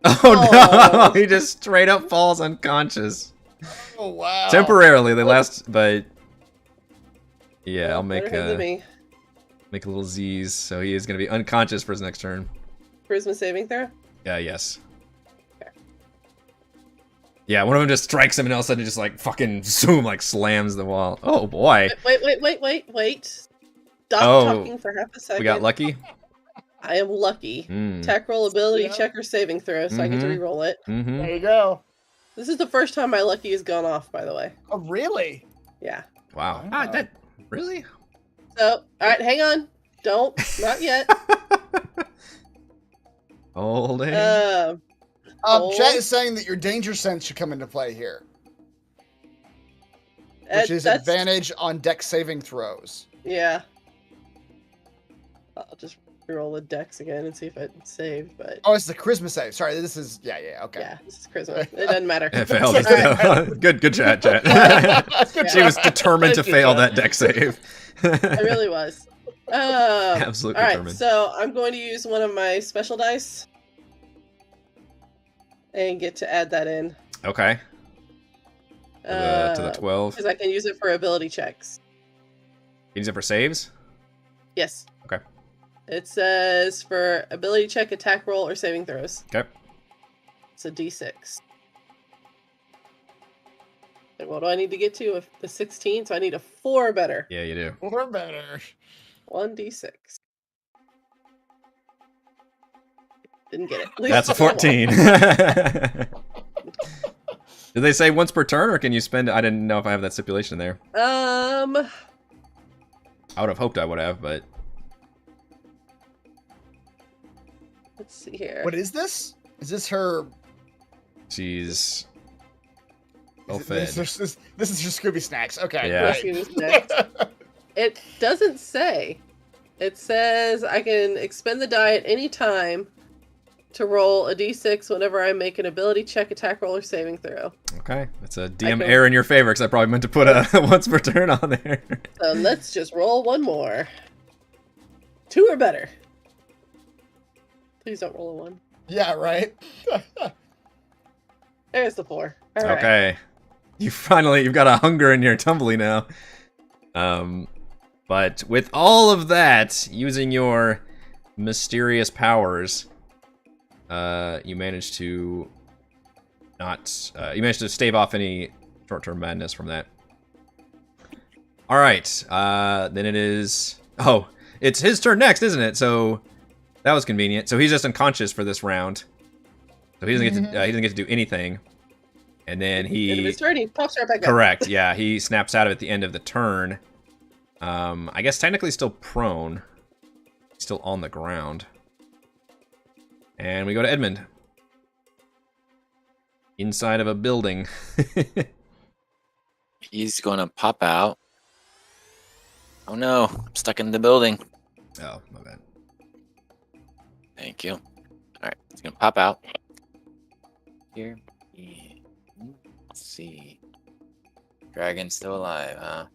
Oh no! He just straight up falls unconscious. Oh wow. Temporarily, they last, but yeah, I'll make Better than me. make a little Z's. So he is going to be unconscious for his next turn. Charisma saving throw? Yes. Okay. Yeah, one of them just strikes him, and all of a sudden, it just like fucking zoom, like slams the wall. Oh boy! Wait. Stop Oh, talking for half a second. We got lucky. I am lucky. Mm. Attack roll, ability Yeah. check, or saving throw, so I get to Mhm. re-roll it. Mm-hmm. There you go. This is the first time my lucky has gone off, by the way. Oh really? Yeah. Wow. Wow. That really? So, alright, hang on. Don't. Not yet. Holding. Oh. Chat is saying that your danger sense should come into play here, which is that's- advantage on dex saving throws. Yeah. I'll just roll the dex again and see if it saved, but Oh, it's the charisma save. Sorry, this is okay. yeah, this is charisma. It doesn't matter. It failed. Alright. Good chat. Good She was job. determined to Thank you, fail Chat. that deck save. I really was. Absolutely Alright, determined. so I'm going to use one of my special dice and get to add that in. Okay. To the 12. Because I can use it for ability checks. Use it for saves? Yes. Okay. It says for ability check, attack roll, or saving throws. Okay. It's a d6. And what do I need to get to? A 16, so I need a 4 or better. Yeah, you do. Or better. 1d6. Didn't get it. That's a 14. Did they say once per turn, or can you spend it? I didn't know if I have that stipulation there. I would have hoped I would have, but Let's see here. What is this? Is this her? she's well This fed. is your Scooby snacks. Okay. Yeah. Great. It doesn't say. It says I can expend the die at any time to roll a d6 whenever I make an ability check, attack roll, or saving throw. Okay, that's a DM can- error in your favor, because I probably meant to put a once per turn on there. So let's just roll one more. 2 or better. Please don't roll a 1. Yeah, right? There's the 4. All right. Okay. You've got a hunger in your tumbly now. But with all of that, using your mysterious powers, you managed to stave off any short-term madness from that. All right, then it is. Oh, it's his turn next, isn't it? So that was convenient. So he's just unconscious for this round. So he doesn't get to do anything. And then End of his turn, he pops right back up. Correct. Yeah, he snaps out of it at the end of the turn. I guess technically still prone, still on the ground. And we go to Edmund. Inside of a building. He's gonna pop out. Oh no, I'm stuck in the building. Oh, my bad. Thank you. Alright, he's gonna pop out. Here. Yeah. Let's see. Dragon's still alive, huh?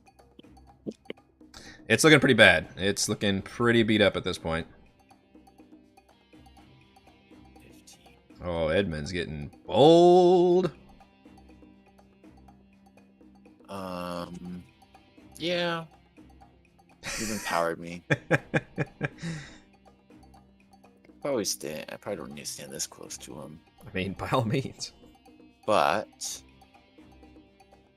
It's looking pretty bad. It's looking pretty beat up at this point. 15. Oh, Edmund's getting bold. Yeah. You've empowered me. I probably don't need to stand this close to him. I mean, by all means. But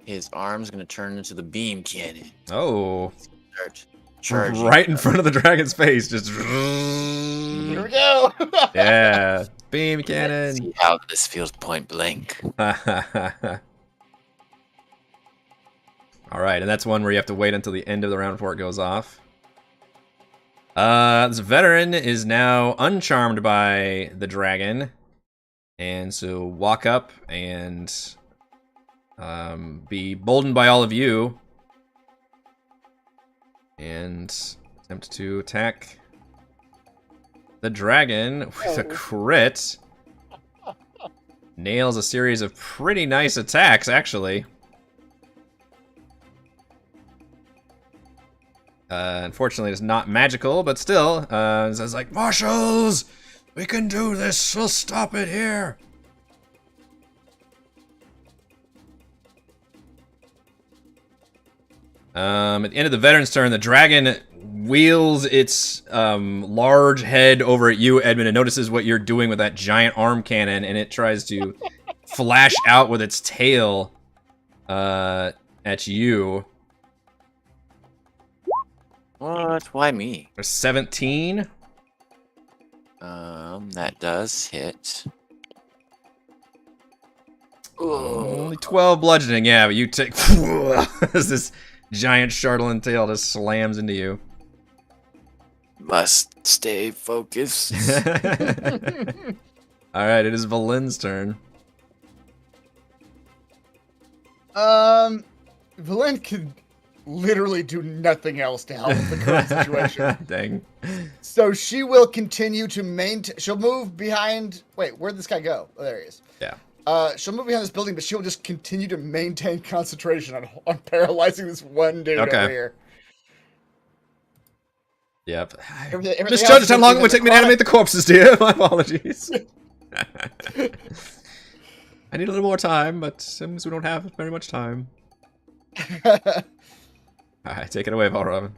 his arm's gonna turn into the beam cannon. Oh. Start charging. Right in front of the dragon's face. Just. Here we go! Yeah. Beam Let's cannon. see how this feels point blank. Alright, and that's one where you have to wait until the end of the round before it goes off. This veteran is now uncharmed by the dragon. And so walk up and be boldened by all of you. And attempt to attack the dragon with a crit. Nails a series of pretty nice attacks, actually. Unfortunately, it's not magical, but still, it's like, Marshals! We can do this! We'll stop it here! At the end of the veteran's turn, the dragon wheels its large head over at you, Edmund, and notices what you're doing with that giant arm cannon, and it tries to flash out with its tail at you. What? Why me? For 17. That does hit. Only 12 bludgeoning, yeah, but you take as this giant Chardalyn tail just slams into you. Must stay focused. Alright, it is Valin's turn. Valin could literally do nothing else to help the current situation. Dang. So she will continue to maintain. She'll move behind. Wait, where'd this guy go? Oh, there he is. Yeah. She'll move behind this building, but she'll just continue to maintain concentration on paralyzing this one dude over here. Yep. Everything Misjudged how long it would take me to animate the corpses, dear. My apologies. I need a little more time, but since we don't have very much time. Alright, take it away, Paul Robin.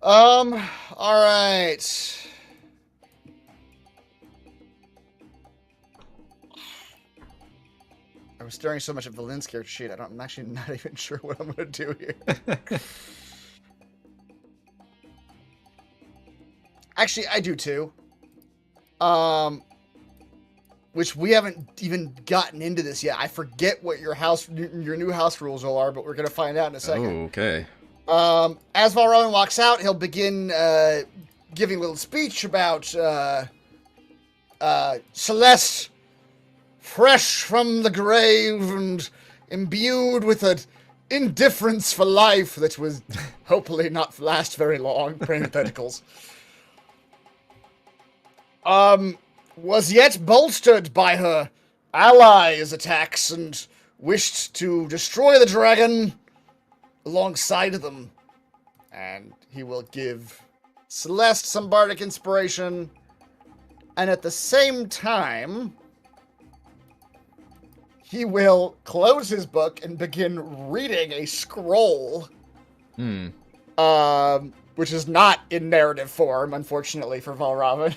Alright. I was staring so much at Valin's character sheet, I'm actually not even sure what I'm gonna do here. Actually, I do too. Which we haven't even gotten into this yet. I forget what your new house rules are, but we're gonna find out in a second. Oh, okay. As Valrowan walks out, he'll begin giving a little speech about Celeste, fresh from the grave and imbued with an indifference for life that was hopefully not last very long. Parentheticals. Was yet bolstered by her allies' attacks and wished to destroy the dragon alongside of them. And he will give Celeste some bardic inspiration, and at the same time, he will close his book and begin reading a scroll. Which is not in narrative form, unfortunately, for Valravan.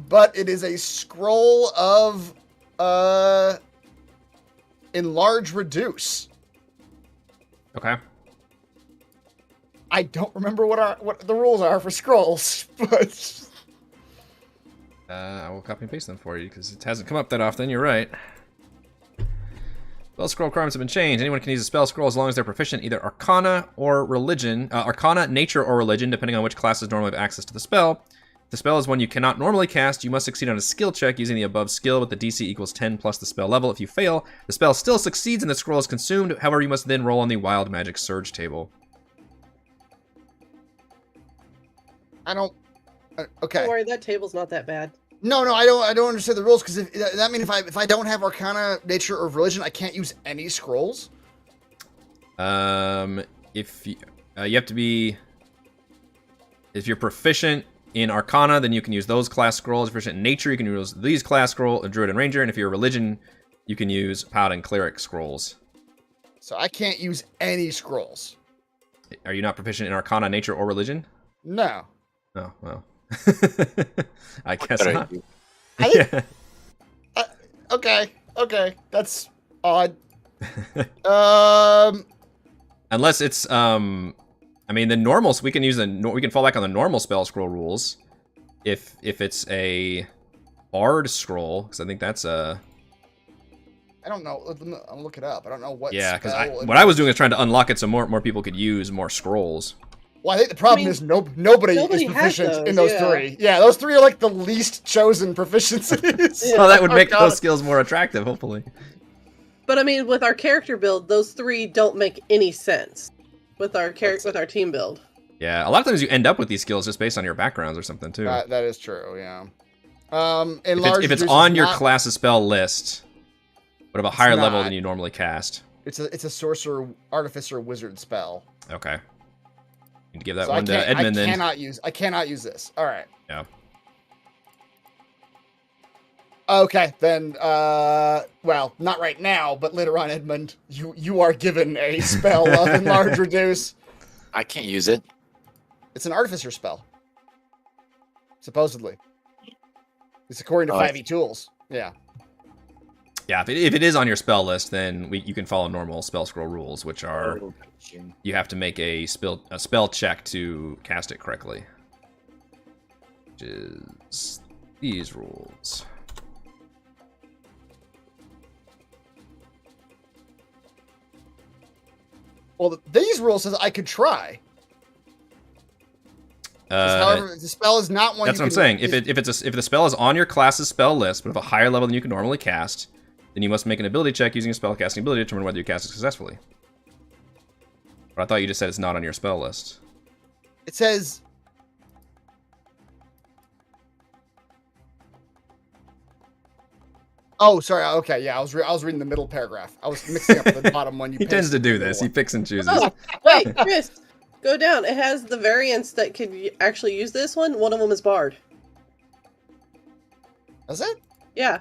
But it is a scroll of enlarge reduce. Okay. I don't remember what the rules are for scrolls, but I will copy and paste them for you because it hasn't come up that often. You're right. Spell scroll requirements have been changed. Anyone can use a spell scroll as long as they're proficient either Arcana or Religion. Arcana, Nature, or Religion, depending on which classes normally have access to the spell. If the spell is one you cannot normally cast, you must succeed on a skill check using the above skill with the DC equals 10 plus the spell level. If you fail, the spell still succeeds and the scroll is consumed. However, you must then roll on the Wild Magic Surge table. I don't... okay. Don't worry, that table's not that bad. No, I don't understand the rules, because that means if I don't have Arcana, Nature, or Religion, I can't use any scrolls? If you have to be... If you're proficient in Arcana, then you can use those class scrolls. If you're proficient in Nature, you can use these class scrolls, Druid and Ranger, and if you're Religion, you can use Paladin Cleric scrolls. So I can't use any scrolls? Are you not proficient in Arcana, Nature, or Religion? No. Oh, well. I guess not. I think, okay, that's odd. Unless it's I mean the normals we can fall back on the normal spell scroll rules if it's a bard scroll, because I think that's a... I don't know. I'll look it up. I don't know what. Yeah, because what I was doing is trying to unlock it so more people could use more scrolls. Well, I think the problem is nobody is proficient in those three. Yeah, those three are like the least chosen proficiencies. Yeah. Well, that would make those skills more attractive, hopefully. But I mean, with our character build, those three don't make any sense with our team build. Yeah, a lot of times you end up with these skills just based on your backgrounds or something too. That is true. Yeah. If it's on your class's spell list, but of a higher level than you normally cast. It's a sorcerer, artificer, wizard spell. Okay. To give that one to Edmund, then. I cannot use this. All right. Yeah. Okay, then. Well, not right now, but later on, Edmund, you are given a spell of enlarge reduce. I can't use it. It's an artificer spell. Supposedly. It's according to 5e tools. Yeah. Yeah, if it is on your spell list, then you can follow normal spell scroll rules, which are you have to make a spell check to cast it correctly. Which is these rules. Well, these rules says I could try. However, the spell is not one. That's what I'm saying. If the spell is on your class's spell list, but of a higher level than you can normally cast, then you must make an ability check using a spellcasting ability to determine whether you cast it successfully. But I thought you just said it's not on your spell list. It says... Oh, sorry. Okay, yeah, I was reading the middle paragraph. I was mixing up the bottom one. He tends to do this. He picks and chooses. Oh, wait, Chris, go down. It has the variants that can actually use this one. One of them is Bard. Is it? Yeah.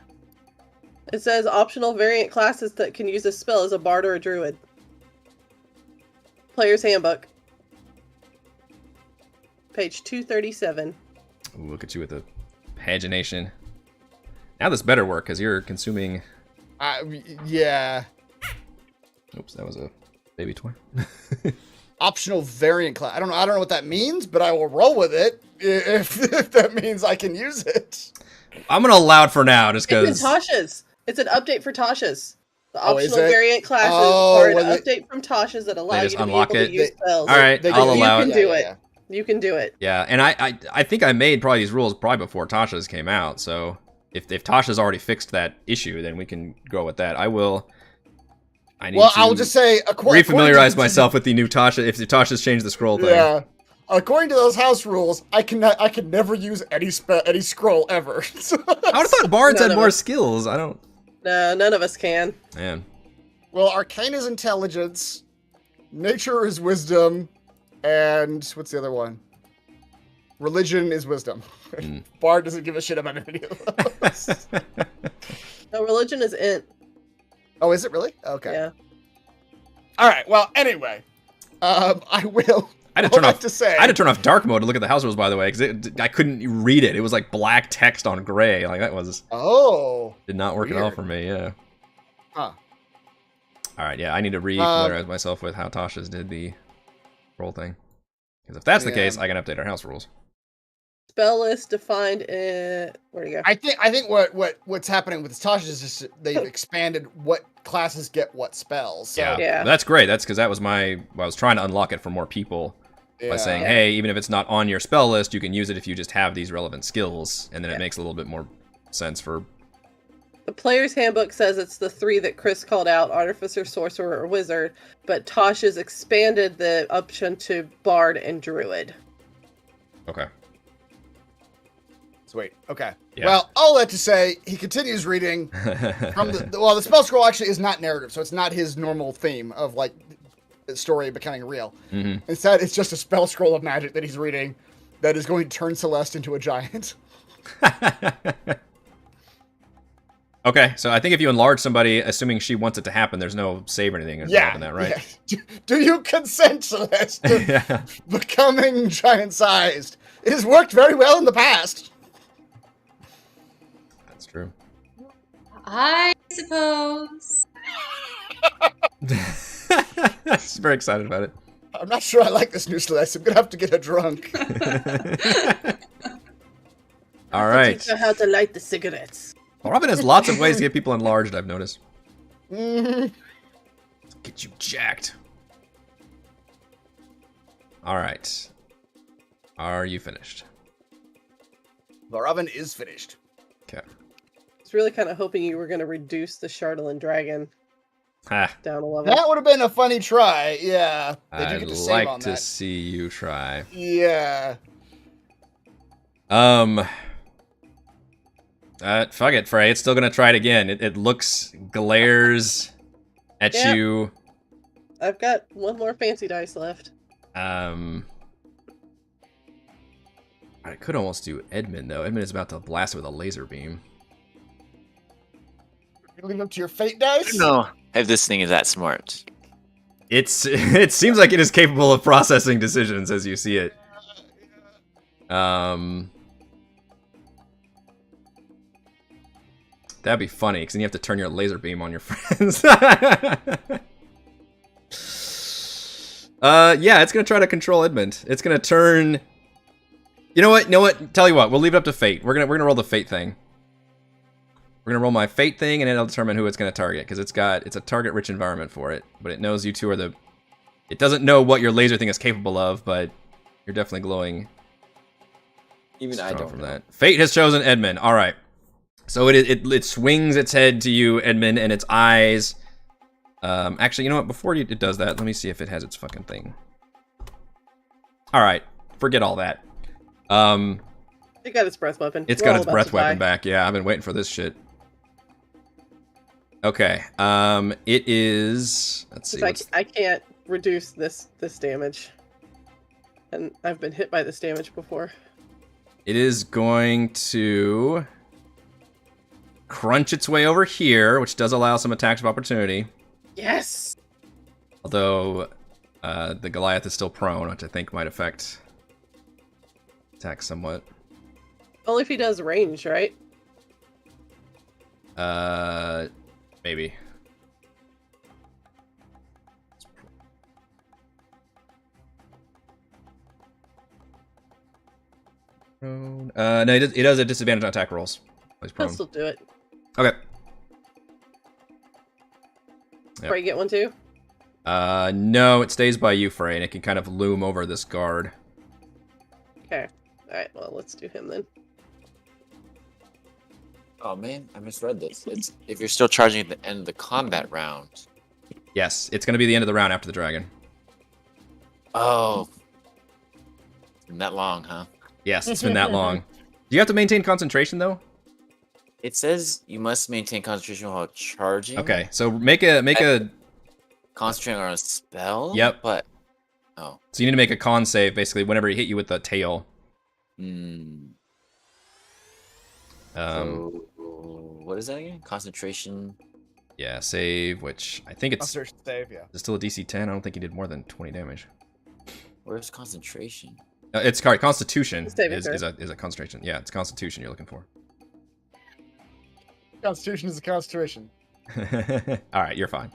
It says optional variant classes that can use this spell as a Bard or a Druid. Player's Handbook. Page 237. Ooh, look at you with the pagination. Now this better work, because you're consuming... yeah. Oops, that was a baby toy. Optional variant class. I don't know what that means, but I will roll with it if that means I can use it. I'm going to allow it for now, just because... It's in Tasha's. It's an update for Tasha's. The optional variant classes are an update from Tasha's that allow you to be able to use spells. All right, I'll allow it. You can do it. You can do it. Yeah, and I think I made probably these rules probably before Tasha's came out, so if Tasha's already fixed that issue, then we can go with that. I'll just say... refamiliarize myself with the new Tasha, if Tasha's changed the scroll thing. Yeah. According to those house rules, I can never use any scroll ever. I would have thought bards had more skills. I don't... No, none of us can. Man. Well, Arcane is intelligence, Nature is wisdom, And what's the other one? Religion is wisdom. Bard doesn't give a shit about any of those. No, religion is int. Oh, is it really? Okay. Yeah. All right. Well, anyway, I will. I had to turn off dark mode to look at the house rules, by the way, because I couldn't read it. It was like black text on gray. Like that was. Oh. Did not work at all for me. Yeah. Huh. All right. Yeah, I need to re-familiarize myself with how Tasha's did the roll thing. Because if that's the case, I can update our house rules. Spell list defined in where'd it go? I think what's happening with Tasha's is just they've expanded what classes get what spells. So. Yeah. That's great. That's because that was I was trying to unlock it for more people by saying, hey, even if it's not on your spell list, you can use it if you just have these relevant skills, and then it makes a little bit more sense for. The player's handbook says it's the 3 that Chris called out: Artificer, Sorcerer, or Wizard, but Tasha's expanded the option to Bard and Druid. Okay. Sweet. Okay. Yeah. Well, all that to say, he continues reading from the spell scroll actually is not narrative, so it's not his normal theme of like the story becoming real. Mm-hmm. Instead, it's just a spell scroll of magic that he's reading that is going to turn Celeste into a giant. Okay, so I think if you enlarge somebody, assuming she wants it to happen, there's no save or anything involved in that, right? Yeah. Do you consent, Celeste, to becoming giant-sized? It has worked very well in the past. That's true. I suppose. She's very excited about it. I'm not sure I like this new Celeste. I'm going to have to get her drunk. All right. Teach her how to light the cigarettes. Well, Robin has lots of ways to get people enlarged, I've noticed. Mm-hmm. Get you jacked. All right. Are you finished? The oven is finished. Okay. I was really kind of hoping you were going to reduce the Chardalyn Dragon down a level. That would have been a funny try, yeah. I'd like to see you try. Yeah. Fuck it, Frey. It's still gonna try it again. It glares at you. I've got one more fancy dice left. I could almost do Edmund, though. Edmund is about to blast it with a laser beam. You leave up to your fate dice? No, if this thing is that smart. It seems like it is capable of processing decisions as you see it. That'd be funny, because then you have to turn your laser beam on your friends. Yeah, it's gonna try to control Edmund. It's gonna turn. You know what? Tell you what, we'll leave it up to fate. We're gonna roll the fate thing. We're gonna roll my fate thing, and it'll determine who it's gonna target, because it's a target-rich environment for it. But it knows you two are It doesn't know what your laser thing is capable of, but you're definitely glowing. Even I don't from that. Fate has chosen Edmund. All right. So it swings its head to you, Edmund, and its eyes. Actually, you know what? Before it does that, let me see if it has its fucking thing. All right, forget all that. It got its breath weapon. It's got its breath weapon back. Yeah, I've been waiting for this shit. Okay. It is. Let's see. I can't reduce this damage, and I've been hit by this damage before. It is going to crunch its way over here, which does allow some attacks of opportunity. Yes! Although the Goliath is still prone, which I think might affect attacks somewhat. Only if he does range, right? Maybe. No, it does a disadvantage on attack rolls. I'll still do it. Okay. Yep. Frey get one too? No, it stays by you, Frey, and it can kind of loom over this guard. Okay. Alright, well, let's do him then. Oh man, I misread this. It's if you're still charging at the end of the combat round. Yes, it's going to be the end of the round after the dragon. Oh. It's been that long, huh? Yes, it's been that long. Do you have to maintain concentration, though? It says you must maintain concentration while charging. Okay, so make a concentrating on a spell. Yep. But Oh. So you need to make a con save, basically, whenever he hit you with the tail. So, what is that again? Concentration. Yeah, save, which I think it's Concentration save, yeah. it's still a DC 10. I don't think he did more than 20 damage. Where's concentration? It's Constitution Saving is a concentration. Yeah, it's Constitution you're looking for. Constitution is a concentration. All right, you're fine.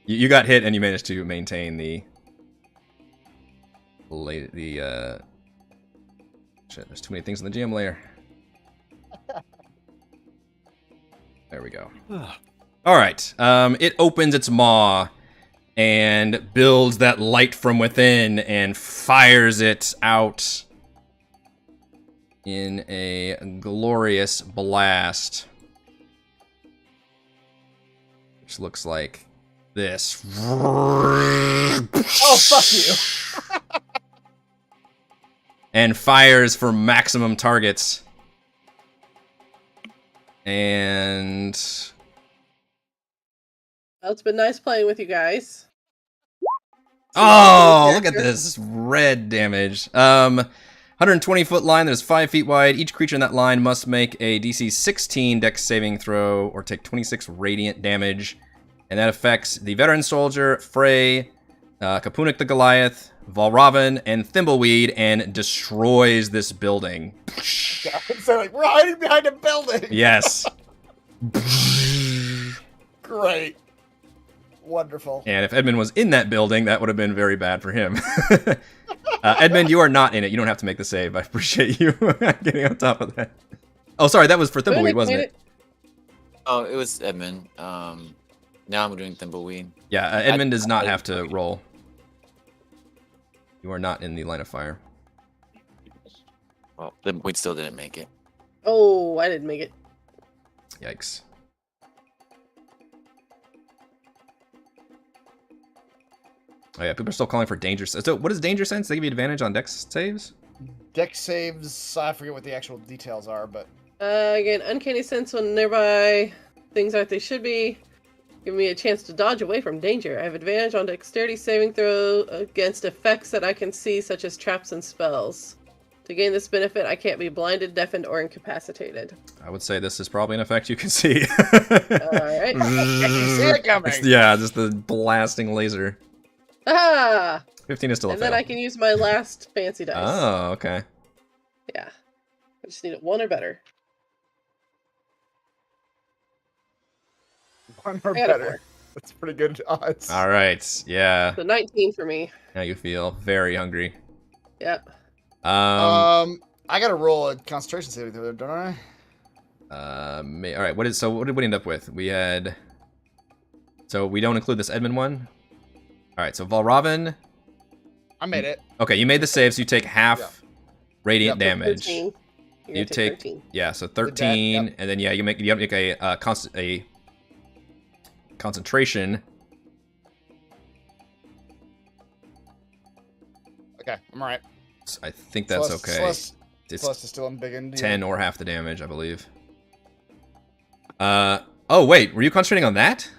You got hit and you managed to maintain the shit. There's too many things in the GM layer. There we go. All right. It opens its maw and builds that light from within and fires it out in a glorious blast, which looks like this. Oh, fuck you. And fires for maximum targets. And Well, it's been nice playing with you guys. oh, look at this red damage. 120-foot line that is 5 feet wide. Each creature in that line must make a DC 16 Dex saving throw or take 26 radiant damage, and that affects the veteran soldier, Frey, Kapunik the Goliath, Valravn, and Thimbleweed, and destroys this building. So like, we're hiding behind a building. Yes. Great. Wonderful. And if Edmund was in that building, that would have been very bad for him. Edmund, you are not in it. You don't have to make the save. I appreciate you getting on top of that. Oh, sorry, that was for Thimbleweed, wasn't it? Oh, it was Edmund. Now I'm doing Thimbleweed. Yeah, Edmund does not have to roll. You are not in the line of fire. Well, Thimbleweed still didn't make it. Oh, I didn't make it. Yikes. Oh yeah, people are still calling for danger. So what is danger sense? They give you advantage on dex saves? Dex saves, I forget what the actual details are, but... Again, uncanny sense when nearby things aren't they should be. Give me a chance to dodge away from danger. I have advantage on dexterity saving throw against effects that I can see, such as traps and spells. To gain this benefit, I can't be blinded, deafened, or incapacitated. I would say this is probably an effect you can see. Alright. You see it coming. Yeah, just the blasting laser. Ah! 15 is still a And fail. then I can use my last fancy dice. Oh, okay. Yeah. I just need it 1 or better. One or I got a better. 4. That's pretty good odds. All right. Yeah. So 19 for me. Now you feel very hungry. Yep. I gotta roll a concentration saving throw, don't I? All right. What did we end up with? We had. So we don't include this Edmund one. All right. So Valravn. I made it. Okay, you made the save, so you take half radiant Yep. damage. 13. You're You gonna take 13. yeah, so 13, Yep. and then yeah, you make a concentration. Okay, I'm alright. I think that's okay. Celeste It's is still in big end. 10 or half the damage, I believe. Oh wait, were you concentrating on that?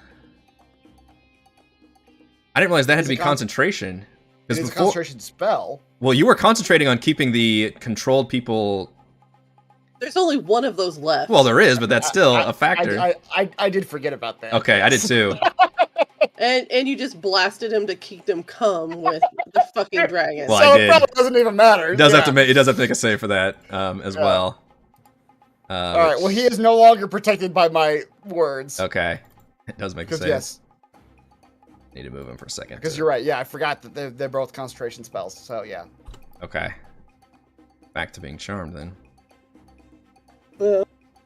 I didn't realize that had to be concentration. It's a concentration spell. Well, you were concentrating on keeping the controlled people. There's only one of those left. Well, there is, but that's still a factor. I did forget about that. Okay, I did too. And you just blasted him to keep them come with the fucking dragon. Well, so I it did. probably doesn't even matter. It does have to make a save for that as well. All right. Well, he is no longer protected by my words. Okay, it does make a save. Yes. Need to move him for a second. Because you're right. Yeah, I forgot that they're both concentration spells. So yeah. Okay. Back to being charmed then.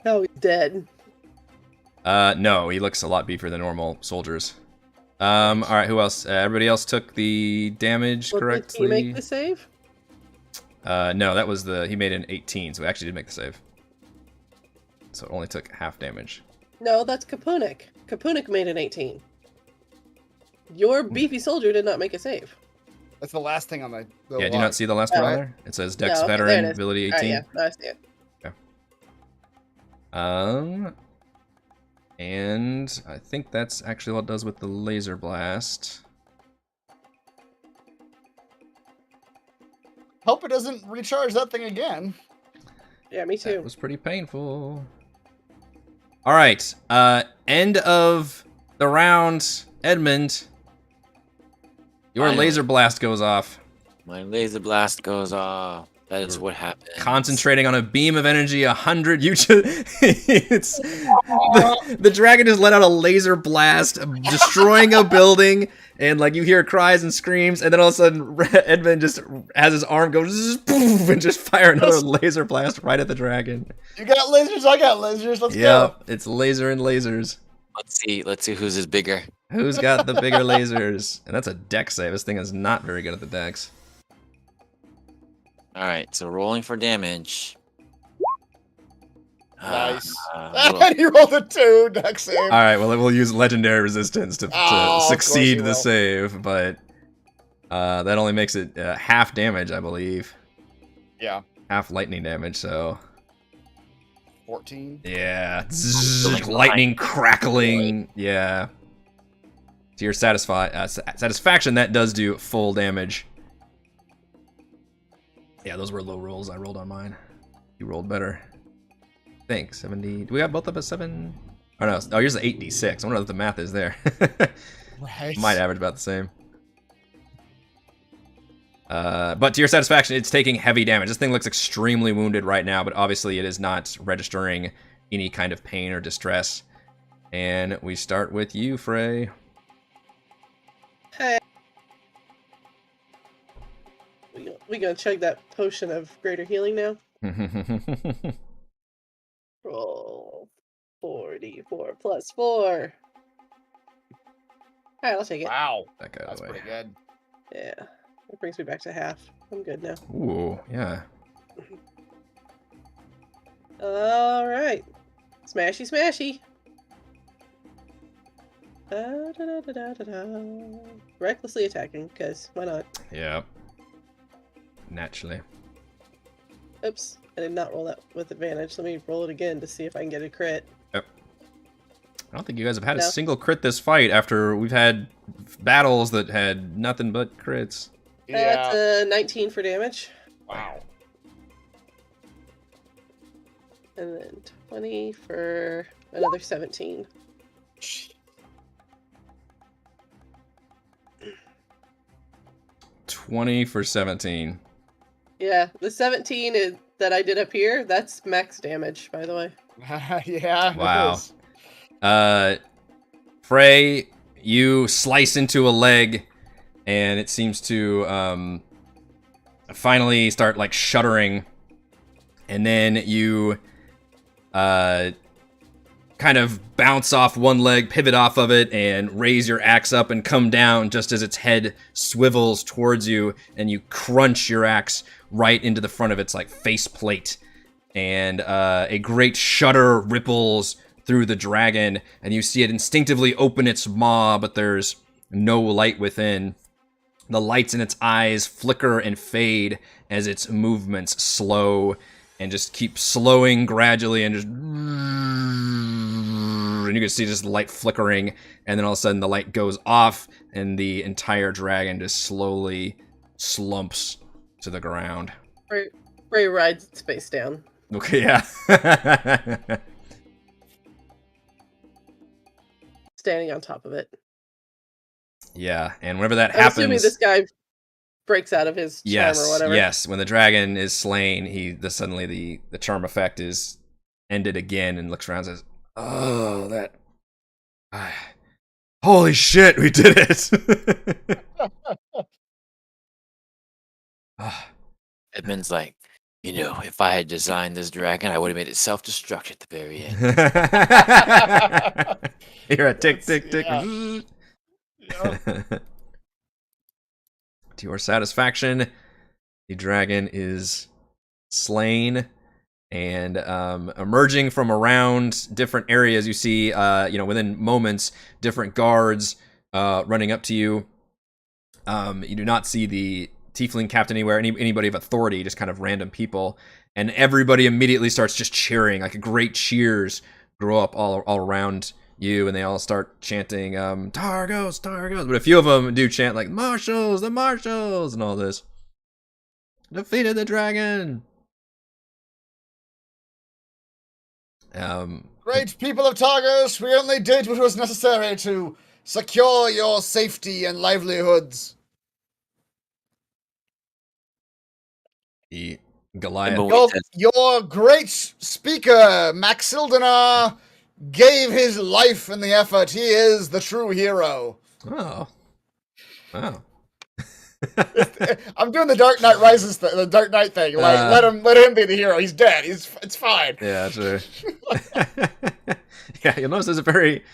Now he's dead. No, he looks a lot beefier than normal soldiers. All right, who else? Everybody else took the damage correctly. Did he make the save? No, that was he made an 18, so he actually did make the save. So it only took half damage. No, that's Kapunik. Kapunik made an 18. Your beefy soldier did not make a save. That's the last thing on the. Yeah, do you not see the last one on there? It says Dex No, okay, Veteran, there it is. ability 18. Alright, yeah, I see it. And I think that's actually what it does with the laser blast. Hope it doesn't recharge that thing again. Yeah, me too. That was pretty painful. All right. End of the round. Edmund, your Finally. laser blast goes off. My laser blast goes off. That is what happens. Concentrating on a beam of energy, 100. You just, it's the dragon just let out a laser blast, destroying a building, and like you hear cries and screams, and then all of a sudden Edmund just has his arm go poof, and just fire another laser blast right at the dragon. You got lasers, I got lasers. Let's go. Yep, it's laser and lasers. Let's see whose is bigger. Who's got the bigger lasers? And that's a dex save. This thing is not very good at the dex. All right, so rolling for damage. Nice. Little- And he rolled a 2 dex save. All right, well, we'll use legendary resistance to Oh, of course succeed you the will. save, but that only makes it half damage, I believe. Yeah. Half lightning damage, so 14. yeah, Feeling lightning behind. crackling, yeah. To your satisfaction, that does do full damage. Yeah, those were low rolls I rolled on mine. You rolled better. I think 70. Do we have both of us 7? Oh no, oh yours is 8d6. I wonder what the math is there. Right. Might average about the same. But to your satisfaction, it's taking heavy damage. This thing looks extremely wounded right now, but obviously it is not registering any kind of pain or distress. And we start with you, Frey. Hey. We gonna chug that potion of greater healing now? Roll 44 plus 4. Alright, I'll take it. Wow. That guy out That's of the way. pretty good. Yeah. That brings me back to half. I'm good now. Ooh, yeah. Alright. Smashy, smashy. Da-da-da-da-da-da. Recklessly attacking, because why not? Yeah. Naturally. Oops. I did not roll that with advantage. Let me roll it again to see if I can get a crit. I don't think you guys have had a No. single crit this fight after we've had battles that had nothing but crits. That's Yeah. a 19 for damage. Wow. And then 20 for another 17. 20 for 17. Yeah, the 17 is, that I did up here, that's max damage, by the way. Yeah. it Wow. is. Frey, you slice into a leg, and it seems to finally start like shuddering, and then you kind of bounce off one leg, pivot off of it, and raise your axe up and come down just as its head swivels towards you, and you crunch your axe right into the front of its like faceplate, and a great shudder ripples through the dragon, and you see it instinctively open its maw, but there's no light within. The lights in its eyes flicker and fade as its movements slow and just keep slowing gradually, and you can see just the light flickering, and then all of a sudden the light goes off, and the entire dragon just slowly slumps to the ground. Ray rides its face down. Okay, yeah. Standing on top of it. Yeah, and whenever that I'm assuming happens, this guy breaks out of his charm or whatever. yes. When the dragon is slain, suddenly the charm effect is ended again, and looks around and says, "Oh, that, holy shit, we did it!" Edmund's like, if I had designed this dragon, I would have made it self-destruct at the very end. You're a tick, tick, tick. Yeah. Yeah. To your satisfaction, the dragon is slain, and emerging from around different areas, you see, within moments, different guards running up to you. You do not see the tiefling captain anywhere, anybody of authority, just kind of random people, and everybody immediately starts just cheering, like great cheers grow up all around you, and they all start chanting, Targos, Targos, but a few of them do chant like, Marshals, the Marshals, and all this. defeated the dragon. Great people of Targos, we only did what was necessary to secure your safety and livelihoods. The Goliath. Your great speaker, Maxildanar, gave his life in the effort. He is the true hero. Oh. Wow. I'm doing the Dark Knight Rises, the Dark Knight thing. Like, let him be the hero. He's dead. It's fine. Yeah, sure. Yeah, you'll notice there's a very.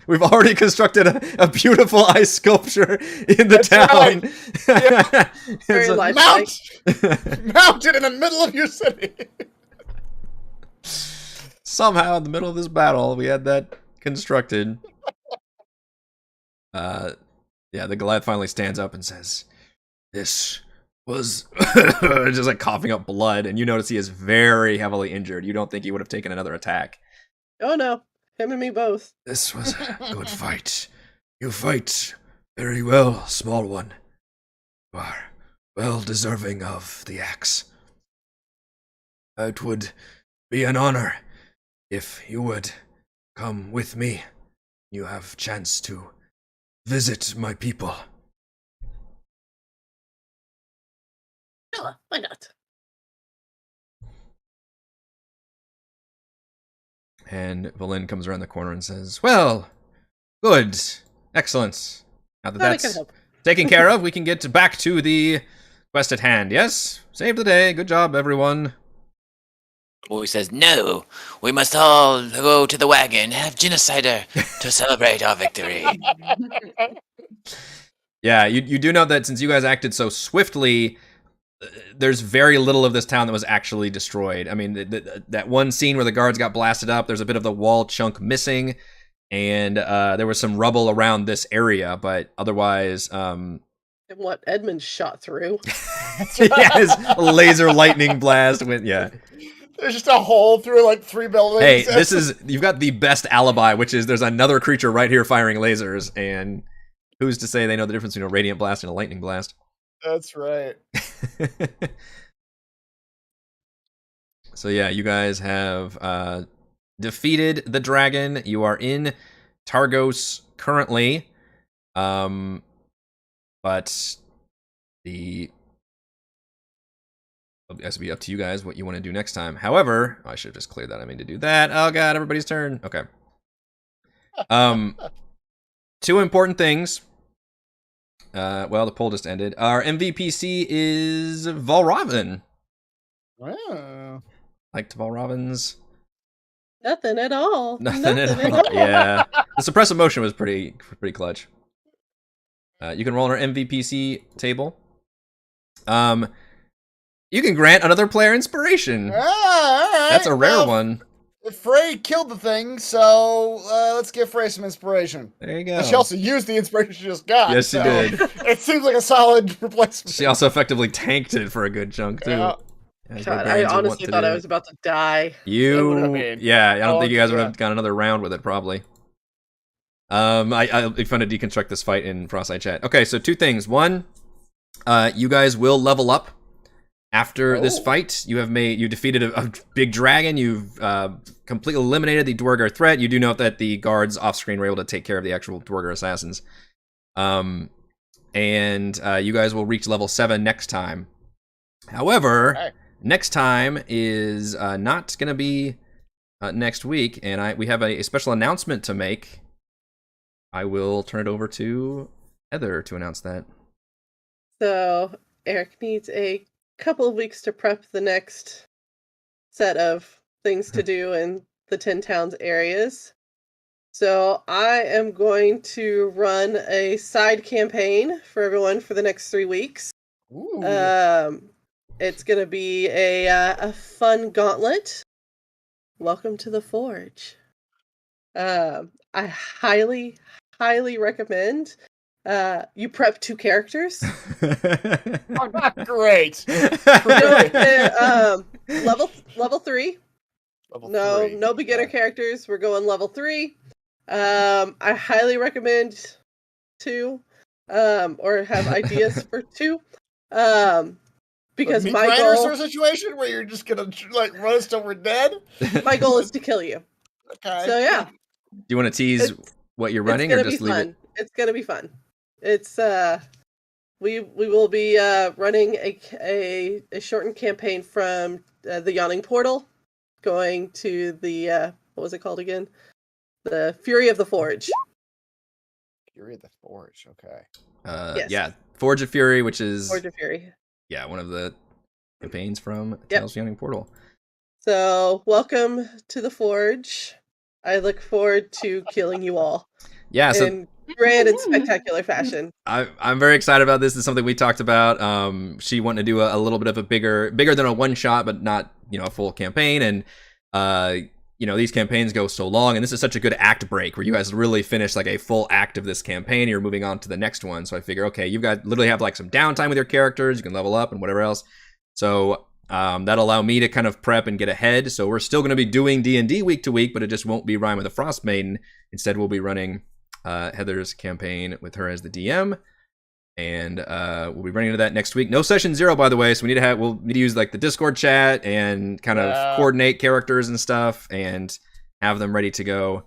We've already constructed a beautiful ice sculpture in the town. Right. Yeah. Very lifelike. Mounted in the middle of your city. Somehow, in the middle of this battle, we had that constructed. Yeah, the Goliath finally stands up and says, "This was," just like coughing up blood, and you notice he is very heavily injured. You don't think he would have taken another attack. Oh no, him and me both. "This was a good fight. You fight very well, small one. You are well deserving of the axe. It would be an honor if you would come with me. You have chance to visit my people." Sure, why not? And Valin comes around the corner and says, "Well, good, excellent. Now that Glad I can that's help. taken care of, we can get back to the quest at hand. Yes? Saved the day. Good job, everyone." Boy says, "No, we must all go to the wagon, have genocider to celebrate our victory." Yeah, you do know that since you guys acted so swiftly, there's very little of this town that was actually destroyed. I mean, that one scene where the guards got blasted up, there's a bit of the wall chunk missing, and there was some rubble around this area, but otherwise... And what Edmund shot through. Yeah, his laser lightning blast went, yeah. There's just a hole through like 3 buildings. Hey, you've got the best alibi, which is there's another creature right here firing lasers, and who's to say they know the difference between a radiant blast and a lightning blast? That's right. So yeah, you guys have defeated the dragon. You are in Targos currently, but it has to be up to you guys what you want to do next time. However, I should have just cleared that. I mean to do that. Oh god, everybody's turn. Okay. 2 important things. Well, the poll just ended. Our MVPC is Valravn. Wow. Liked Valravn's. Nothing at all. Nothing at all. Yeah. The suppress emotion was pretty clutch. You can roll on our MVPC table. You can grant another player inspiration. All right. That's a rare one. Frey killed the thing, so let's give Frey some inspiration. There you go. And she also used the inspiration she just got. Yes, she did. It seems like a solid replacement. She also effectively tanked it for a good chunk, too. Yeah. God, I honestly thought I was about to die. Yeah, I don't think you guys would have got another round with it, probably. I'll be fun to deconstruct this fight in Frostlight chat. Okay, so 2 things. One, you guys will level up after this fight. You defeated a big dragon. You've completely eliminated the Dwargar threat. You do note that the guards off screen were able to take care of the actual Dwargar assassins. And you guys will reach level 7 next time. However, next time is not going to be next week, and we have a special announcement to make. I will turn it over to Heather to announce that. So Eric needs a couple of weeks to prep the next set of things to do in the 10 towns areas. So I am going to run a side campaign for everyone for the next 3 weeks. Ooh. It's going to be a fun gauntlet. Welcome to the Forge. I highly recommend you prep 2 characters. Oh, not great. Level 3. No beginner characters. We're going level 3. I highly recommend 2, or have ideas for 2. because Meat my grinder goal, sort of situation where you're just gonna like run us till we're dead. my goal is to kill you. Okay. So yeah, Do you want to tease what you're running, or it's gonna just be leave fun. it? It's gonna be fun. It's we will be running a shortened campaign from the Yawning Portal, going to the what was it called again? The Fury of the Forge. Fury of the Forge. Okay. Yes. Yeah, Forge of Fury, which is Forge of Fury. yeah, one of the campaigns from Yep. Tales of the Yawning Portal. So welcome to the Forge. I look forward to killing you all. Yeah, so in grand and spectacular fashion. I'm very excited about this. This is something we talked about. She wanted to do a little bit of a bigger than a one shot, but not a full campaign. And these campaigns go so long, and this is such a good act break where you guys really finish like a full act of this campaign. And you're moving on to the next one. So I figure, okay, you guys literally have like some downtime with your characters. You can level up and whatever else. So that'll allow me to kind of prep and get ahead. So we're still going to be doing D&D week to week, but it just won't be Rime with the Frostmaiden. Instead, we'll be running Heather's campaign with her as the DM, and we'll be running into that next week. No session 0, by the way, so we'll need to use like the Discord chat and kind of coordinate characters and stuff and have them ready to go.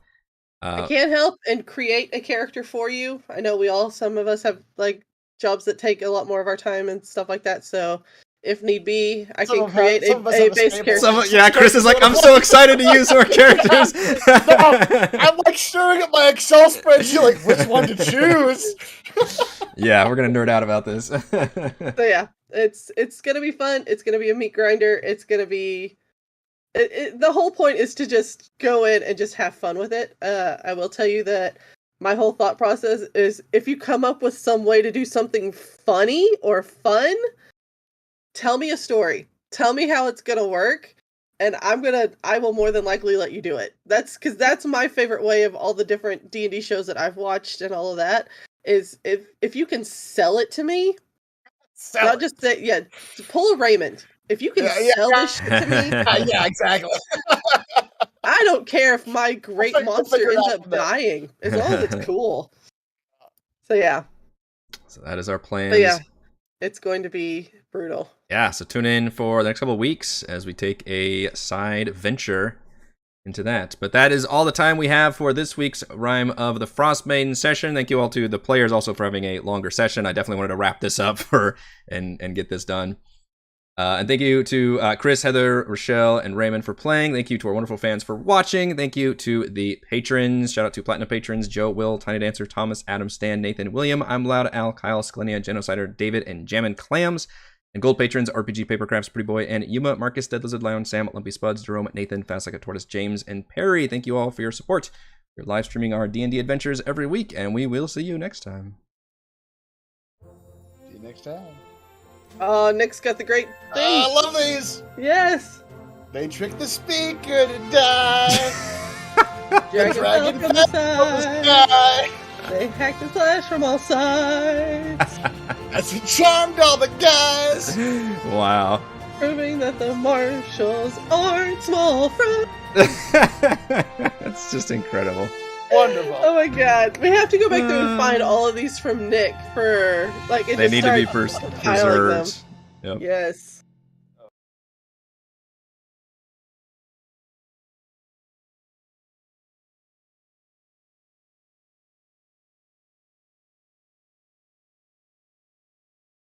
I can't help and create a character for you. I know some of us have like jobs that take a lot more of our time and stuff like that, so if need be, I can create a base character. Chris is like, I'm so excited to use our characters. I'm like staring at my Excel spreadsheet, like which one to choose. Yeah, we're gonna nerd out about this. So yeah, it's gonna be fun. It's gonna be a meat grinder. It's gonna be. The whole point is to just go in and just have fun with it. I will tell you that my whole thought process is if you come up with some way to do something funny or fun, tell me a story. Tell me how it's gonna work, and I will more than likely let you do it. That's my favorite way of all the different D&D shows that I've watched and all of that, is if you can sell it to me, just say, pull a Raymond. If you can sell this shit to me, yeah, exactly. I don't care if my great monster ends up dying, as long as it's cool. So yeah. So that is our plan. But yeah, it's going to be brutal. Yeah, so tune in for the next couple of weeks as we take a side venture into that. But that is all the time we have for this week's Rime of the Frostmaiden session. Thank you all to the players also for having a longer session. I definitely wanted to wrap this up and get this done. And thank you to Chris, Heather, Rochelle, and Raymond for playing. Thank you to our wonderful fans for watching. Thank you to the patrons. Shout out to Platinum patrons, Joe, Will, Tiny Dancer, Thomas, Adam, Stan, Nathan, William, I'm Loud, Al, Kyle, Sklenia, Genocider, David, and Jammin' Clams. And gold patrons, RPG Papercrafts, Pretty Boy, and Yuma, Marcus, Dead Lizard, Lion, Sam, Lumpy Spuds, Jerome, Nathan, Fast Like a Tortoise, James, and Perry. Thank you all for your support. We're live streaming our D&D adventures every week, and we will see you next time. See you next time. Oh, Nick's got the great thing. I love these. Yes. They tricked the speaker to die. Dragon fell from the sky. sky. They hacked the flash from all sides. As he charmed all the guys. Wow. Proving that the Marshals aren't small fry. That's just incredible. Wonderful. Oh my god. We have to go back through and find all of these from Nick for like they need to be preserved. Yep. Yes.